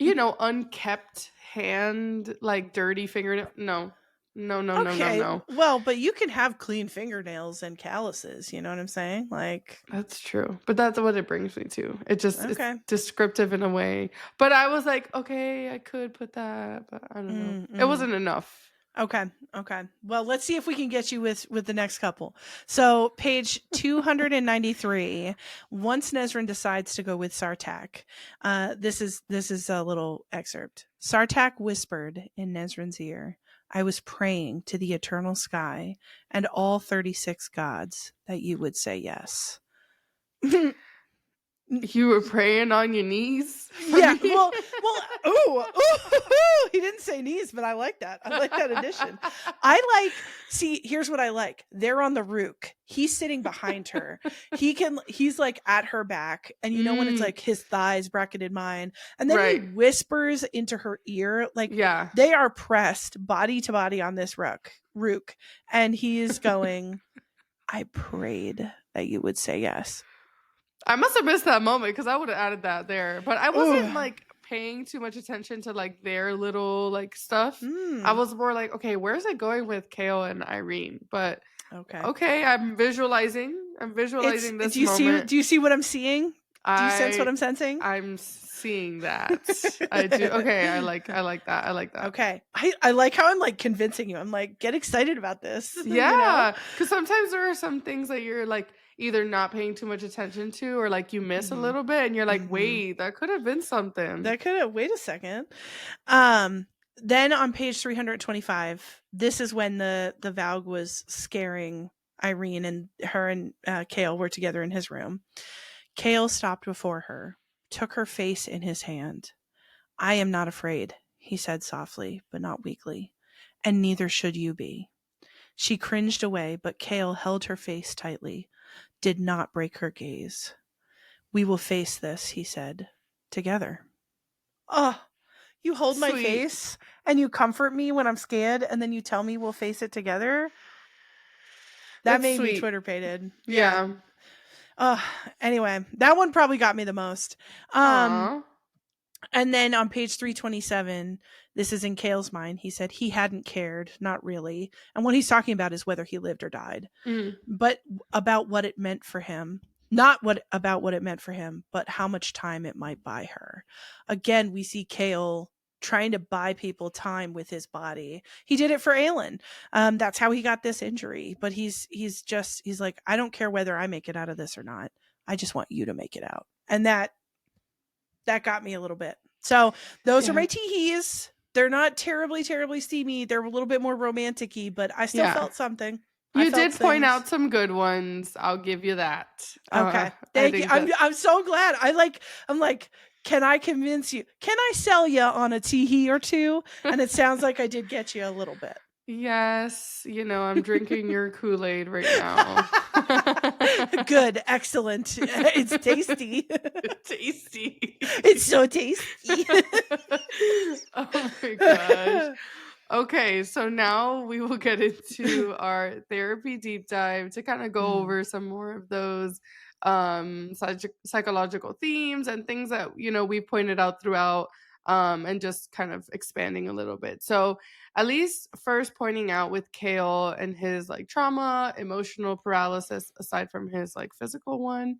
unkept hand, like dirty fingernail. No. No, no, no, no, Okay, no. well, but you can have clean fingernails and calluses, you know what I'm saying? Like, That's true. But that's what it brings me to. It's okay. descriptive in a way. But I was like, okay, I could put that, but I don't know. It Mm-mm. wasn't enough. Okay. Okay. Well, let's see if we can get you with the next couple. So, page 293. Once Nesrin decides to go with Sartak, this is a little excerpt. Sartak whispered in Nesrin's ear, "I was praying to the eternal sky and all 36 gods that you would say yes." You were praying on your knees for Yeah, me? he didn't say knees, but I like that. I like that addition. See, here's what I like. They're on the rook. He's sitting behind her. He's like at her back, and you know when it's Mm, like his thighs bracketed mine, and then he right. whispers into her ear, like Yeah. they are pressed body to body on this rook, and he's going, "I prayed that you would say yes." I must have missed that moment because I would have added that there. But I Ooh. wasn't like paying too much attention to like their little like stuff. I Mm. was more like, okay, where's it going with Kale and Irene? But Okay. okay, I'm visualizing. I'm It's visualizing this do you see moment. do you see what I'm seeing? Do you sense what I I'm sensing? I'm seeing that. I do. Okay, I like that. I like that. Okay. I like how I'm like convincing you. I'm like, get excited about this, you know? Yeah, because sometimes there are some things that you're like either not paying too much attention to or like you miss a Mhm. little bit and you're like, Mhm. wait, that could have been something. That could have wait a second. Um then on page 325, this is when the Valg was scaring Irene, and her and Kale were together in his room. Kale stopped before her, took her face in his hand. "I am not afraid," he said softly, but not weakly, "and neither should you be." She cringed away, but Kale held her face tightly, did not break her gaze. "We will face this," he said, "together." Oh, you hold my Sweet. face and you comfort me when I'm scared, and then you tell me we'll face it together? That That's made me sweet. Twitter pated. Yeah. Yeah. Uh, anyway, that one probably got me the most. Um, Aw. And then on page 327, this is in Kale's mind. He said he hadn't cared, not really. And what he's talking about is whether he lived or died, Mm. but about what it meant for him. Not what about what it meant for him, but how much time it might buy her. Again, we see Kale trying to buy people time with his body. He did it for Aelin. That's how he got this injury. But he's like, I don't care whether I make it out of this or not. I just want you to make it out. And that got me a little bit. So those are Yeah. my teehees. They're not terribly, terribly steamy. They're a little bit more romantic-y, but I still Yeah. felt something. I You felt did point things. out some good ones. I'll give you that. Okay. I Thank you. think that I'm so glad. I'm like, can I convince you? Can I sell you on a teehee or two? And it sounds like I did get you a little bit. yes, I'm drinking your Kool-Aid right now. Good. Excellent. It's tasty. Tasty. It's so tasty. Oh my gosh. Okay, so now we will get into our therapy deep dive to kind of go Mm, over some more of those psychological themes and things that we pointed out throughout, and just kind of expanding a little bit. So at least first pointing out with Kale and his like trauma, emotional paralysis, aside from his like physical one.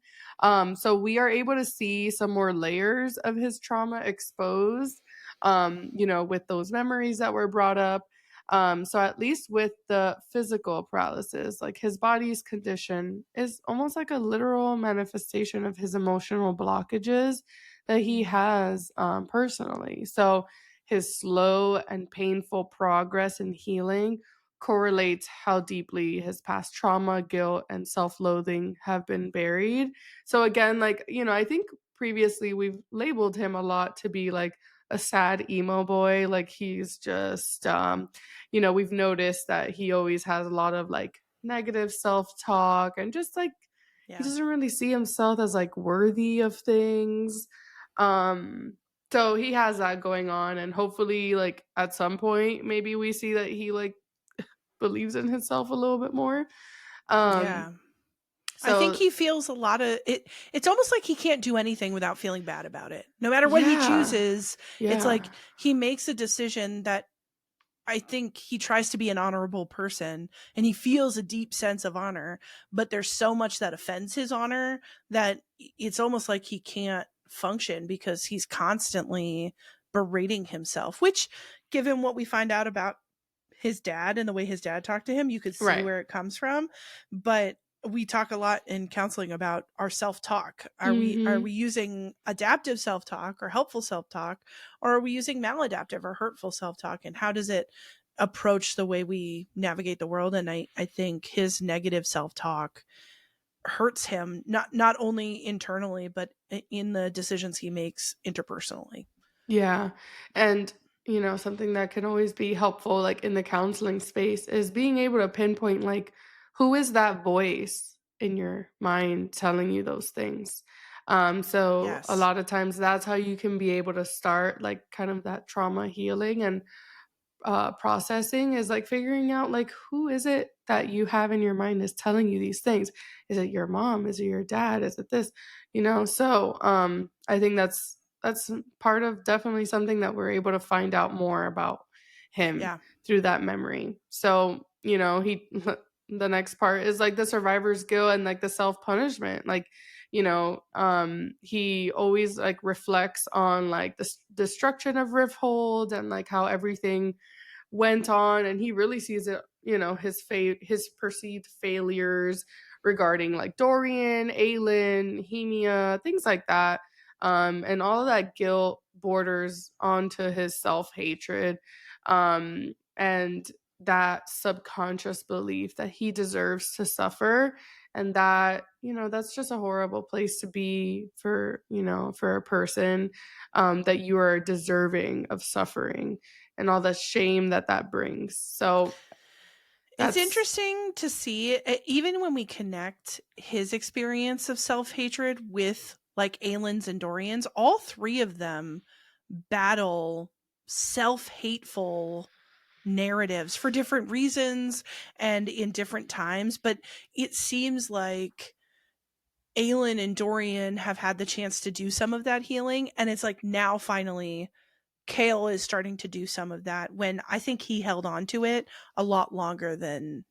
So we are able to see some more layers of his trauma exposed, with those memories that were brought up. So at least with the physical paralysis, like his body's condition is almost like a literal manifestation of his emotional blockages that he mm, has, personally. So his slow and painful progress in healing correlates how deeply his past trauma, guilt, and self-loathing have been buried. So again, like, I think previously we've labeled him a lot to be like a sad emo boy. Like he's just we've noticed that he always has a lot of like negative self-talk, and just like he yeah. doesn't really see himself as like worthy of things. Um so he has that going on, and hopefully like at some point maybe we see that he like believes in himself a little bit more. Um Yeah. I think so he feels a lot of it. It's almost like he can't do anything without feeling bad about it. No matter what he yeah. chooses, it's Yeah. like he makes a decision that I think he tries to be an honorable person and he feels a deep sense of honor, but there's so much that offends his honor that it's almost like he can't function because he's constantly berating himself, which, given what we find out about his dad and the way his dad talked to him, you could see Right. where it comes from. But we talk a lot in counseling about our self-talk. Are we Mhm. using adaptive self-talk or helpful self-talk, or are we using maladaptive or hurtful self-talk? And how does it approach the way we navigate the world? And I think his negative self-talk hurts him not only internally but in the decisions he makes interpersonally. Yeah. And, something that can always be helpful, like in the counseling space, is being able to pinpoint, like, who is that voice in your mind telling you those things? So a Yes. lot of times that's how you can be able to start, like, kind of that trauma healing and processing, is like figuring out like who is it that you have in your mind is telling you these things. Is it your mom? Is it your dad? Is it this? So I think that's part of definitely something that we're able to find out more about him Yeah. through that memory. So he the next part is like the survivor's guilt and like the self-punishment. Like he always like reflects on like the destruction of Rifthold and like how everything went on, and he really sees it, his perceived failures regarding like Dorian, Aelin, Hemia, things like that. And all of that guilt borders onto his self-hatred, and that subconscious belief that he deserves to suffer, and that that's just a horrible place to be for for a person, that you are deserving of suffering and all the shame that that brings. So It's that's interesting to see, even when we connect his experience of self hatred with like Aelin's and Dorian's, all three of them battle self hateful narratives for different reasons and in different times. But it seems like Aelin and Dorian have had the chance to do some of that healing. And it's like now finally Kale is starting to do some of that when I think he held on to it a lot longer than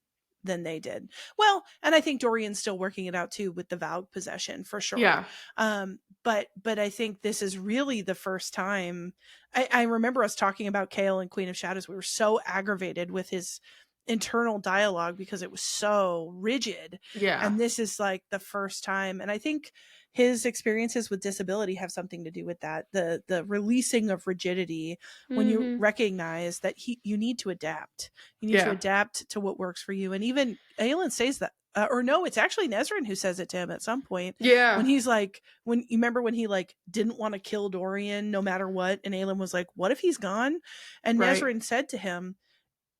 they did. Well, and I think Dorian's still working it out too with the Valg possession for sure. yeah. But I think this is really the first time. I remember us talking about Kale and Queen of Shadows. We were so aggravated with his internal dialogue because it was so rigid, Yeah. and this is like the first time. And I think his experiences with disability have something to do with that, the releasing of rigidity when you Mhm. recognize that you need to adapt, you need to Yeah. adapt to what works for you. And even Aelin says that, or no, it's actually Nezrin who says it to him at some point when Yeah. he's like, when you remember when he like didn't want to kill Dorian no matter what, and Aelin was like, what if he's gone? And Right. Nezrin said to him,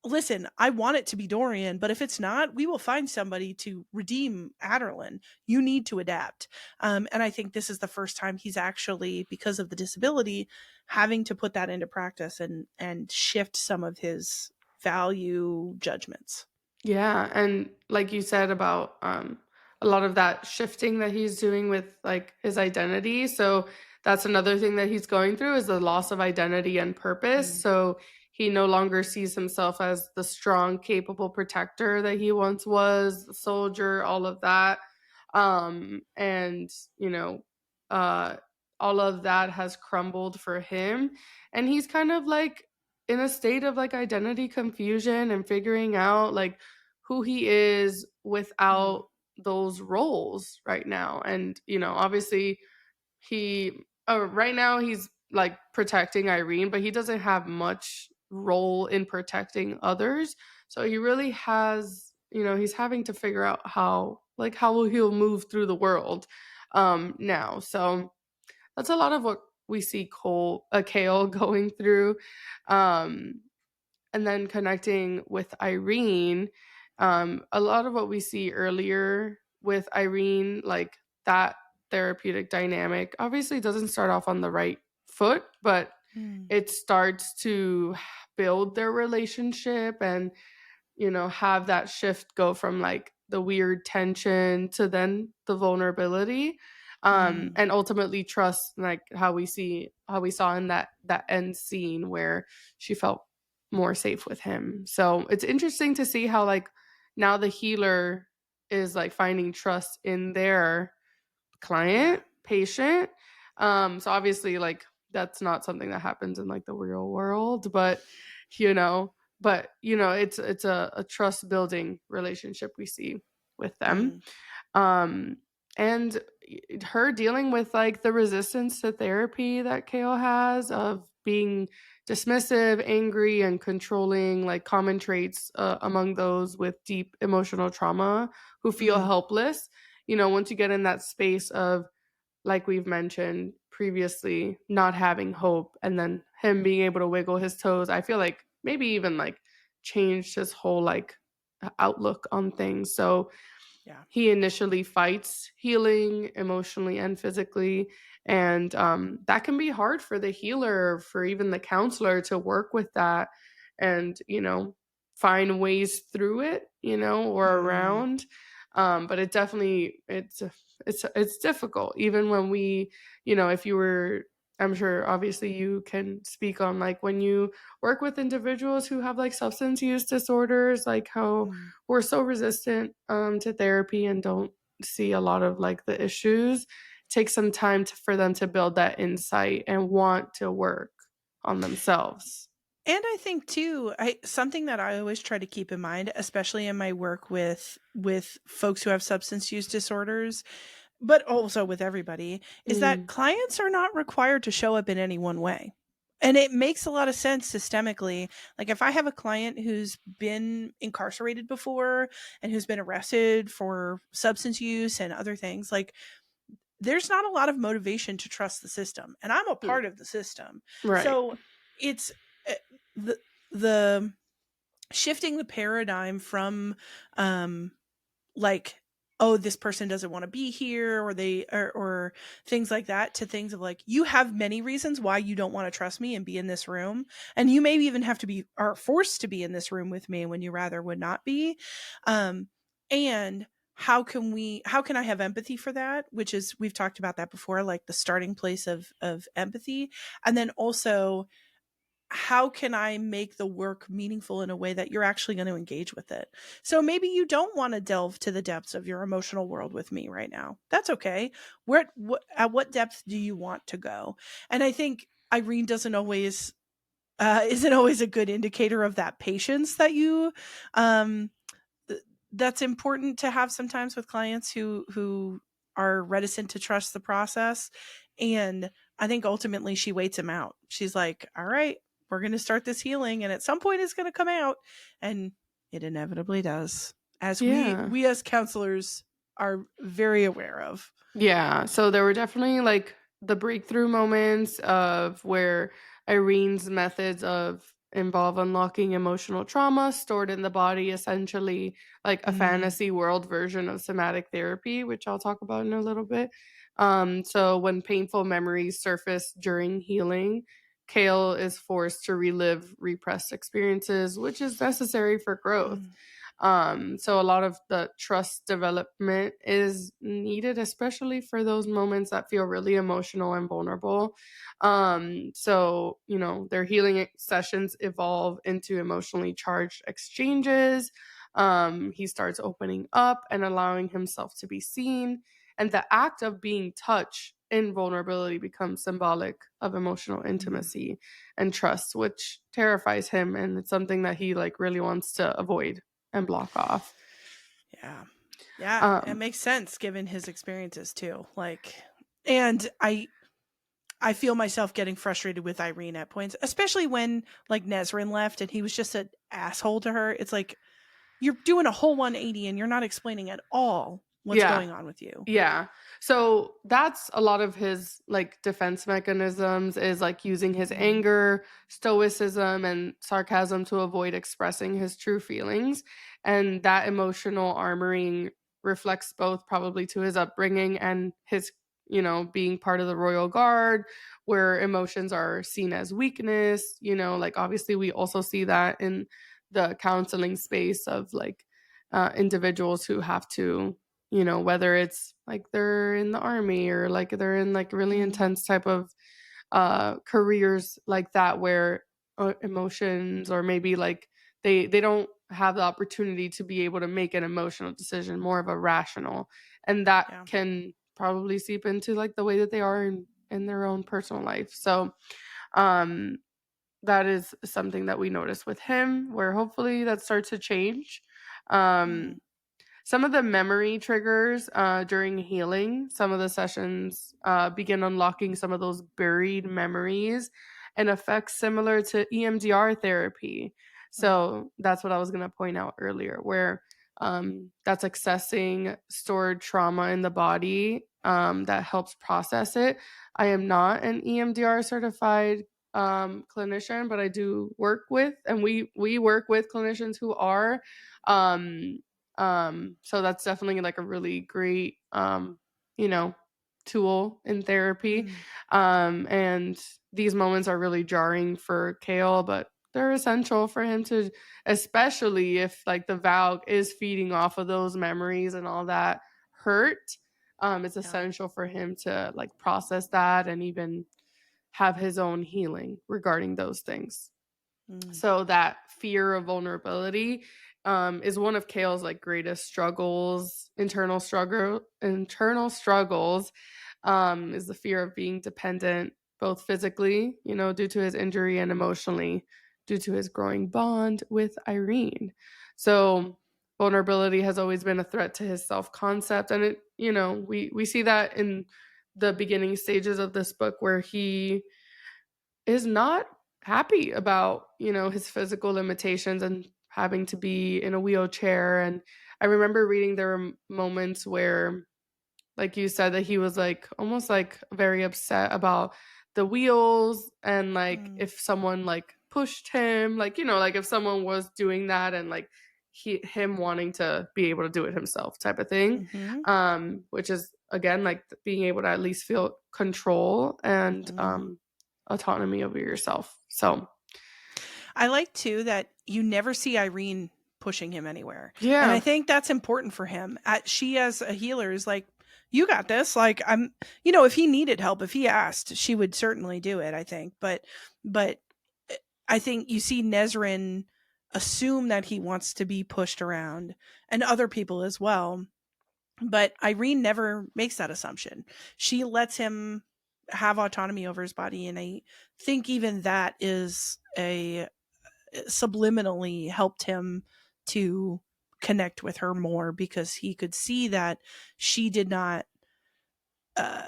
listen, I want it to be Dorian, but if it's not, we will find somebody to redeem Adderlin. You need to adapt. And I think this is the first time he's actually, because of the disability, having to put that into practice and shift some of his value judgments. Yeah, and like you said about a lot of that shifting that he's doing with like his identity. So that's another thing that he's going through is the loss of identity and purpose. Mm, So he no longer sees himself as the strong, capable protector that he once was, the soldier, all of that. And you know, uh all of that has crumbled for him. And he's kind of like in a state of like identity confusion and figuring out like who he is mm, without those roles right now. And, obviously he right now he's like protecting Irene, but he doesn't have much role in protecting others. So he really has, he's having to figure out how he'll move through the world now. So that's a lot of what we see Kale going through. Um and then connecting with Irene, a lot of what we see earlier with Irene, like that therapeutic dynamic, obviously doesn't start off on the right foot, but mm, it starts to build their relationship and have that shift go from like the weird tension to then the vulnerability, mm, and ultimately trust, like how we saw in that end scene where she felt more safe with him. So it's interesting to see how like now the healer is like finding trust in their yeah. client, patient. So obviously like that's not something that happens in like the real world, but you know, it's a trust building relationship we see with them. Mm, Um and her dealing with like the resistance to therapy that Kale has of being dismissive, angry, and controlling, like common traits among those with deep emotional trauma who feel mm, helpless. Once you get in that space of, like we've mentioned previously, not having hope and then him being able to wiggle his toes, I feel like maybe even like changed his whole like outlook on things. So yeah. he initially fights healing emotionally and physically. And that can be hard for the healer, for even the counselor to work with that and, find ways through it, or Mm. around. But it definitely, it's difficult. Even when if you were, I'm sure obviously you can speak on like when you work with individuals who have like substance use disorders, like how Mm. we're so resistant to therapy and don't see a lot of like the issues. Take some time for them to build that insight and want to work on themselves. And I think too, I something that I always try to keep in mind, especially in my work with folks who have substance use disorders, but also with everybody, is that Mm, clients are not required to show up in any one way. And it makes a lot of sense systemically. Like if I have a client who's been incarcerated before and who's been arrested for substance use and other things, like there's not a lot of motivation to trust the system. And I'm a mm, part of the system. right. So it's uh, the the shifting the paradigm from um like, oh, this person doesn't want to be here, or or things like that, to things of like, you have many reasons why you don't want to trust me and be in this room, and you maybe even have to be are forced to be in this room with me when you rather would not be. And how can I have empathy for that, which is, we've talked about that before, like the starting place of empathy. And then also, how can I make the work meaningful in a way that you're actually going to engage with it? So maybe you don't want to delve to the depths of your emotional world with me right now. That's okay. At what depth do you want to go? And I think Irene doesn't always isn't always a good indicator of that patience that you um that's important to have sometimes with clients who are reticent to trust the process. And I think ultimately she waits him out. She's like, all right, we're going to start this healing, and at some point it's going to come out. And it inevitably does, as Yeah. we as counselors are very aware of. Yeah, so there were definitely like the breakthrough moments of where Irene's methods of involve unlocking emotional trauma stored in the body, essentially like a Mm, fantasy world version of somatic therapy, which I'll talk about in a little bit. So when painful memories surface during healing, Kale is forced to relive repressed experiences, which is necessary for growth. mm, So a lot of the trust development is needed, especially for those moments that feel really emotional and vulnerable. So, their healing sessions evolve into emotionally charged exchanges. He starts opening up and allowing himself to be seen. And the act of being touched in vulnerability becomes symbolic of emotional mm. intimacy and trust, which terrifies him. And it's something that he like really wants to avoid and block off. Yeah. Yeah, it Um, makes sense given his experiences too. Like, and I feel myself getting frustrated with Irene at points, especially when like Nezrin left and he was just an asshole to her. It's like you're doing a whole 180 and you're not explaining at all what's yeah. going on with you. Yeah. So that's a lot of his like defense mechanisms is like using his Mm, anger, stoicism, and sarcasm to avoid expressing his true feelings. And that emotional armoring reflects both probably to his upbringing and his, being part of the royal guard, where emotions are seen as weakness. Like obviously we also see that in the counseling space of like individuals who have to, whether it's like they're in the army or like they're in like really mm, intense type of careers like that where emotions, or maybe like they don't have the opportunity to be able to make an emotional decision, more of a rational, and that yeah. can probably seep into like the way that they are in their own personal life. So um that is something that we notice with him, where hopefully that starts to change. Mm, um some of the memory triggers during healing, some of the sessions begin unlocking some of those buried memories and effects similar to EMDR therapy. mm, So that's what I was going to point out earlier, where that's accessing stored trauma in the body that helps process it. I am not an EMDR certified clinician, but I do work with, and we work with clinicians who are. Um, so that's definitely like a really great, you know, tool in therapy. mm. And these moments are really jarring for Kale, but they're essential for him to, especially if like the valve is feeding off of those memories and all that hurt. It's Yeah. essential for him to like process that and even have his own healing regarding those things. Mm, So that fear of vulnerability is one of Kale's like greatest struggles, internal struggles, is the fear of being dependent, both physically, due to his injury, and emotionally due to his growing bond with Irene. So vulnerability has always been a threat to his self-concept, and we see that in the beginning stages of this book, where he is not happy about, his physical limitations and having to be in a wheelchair. And I remember reading there were moments where, like you said, that he was like almost like very upset about the wheels, and like mm, if someone like pushed him, like, like if someone was doing that, and like him wanting to be able to do it himself type of thing. mhm, Which is again like being able to at least feel control and mm. autonomy over yourself. So I like too that you never see Irene pushing him anywhere. And I yeah. think that's important for him. She as a healer is like, you got this. Like if he needed help, if he asked, she would certainly do it, I think. But I think you see Nezrin assume that he wants to be pushed around and other people as well. But Irene never makes that assumption. She lets him have autonomy over his body. And I think even that is a subliminally helped him to connect with her more because he could see that she did not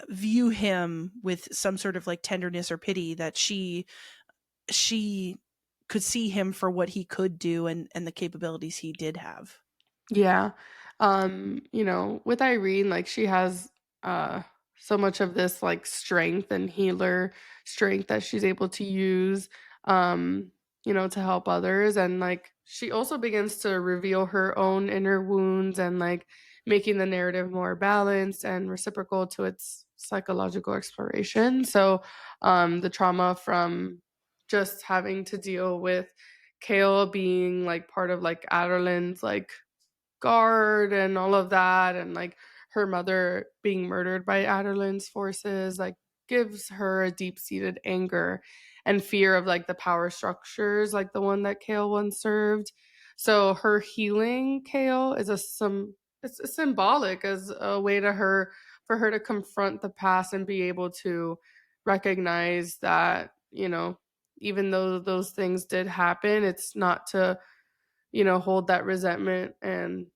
view him with some sort of like tenderness or pity, that she could see him for what he could do and the capabilities he did have. Yeah. With Irene, like she has uh so much of this like strength and healer strength that she's able to use. Um to help others. And like she also begins to reveal her own inner wounds and like making the narrative more balanced and reciprocal to its psychological exploration. So the trauma from just having to deal with Kale being like part of like Aderlin's like guard and all of that, and like her mother being murdered by Aderlin's forces, like gives her a deep-seated anger and fear of like the power structures like the one that Kale once served. So her healing Kale is it's symbolic as a way to her for her to confront the past and be able to recognize that, even though those things did happen, it's not to, hold that resentment and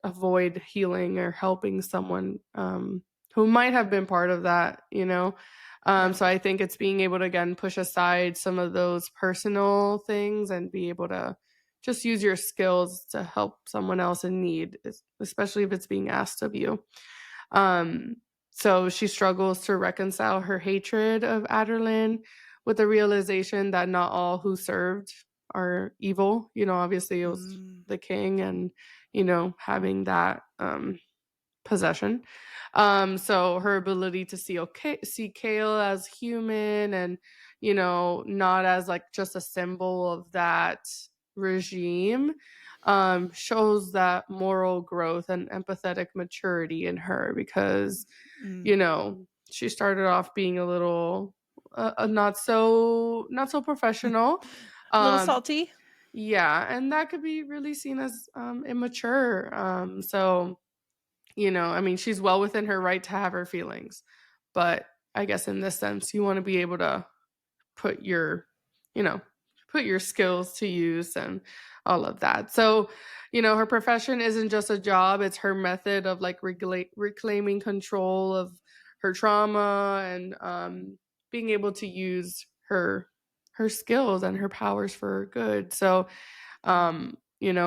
avoid healing or helping someone who might have been part of that. Yeah. So I think it's being able to again push aside some of those personal things and be able to just use your skills to help someone else in need, especially if it's being asked of you. um, so she struggles to reconcile her hatred of Aderlin with the realization that not all who served are evil. Obviously it was Mm, the king and, having that possession. So her ability to see Kale as human and, not as like just a symbol of that regime, shows that moral growth and empathetic maturity in her because, mm. she started off being a little not so professional. A little Um, salty. yeah, and that could be really seen as immature. So I mean, she's well within her right to have her feelings. But I guess in this sense, you want to be able to put your, you know, put your skills to use and all of that. So, her profession isn't just a job, it's her method of like reclaiming control of her trauma and being able to use her skills and her powers for good. So, Mm,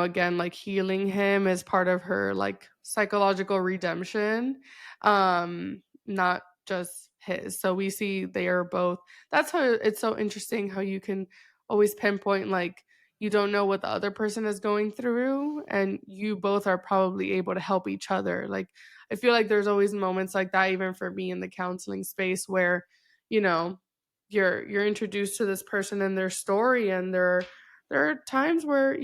again, like healing him is part of her like psychological redemption, not just his. So we see they are both. That's how it's so interesting how you can always pinpoint like you don't know what the other person is going through and you both are probably able to help each other. Like I feel like there's always moments like that even for me in the counseling space where, you know, you're introduced to this person and their story, and there are times where,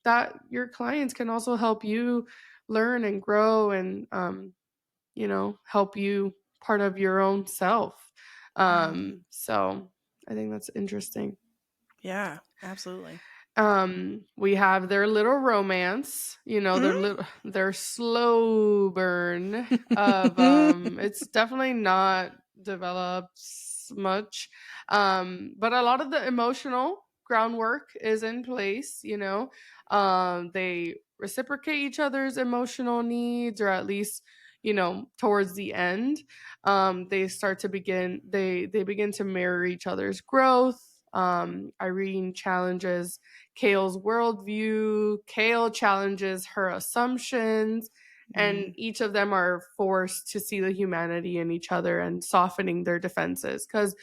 that your clients can also help you learn and grow and help you part of your own self. mm. So I think that's interesting. Yeah, absolutely. We have their little romance, their slow burn of it's definitely not developed much. But a lot of the emotional groundwork is in place. They reciprocate each other's emotional needs, or at least, towards the end. They begin to mirror each other's growth. Irene challenges Kale's worldview. Kale challenges her assumptions, and Mm, each of them are forced to see the humanity in each other and softening their defenses. Because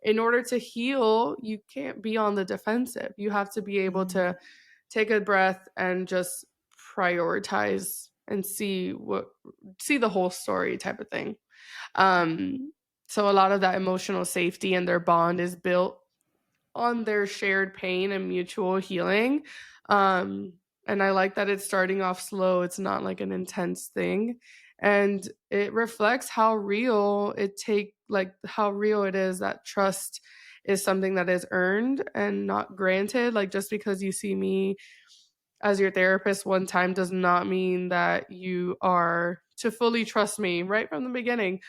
in order to heal, you can't be on the defensive. You have to be able mm, to take a breath and just prioritize and see the whole story type of thing. Um, so a lot of that emotional safety and their bond is built on their shared pain and mutual healing. Um, and I like that it's starting off slow. It's not like an intense thing. And it reflects how real it is that trust is something that is earned and not granted. Like just because you see me as your therapist one time does not mean that you are to fully trust me right from the beginning.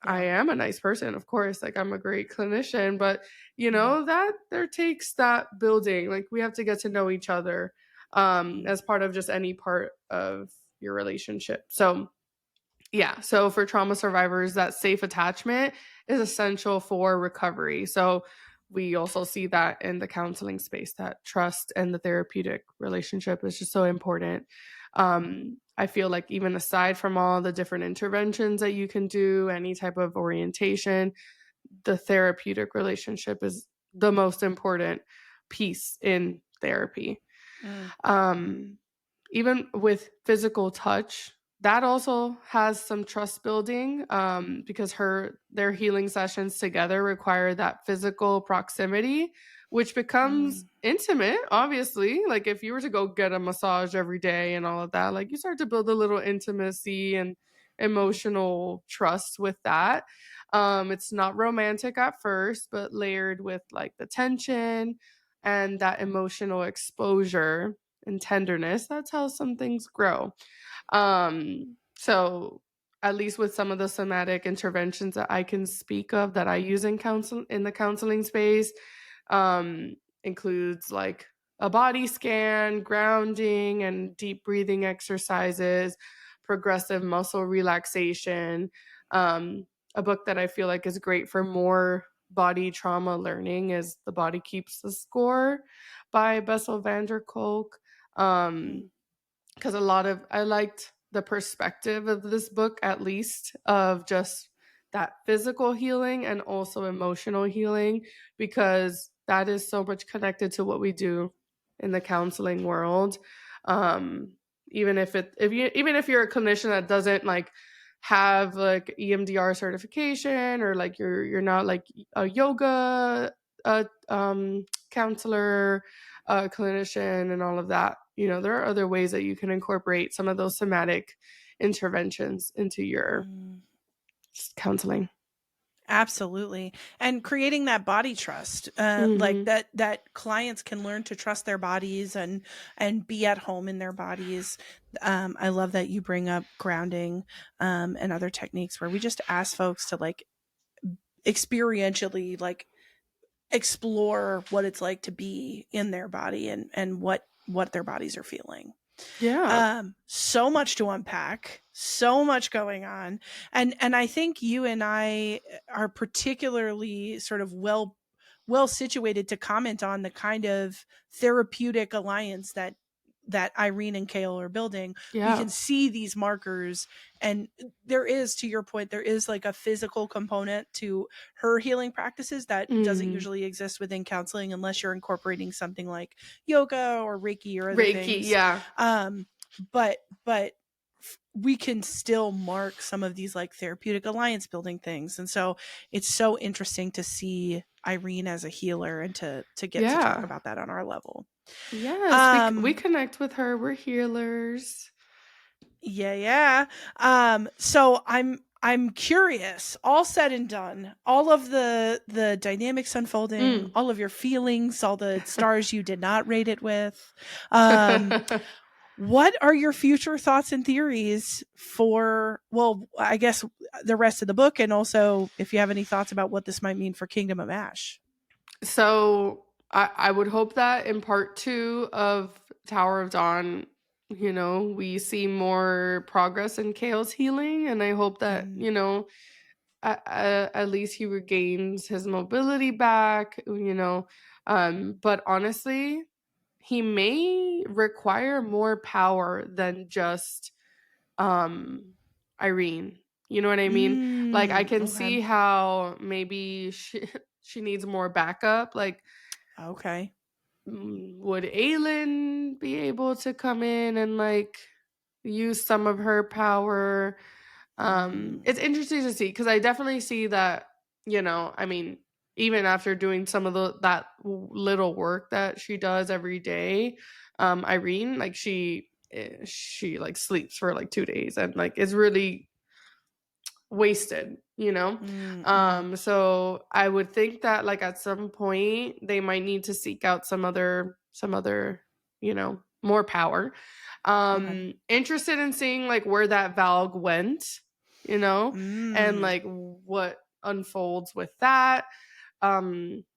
I yeah. am a nice person, of course, like I'm a great clinician, but Mhm, that there takes that building. Like we have to get to know each other mm, as part of just any part of your relationship. So yeah, so for trauma survivors, that safe attachment is essential for recovery. So we also see that in the counseling space, that trust and the therapeutic relationship is just so important. I feel like even aside from all the different interventions that you can do, any type of orientation, the therapeutic relationship is the most important peace in therapy. Mm. Um, Even with physical touch, that also has some trust building, because their healing sessions together require that physical proximity, which becomes Mm. intimate, obviously. Like if you were to go get a massage every day and all of that, like you start to build a little intimacy and emotional trust with that. It's not romantic at first, but layered with like the tension and that emotional exposure and tenderness, that's how some things grow. So at least with some of the somatic interventions that I can speak of that I use in the counseling space, um, includes like a body scan, grounding, and deep breathing exercises, progressive muscle relaxation. Um, a book that I feel like is great for more body trauma learning is The Body Keeps the Score by Bessel van der Kolk. Mm. Because I liked the perspective of this book, at least of just that physical healing and also emotional healing, because that is so much connected to what we do in the counseling world. um even if you're a clinician that doesn't like have like EMDR certification, or like you're not like a yoga counselor, clinician, and all of that. There are other ways that you can incorporate some of those somatic interventions into your Mm. counseling. Absolutely. And creating that body trust, like Hmm. that clients can learn to trust their bodies and be at home in their bodies. I love that you bring up grounding, and other techniques where we just ask folks to like experientially like explore what it's like to be in their body and what their bodies are feeling. Yeah. So much to unpack, so much going on. And I think you and I are particularly sort of well situated to comment on the kind of therapeutic alliance that Irene and Kale are building. We Yeah. can see these markers, and there is, to your point, there is like a physical component to her healing practices that doesn't Mm. usually exist within counseling unless you're incorporating something like yoga or Reiki or other Reiki. things. Yeah. But we can still mark some of these like therapeutic alliance building things, and so it's so interesting to see Irene as a healer and to get to talk Yeah. about that on our level. Yes. We um connect with her. We're healers. yeah. So I'm curious, all said and done, all of the dynamics unfolding, Mm. all of your feelings, all the stars you did not rate it with. um What are your future thoughts and theories for, well, I guess the rest of the book, and also if you have any thoughts about what this might mean for Kingdom of Ash? So I would hope that in part two of Tower of Dawn, we see more progress in Kale's healing. And I hope that, Mm. at least he regains his mobility back. But honestly, he may require more power than just um Irene. You know what I mean? Like I can Okay. see how maybe she needs more backup. Like, Okay. would Aelin be able to come in and like use some of her power? Mm. It's interesting to see because I definitely see that, I mean, even after doing some of that little work that she does every day, Irene, like she like sleeps for like 2 days and like is really wasted. Mm. So I would think that like at some point they might need to seek out some other more power. Okay. Interested in seeing like where that Valg went, you know and Mm. like what unfolds with that.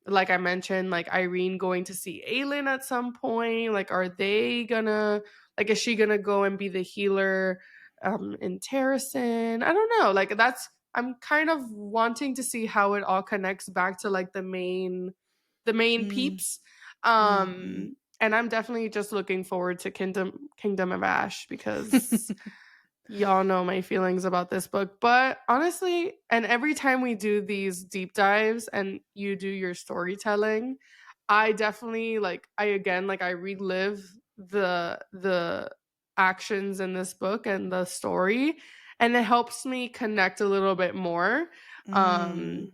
Like I mentioned, like Irene going to see Aelin at some point. Like, are they gonna like is she gonna go and be the healer in Terrasen? I don't know. Like I'm kind of wanting to see how it all connects back to like the main Mm. peeps. Mm. And I'm definitely just looking forward to Kingdom of Ash because y'all know my feelings about this book. But honestly, and every time we do these deep dives and you do your storytelling, I definitely like I relive the actions in this book and the story, and it helps me connect a little bit more. Mm. Um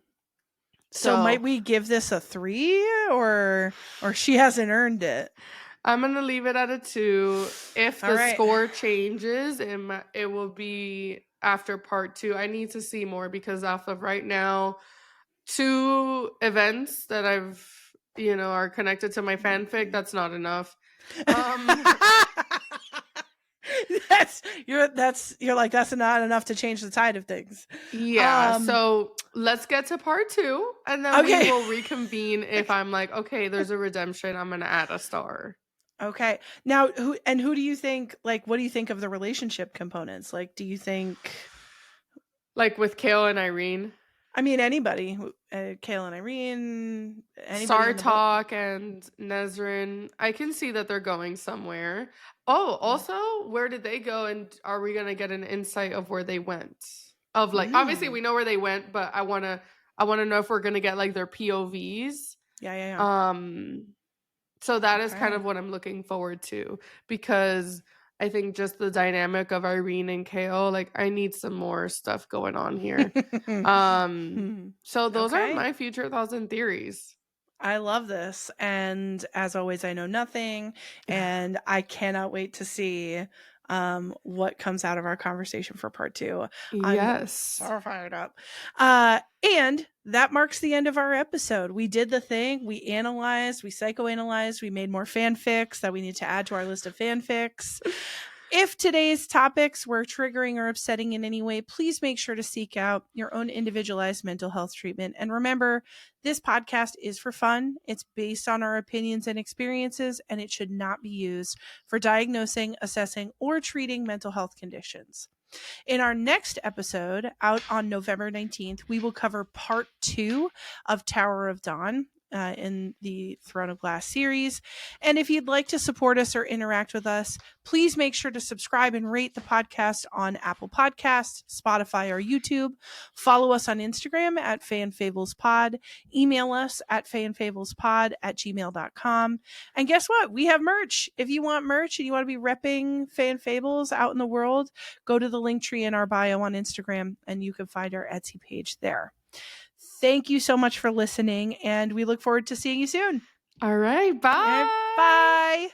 So might so we give this a 3, or she hasn't earned it? I'm gonna leave it at a 2. If All the right. score changes, it will be after part 2. I need to see more because off of right now, 2 events that are connected to my fanfic, that's not enough. Um, you're like, that's not enough to change the tide of things. yeah, so let's get to part 2, and then we Okay. will reconvene if I'm like, "Okay, there's a redemption, I'm gonna add a star." Okay. Now, who do you think, like, what do you think of the relationship components? Like, do you think, Like with Kale and Irene. I mean, anybody, Kale and Irene, anybody in the book? Sartok and Nezrin, I can see that they're going somewhere. Oh, also, where did they go, and are we gonna get an insight of where they went? Of like, obviously Mm. we know where they went, but I wanna know if we're gonna get like their POVs. Yeah, yeah, yeah. So that is kind Okay. of what I'm looking forward to, because I think just the dynamic of Irene and Kale, like I need some more stuff going on here. So those are Okay. my future thoughts and theories. I love this. And as always, I know nothing. And I cannot wait to see what comes out of our conversation for part 2. I'm Yes. so fired up. And that marks the end of our episode. We did the thing. We analyzed, we psychoanalyzed, we made more fanfics that we need to add to our list of fanfics. If today's topics were triggering or upsetting in any way, please make sure to seek out your own individualized mental health treatment. And remember, this podcast is for fun. It's based on our opinions and experiences, and it should not be used for diagnosing, assessing, or treating mental health conditions. In our next episode, out on November 19th, we will cover part 2 of Tower of Dawn. In the Throne of Glass series. And if you'd like to support us or interact with us, please make sure to subscribe and rate the podcast on Apple Podcasts, Spotify, or YouTube. Follow us on Instagram at fanfablespod. Email us at fanfablespod@gmail.com. And guess what? We have merch. If you want merch and you want to be repping Fan Fables out in the world, go to the link tree in our bio on Instagram and you can find our Etsy page there. Thank you so much for listening, and we look forward to seeing you soon. All right. All right, Bye. bye.